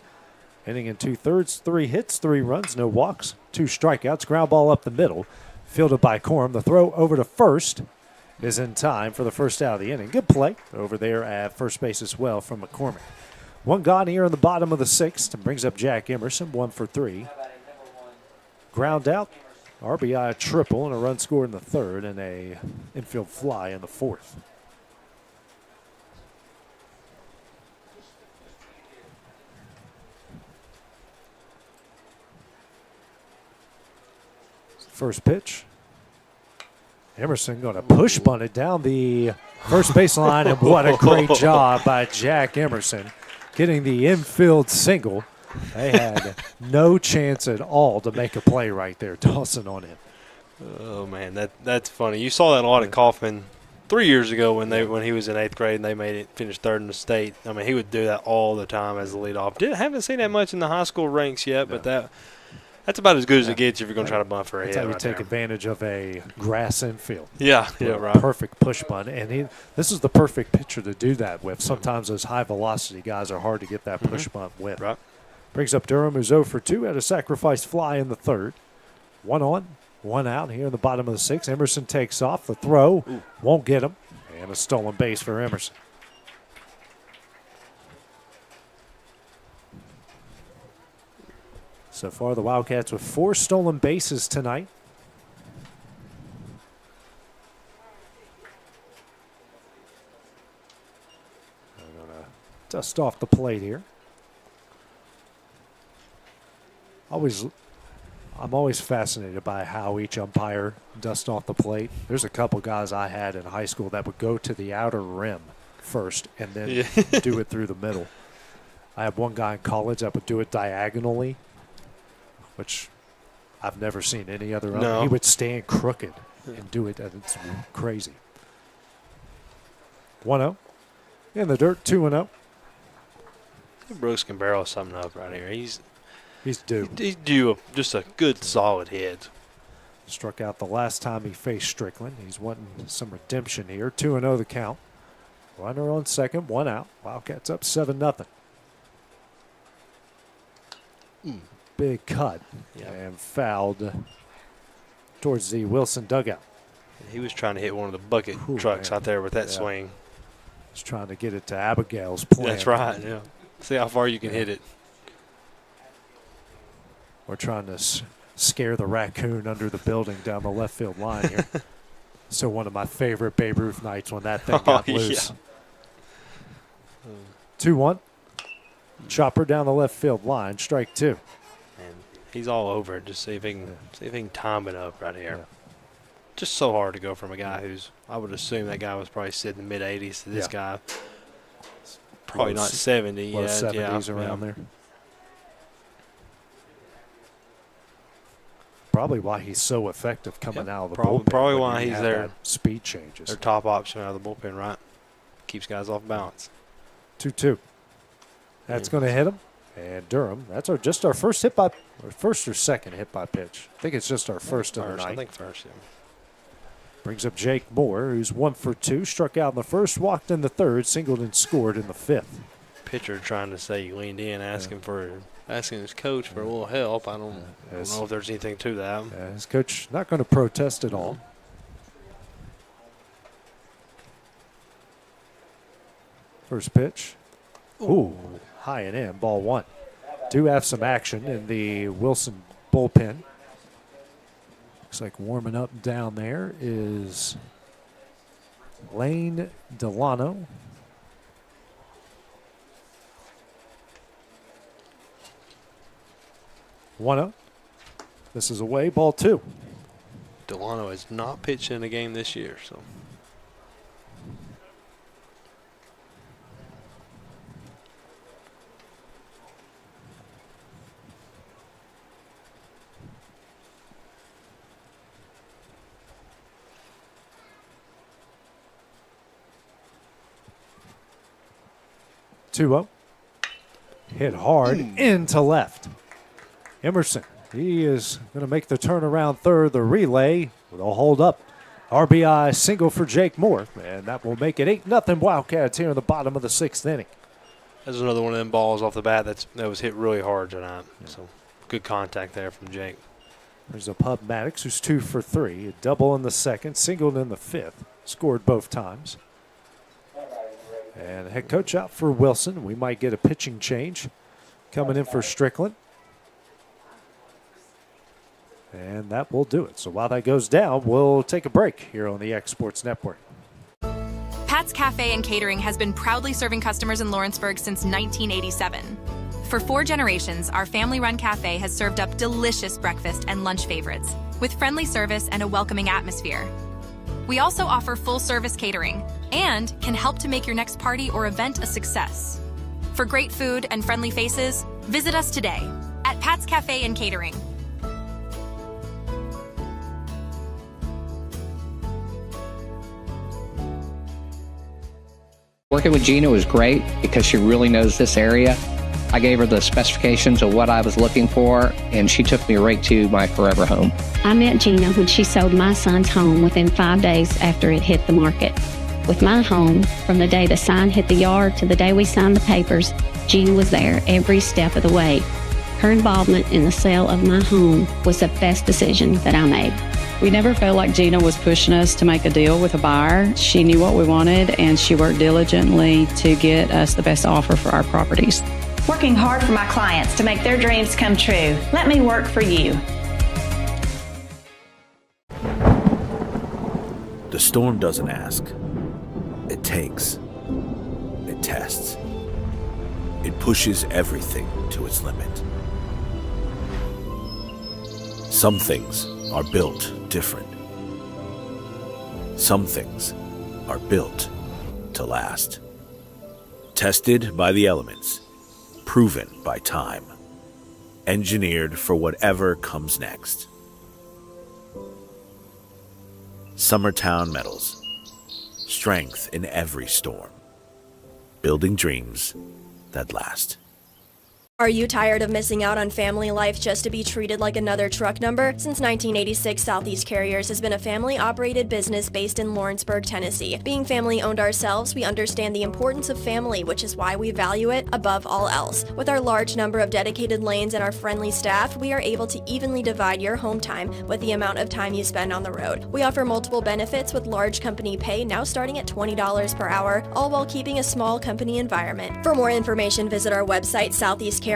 Inning in 2/3, 3 hits, 3 runs, no walks, 2 strikeouts. Ground ball up the middle, fielded by Corum. The throw over to first is in time for the first out of the inning. Good play over there at first base as well from McCormick. 1 gone here in the bottom of the 6th, and brings up Jack Emerson, 1 for 3. Ground out, RBI triple, and a run scored in the 3rd, and a infield fly in the 4th. First pitch. Emerson going to push bunt it down the first baseline, and what a great job by Jack Emerson getting the infield single. They had no chance at all to make a play right there, tossing on him. Oh, man, that's funny. You saw that a lot at Kaufman 3 years ago when he was in 8th grade and they made it finish 3rd in the state. I mean, he would do that all the time as the leadoff. Haven't seen that much in the high school ranks yet, but that's about as good as it gets if you're going to try to bunt for a hit. That's how you right take there. advantage of a grass infield. Yeah, right. Perfect push bunt. And this is the perfect pitcher to do that with. Sometimes those high-velocity guys are hard to get that push bunt with. Right. Brings up Durham, who's 0 for 2, had a sacrifice fly in the 3rd. 1 on, 1 out here in the bottom of the 6th. Emerson takes off. The throw won't get him. And a stolen base for Emerson. So far, the Wildcats with 4 stolen bases tonight. They're going to dust off the plate here. I'm always fascinated by how each umpire dusts off the plate. There's a couple guys I had in high school that would go to the outer rim first and then do it through the middle. I had one guy in college that would do it diagonally, which I've never seen any other. No. He would stand crooked and do it, and it's crazy. 1-0 in the dirt, 2-0. Brooks can barrel something up right here. He's due. He's due just a good solid hit. Struck out the last time he faced Strickland. He's wanting some redemption here. 2-0 the count. Runner on second, 1 out. Wildcats up 7-0. Big cut and fouled towards the Wilson dugout. He was trying to hit one of the bucket trucks out there with that swing. He's trying to get it to Abigail's plan. That's right, yeah. See how far you can hit it. We're trying to scare the raccoon under the building down the left field line here. So one of my favorite Babe Ruth nights when that thing got loose. 2-1. Chopper down the left field line, strike 2. And he's all over it. Just see if he can time it up right here. Just so hard to go from a guy who's, I would assume that guy was probably sitting in the mid-80s to this guy. Probably not 70 yet. 70s around there. Probably why he's so effective coming out of the bullpen. Probably why he's there. Speed changes. Their top option out of the bullpen, right? Keeps guys off balance. 2-2. That's going to hit him. And Durham, that's just our first hit by, or first or second hit by pitch. I think it's just our first of the night. I think first, yeah. Brings up Jake Moore, who's 1 for 2. Struck out in the first, walked in the 3rd, singled and scored in the 5th. Pitcher trying to say he leaned in, asking his coach for a little help. I don't know if there's anything to that. His coach not going to protest at all. First pitch. Ooh, high and in, ball 1. Do have some action in the Wilson bullpen. Looks like warming up down there is Lane Delano. One-up. This is away, ball 2. Delano has not pitched in a game this year, so. Hit hard into left. Emerson, he is going to make the turnaround third. The relay They'll hold up. RBI single for Jake Moore, and that will make it 8-0 Wildcats here in the bottom of the 6th inning. That's another one of them balls off the bat that was hit really hard tonight. Yeah. So good contact there from Jake. There's a Pub Maddox who's 2 for 3. A double in the 2nd, singled in the 5th. Scored both times. And head coach out for Wilson. We might get a pitching change coming in for Strickland. And that will do it. So while that goes down, we'll take a break here on the X Sports Network. Pat's Cafe and Catering has been proudly serving customers in Lawrenceburg since 1987. For 4 generations, our family-run cafe has served up delicious breakfast and lunch favorites, with friendly service and a welcoming atmosphere. We also offer full-service catering and can help to make your next party or event a success. For great food and friendly faces, visit us today at Pat's Cafe and Catering. Working with Gina was great because she really knows this area. I gave her the specifications of what I was looking for, and she took me right to my forever home. I met Gina when she sold my son's home within 5 days after it hit the market. With my home, from the day the sign hit the yard to the day we signed the papers, Gina was there every step of the way. Her involvement in the sale of my home was the best decision that I made. We never felt like Gina was pushing us to make a deal with a buyer. She knew what we wanted, and she worked diligently to get us the best offer for our properties. Working hard for my clients to make their dreams come true. Let me work for you. The storm doesn't ask. It takes. It tests. It pushes everything to its limit. Some things are built different. Some things are built to last. Tested by the elements. Proven by time. Engineered for whatever comes next. Summertown Metals. Strength in every storm. Building dreams that last. Are you tired of missing out on family life just to be treated like another truck number? Since 1986, Southeast Carriers has been a family-operated business based in Lawrenceburg, Tennessee. Being family-owned ourselves, we understand the importance of family, which is why we value it above all else. With our large number of dedicated lanes and our friendly staff, we are able to evenly divide your home time with the amount of time you spend on the road. We offer multiple benefits with large company pay now starting at $20 per hour, all while keeping a small company environment. For more information, visit our website, southeastcarriers.com,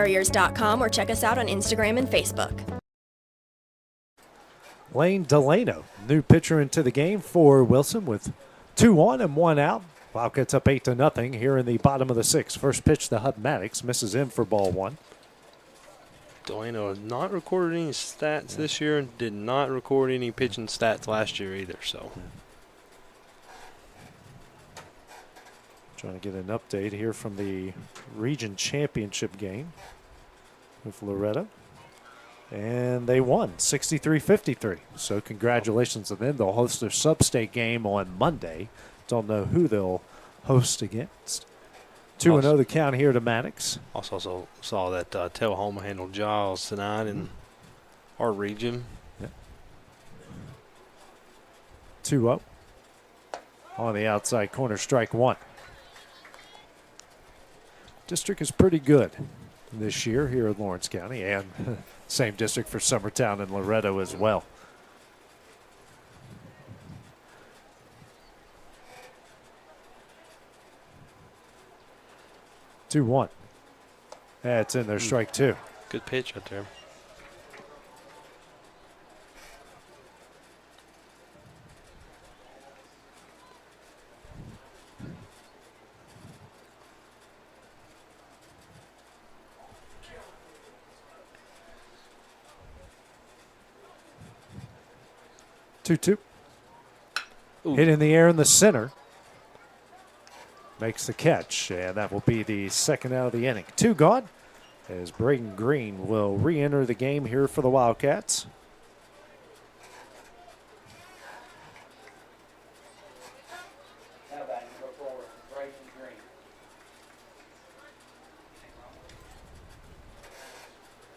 or check us out on Instagram and Facebook. Lane Delano, new pitcher into the game for Wilson with 2 on and 1 out. Wildcats up 8-0 here in the bottom of the 6th. First pitch to Hub Maddox, misses in for ball 1. Delano has not recorded any stats this year and did not record any pitching stats last year either. So, trying to get an update here from the region championship game with Loretta. And they won 63-53. So congratulations to them. They'll host their sub-state game on Monday. Don't know who they'll host against. 2-0 the count here to Maddox. Also saw that Tullahoma handled Giles tonight in our region. Yeah. 2-0. On the outside corner, strike 1. District is pretty good this year here in Lawrence County, and same district for Summertown and Loretto as well. Two one. That's in there, strike 2. Good pitch out there. Two. Hit in the air in the center. Makes the catch, and that will be the second out of the inning. 2 gone, as Braden Green will re-enter the game here for the Wildcats.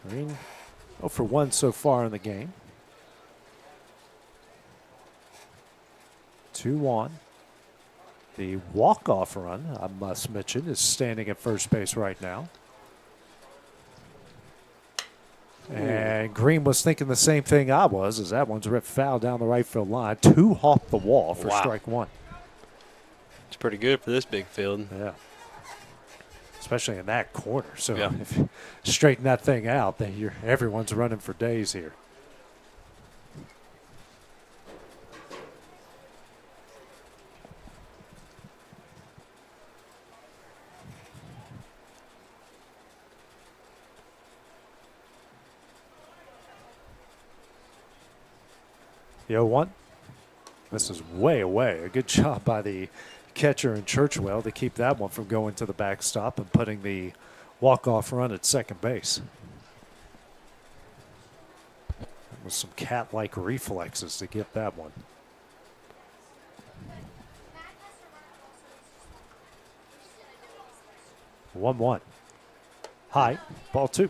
Green 0 for 1 so far in the game. 2 on. The walk-off run, I must mention, is standing at first base right now. And Green was thinking the same thing I was, as that one's ripped foul down the right field line. 2 off the wall for strike 1. It's pretty good for this big field. Yeah. Especially in that corner. So yeah. If you straighten that thing out, then everyone's running for days here. The 0-1. This is way away. A good job by the catcher in Churchwell to keep that one from going to the backstop and putting the walk-off run at second base. With some cat-like reflexes to get that one. One. High, ball 2.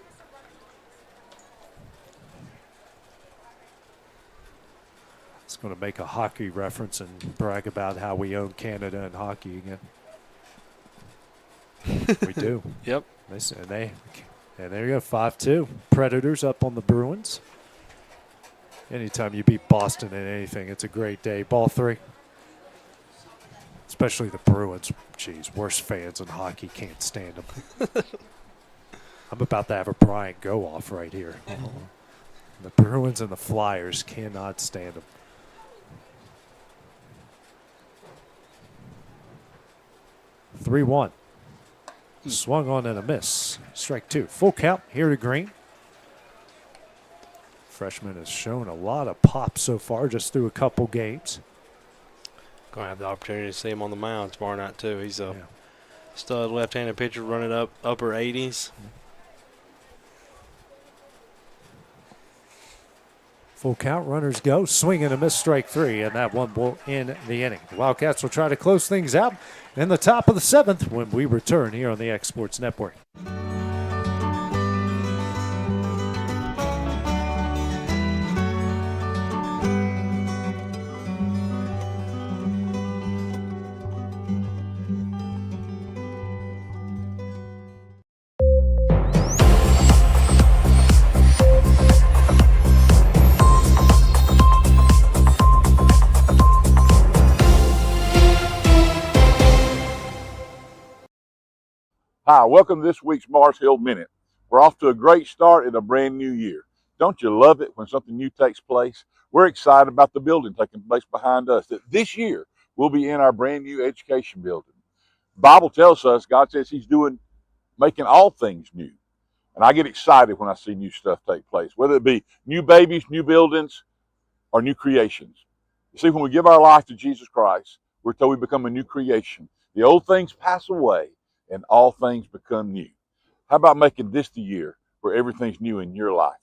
It's going to make a hockey reference and brag about how we own Canada and hockey again. We do. Yep. And there you go, 5-2. Predators up on the Bruins. Anytime you beat Boston in anything, it's a great day. Ball 3. Especially the Bruins. Jeez, worst fans in hockey, can't stand them. I'm about to have a Brian go-off right here. The Bruins and the Flyers cannot stand them. 3-1. Swung on and a miss. Strike 2. Full count here to Green. Freshman has shown a lot of pop so far just through a couple games. Going to have the opportunity to see him on the mound tomorrow night, too. He's a stud left-handed pitcher running up upper 80s. Full count, runners go. Swing and a miss, strike 3, and that one will end the inning. The Wildcats will try to close things out in the top of the 7th when we return here on the X Sports Network. Hi, welcome to this week's Mars Hill Minute. We're off to a great start in a brand new year. Don't you love it when something new takes place? We're excited about the building taking place behind us. That this year we'll be in our brand new education building. The Bible tells us, God says He's making all things new. And I get excited when I see new stuff take place, whether it be new babies, new buildings, or new creations. You see, when we give our life to Jesus Christ, we're told we become a new creation. The old things pass away and all things become new. How about making this the year where everything's new in your life?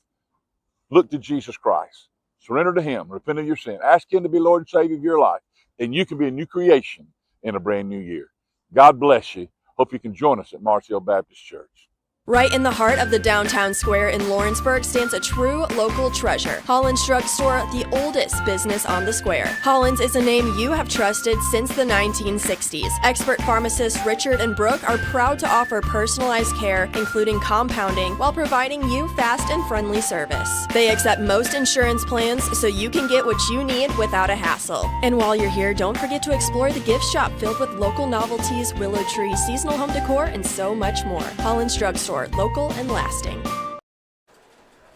Look to Jesus Christ. Surrender to Him. Repent of your sin. Ask Him to be Lord and Savior of your life. And you can be a new creation in a brand new year. God bless you. Hope you can join us at Mars Hill Baptist Church. Right in the heart of the downtown square in Lawrenceburg stands a true local treasure. Holland's Drug Store, the oldest business on the square. Holland's is a name you have trusted since the 1960s. Expert pharmacists Richard and Brooke are proud to offer personalized care, including compounding, while providing you fast and friendly service. They accept most insurance plans, so you can get what you need without a hassle. And while you're here, don't forget to explore the gift shop filled with local novelties, willow tree, seasonal home decor, and so much more. Holland's Drug Store. Local and lasting.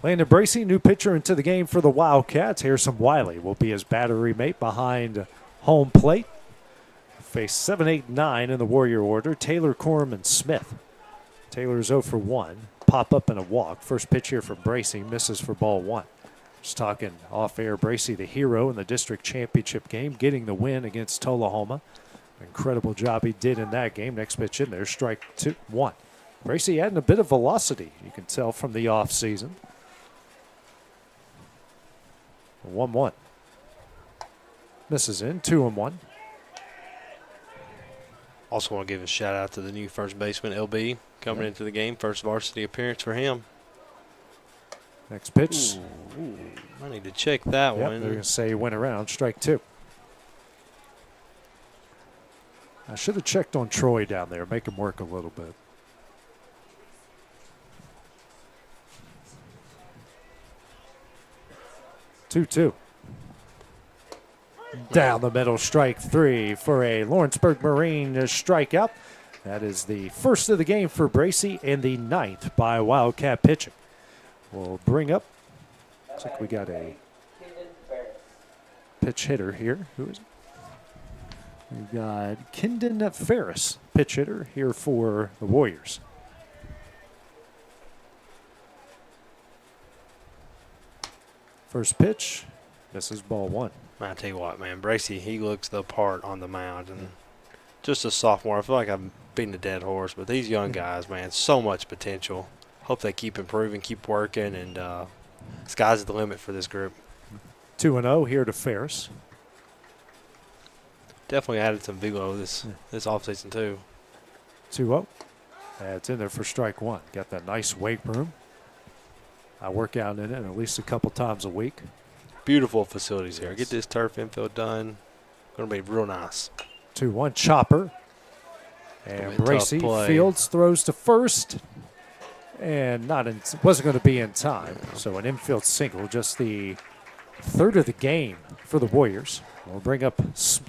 Landon Bracey, new pitcher into the game for the Wildcats. Harrison Wiley will be his battery mate behind home plate. Face 7, 8, 9 in the Warrior order. Taylor, Corum, and Smith. Taylor's 0 for 1. Pop up and a walk. First pitch here for Bracey. Misses for ball 1. Just talking off air. Bracey, the hero in the district championship game, getting the win against Tullahoma. Incredible job he did in that game. Next pitch in there. Strike 1. Bracey adding a bit of velocity, you can tell from the offseason. 1-1. Misses in, 2-1. Also want to give a shout out to the new first baseman, LB, coming into the game. First varsity appearance for him. Next pitch. Ooh, I need to check that one. They're going to say he went around, strike 2. I should have checked on Troy down there, make him work a little bit. Two. Down the middle, strike 3 for a Lawrenceburg Marine strikeout. That is the first of the game for Bracy and the 9th by Wildcat pitching. We'll bring up, looks like we got a pitch hitter here. Who is it? We've got Kendon Ferris, pitch hitter here for the Warriors. First pitch, misses ball 1. I tell you what, man, Bracy, he looks the part on the mound. And just a sophomore, I feel like I'm beating a dead horse, but these young guys, man, so much potential. Hope they keep improving, keep working, and sky's the limit for this group. 2-0 here to Ferris. Definitely added some velo this offseason, too. 2-0. It's in there for strike 1. Got that nice weight room. I work out in it at least a couple times a week. Beautiful facilities here. Get this turf infield done. Going to be real nice. 2-1 chopper. And Bracy Fields throws to first. And wasn't going to be in time. So an infield single, just the third of the game for the Warriors. We'll bring up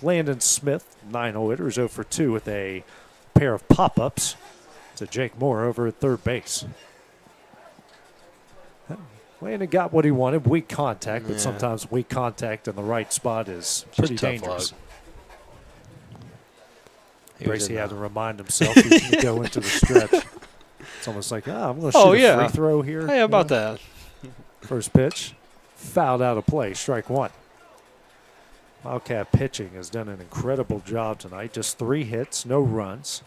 Landon Smith, 9-hole hitter, 0 for 2 with a pair of pop-ups to Jake Moore over at third base. Landon got what he wanted, weak contact, but sometimes weak contact in the right spot is pretty dangerous. Bracy had to remind himself he's going to go into the stretch. It's almost like, I'm going to shoot a free throw here. Hey, how about that? First pitch, fouled out of play, strike 1. Wildcat pitching has done an incredible job tonight. Just 3 hits, no runs.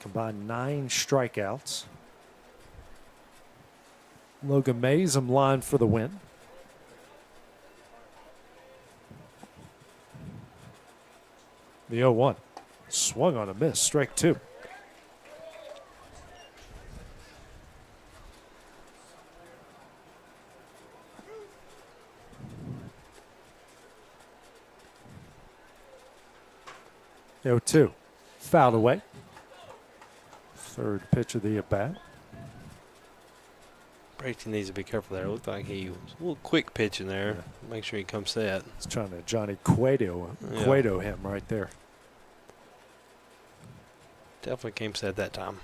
Combined 9 strikeouts. Logan Mays in line for the win. The 0-1. Swung on a miss, strike 2. The 0-2. Fouled away. Third pitch of the at-bat. Bracy needs to be careful there. It looked like he was a little quick pitch in there. Yeah. Make sure he comes set. He's trying to Johnny Cueto him right there. Definitely came set that time.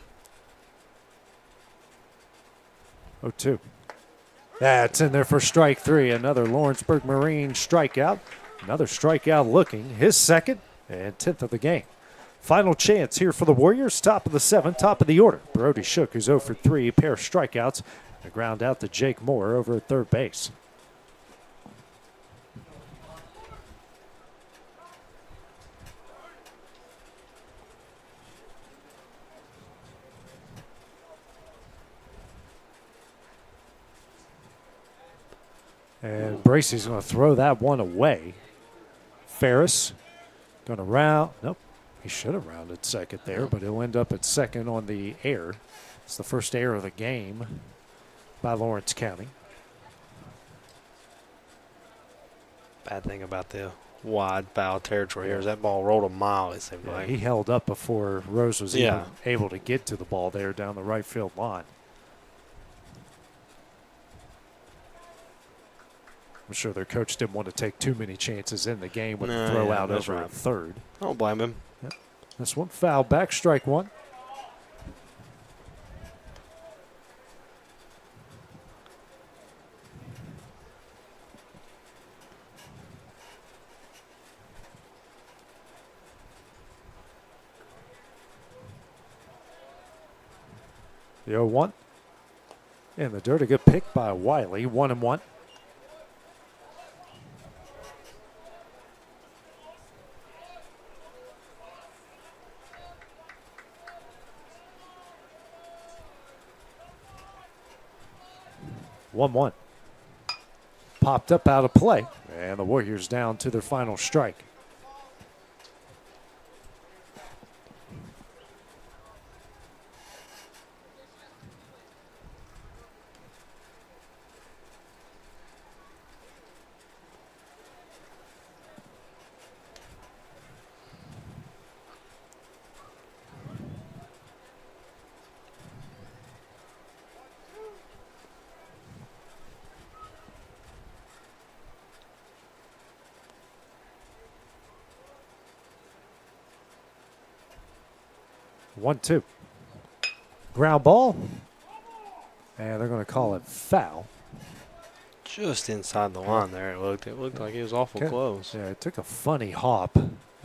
0-2. That's in there for strike 3. Another Lawrenceburg Marine strikeout. Another strikeout looking. His second and 10th of the game. Final chance here for the Warriors. Top of the 7th, top of the order. Brody Shook, who's 0 for 3, pair of strikeouts. A ground out to Jake Moore over at third base. And Bracy's going to throw that one away. Ferris going to round. Nope, he should have rounded second there, but he'll end up at second on the air. It's the first error of the game by Lawrence County. Bad thing about the wide foul territory here is that ball rolled a mile, it seemed like. He held up before Rose was even able to get to the ball there down the right field line. I'm sure their coach didn't want to take too many chances in the game with a throw out over at third. I don't blame him. Yep. This one foul back, strike 1. The 0-1. In the dirt, a good pick by Wiley, 1-1. Popped up out of play, and the Warriors down to their final strike. 1-2. Ground ball. And they're going to call it foul. Just inside the line there, it looked. It looked like it was awful close. Yeah, it took a funny hop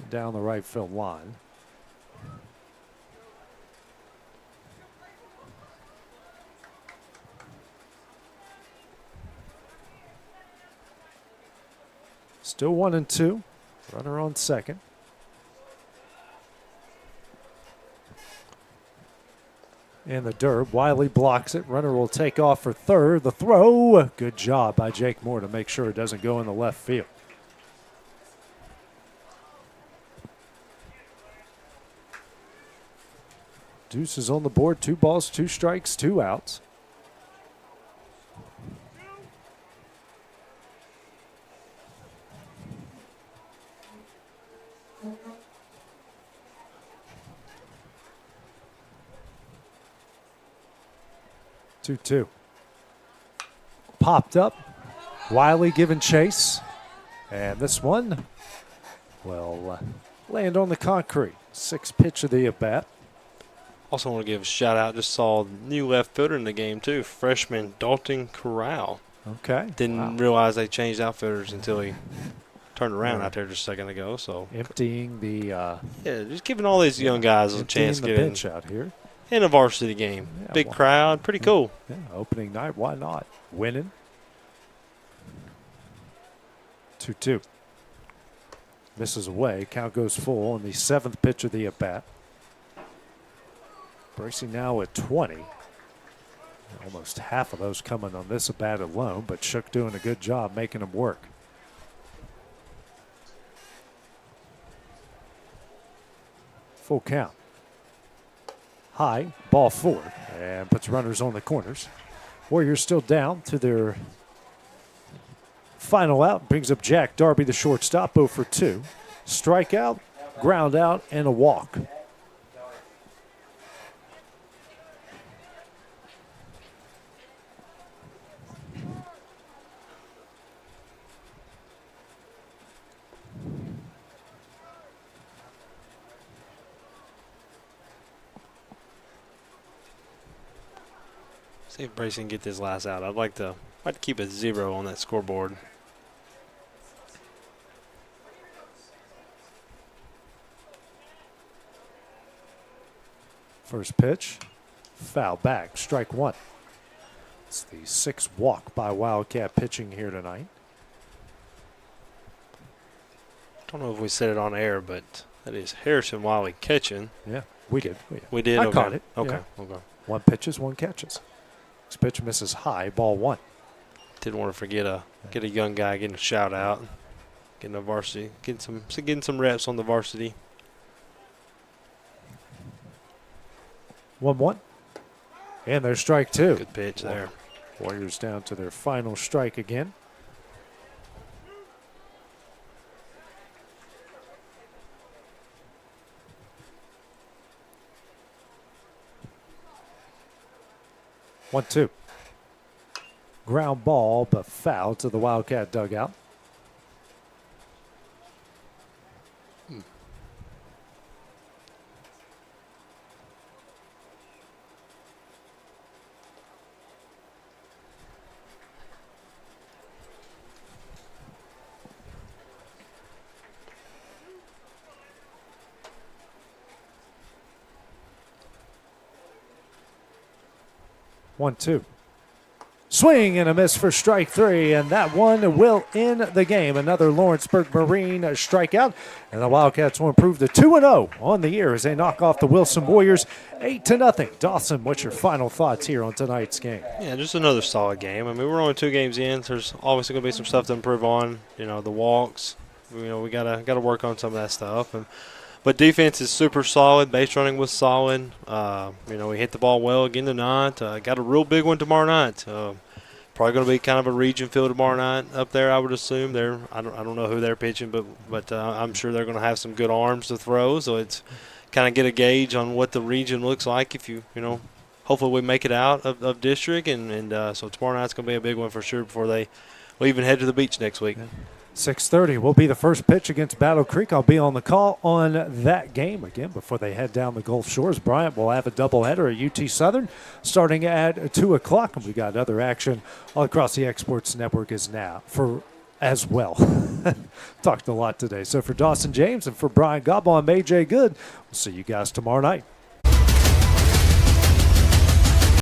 down the right field line. Still 1-2. Runner on second. In the dirt, Wiley blocks it. Runner will take off for third. The throw, good job by Jake Moore to make sure it doesn't go in the left field. Deuce is on the board. 2 balls, 2 strikes, 2 outs. Two. Popped up. Wiley giving chase. And this one will land on the concrete. 6th pitch of the at-bat. Also want to give a shout out. Just saw new left fielder in the game too. Freshman Dalton Corral. Okay. Didn't realize they changed outfielders until he turned around out there just a second ago. So emptying the just giving all these young guys a chance to get bench out here. In a varsity game. Yeah, big crowd, pretty cool. Yeah, opening night, why not? Winning. 2-2. Misses away. Count goes full on the 7th pitch of the at-bat. Bracey now at 20. Almost half of those coming on this at-bat alone, but Shook doing a good job making them work. Full count. High, ball 4, and puts runners on the corners. Warriors still down to their final out. Brings up Jack Darby, the shortstop, 0 for 2. Strikeout, ground out, and a walk. See if Bracey can get this last out. I'd like to keep it 0 on that scoreboard. First pitch, foul back, strike 1. It's the 6th walk by Wildcat pitching here tonight. Don't know if we said it on air, but that is Harrison Wiley catching. Yeah, we did. We did? I caught it. Okay. Yeah. Okay. 1 pitches, 1 catches. Next pitch misses high, ball 1. Didn't want to forget get a young guy getting a shout out, getting a varsity, getting some reps on the varsity. 1-1. And there's strike 2. Good pitch there. Warriors down to their final strike again. One, 2. Ground ball, but foul to the Wildcat dugout. One, 2. Swing and a miss for strike 3, and that one will end the game. Another Lawrenceburg Marine strikeout, and the Wildcats will improve to 2-0 on the year as they knock off the Wilson Warriors 8-0. Dawson, what's your final thoughts here on tonight's game? Yeah, just another solid game. I mean, we're only 2 games in. So there's obviously going to be some stuff to improve on. You know, the walks. You know, we gotta work on some of that stuff. But defense is super solid. Base running was solid. You know, we hit the ball well again tonight. Got a real big one tomorrow night. Probably going to be kind of a region field tomorrow night up there, I would assume. I don't know who they're pitching, but I'm sure they're going to have some good arms to throw. So it's kind of get a gauge on what the region looks like if you know, hopefully we make it out of district. And so tomorrow night's going to be a big one for sure before we'll even head to the beach next week. Yeah. 6:30 will be the first pitch against Battle Creek. I'll be on the call on that game again before they head down the Gulf Shores. Bryant will have a doubleheader at UT Southern starting at 2 o'clock, and we got other action all across the Exports Network as well. Talked a lot today. So for Dawson James and for Brian Gobble, I'm AJ Good. We'll see you guys tomorrow night.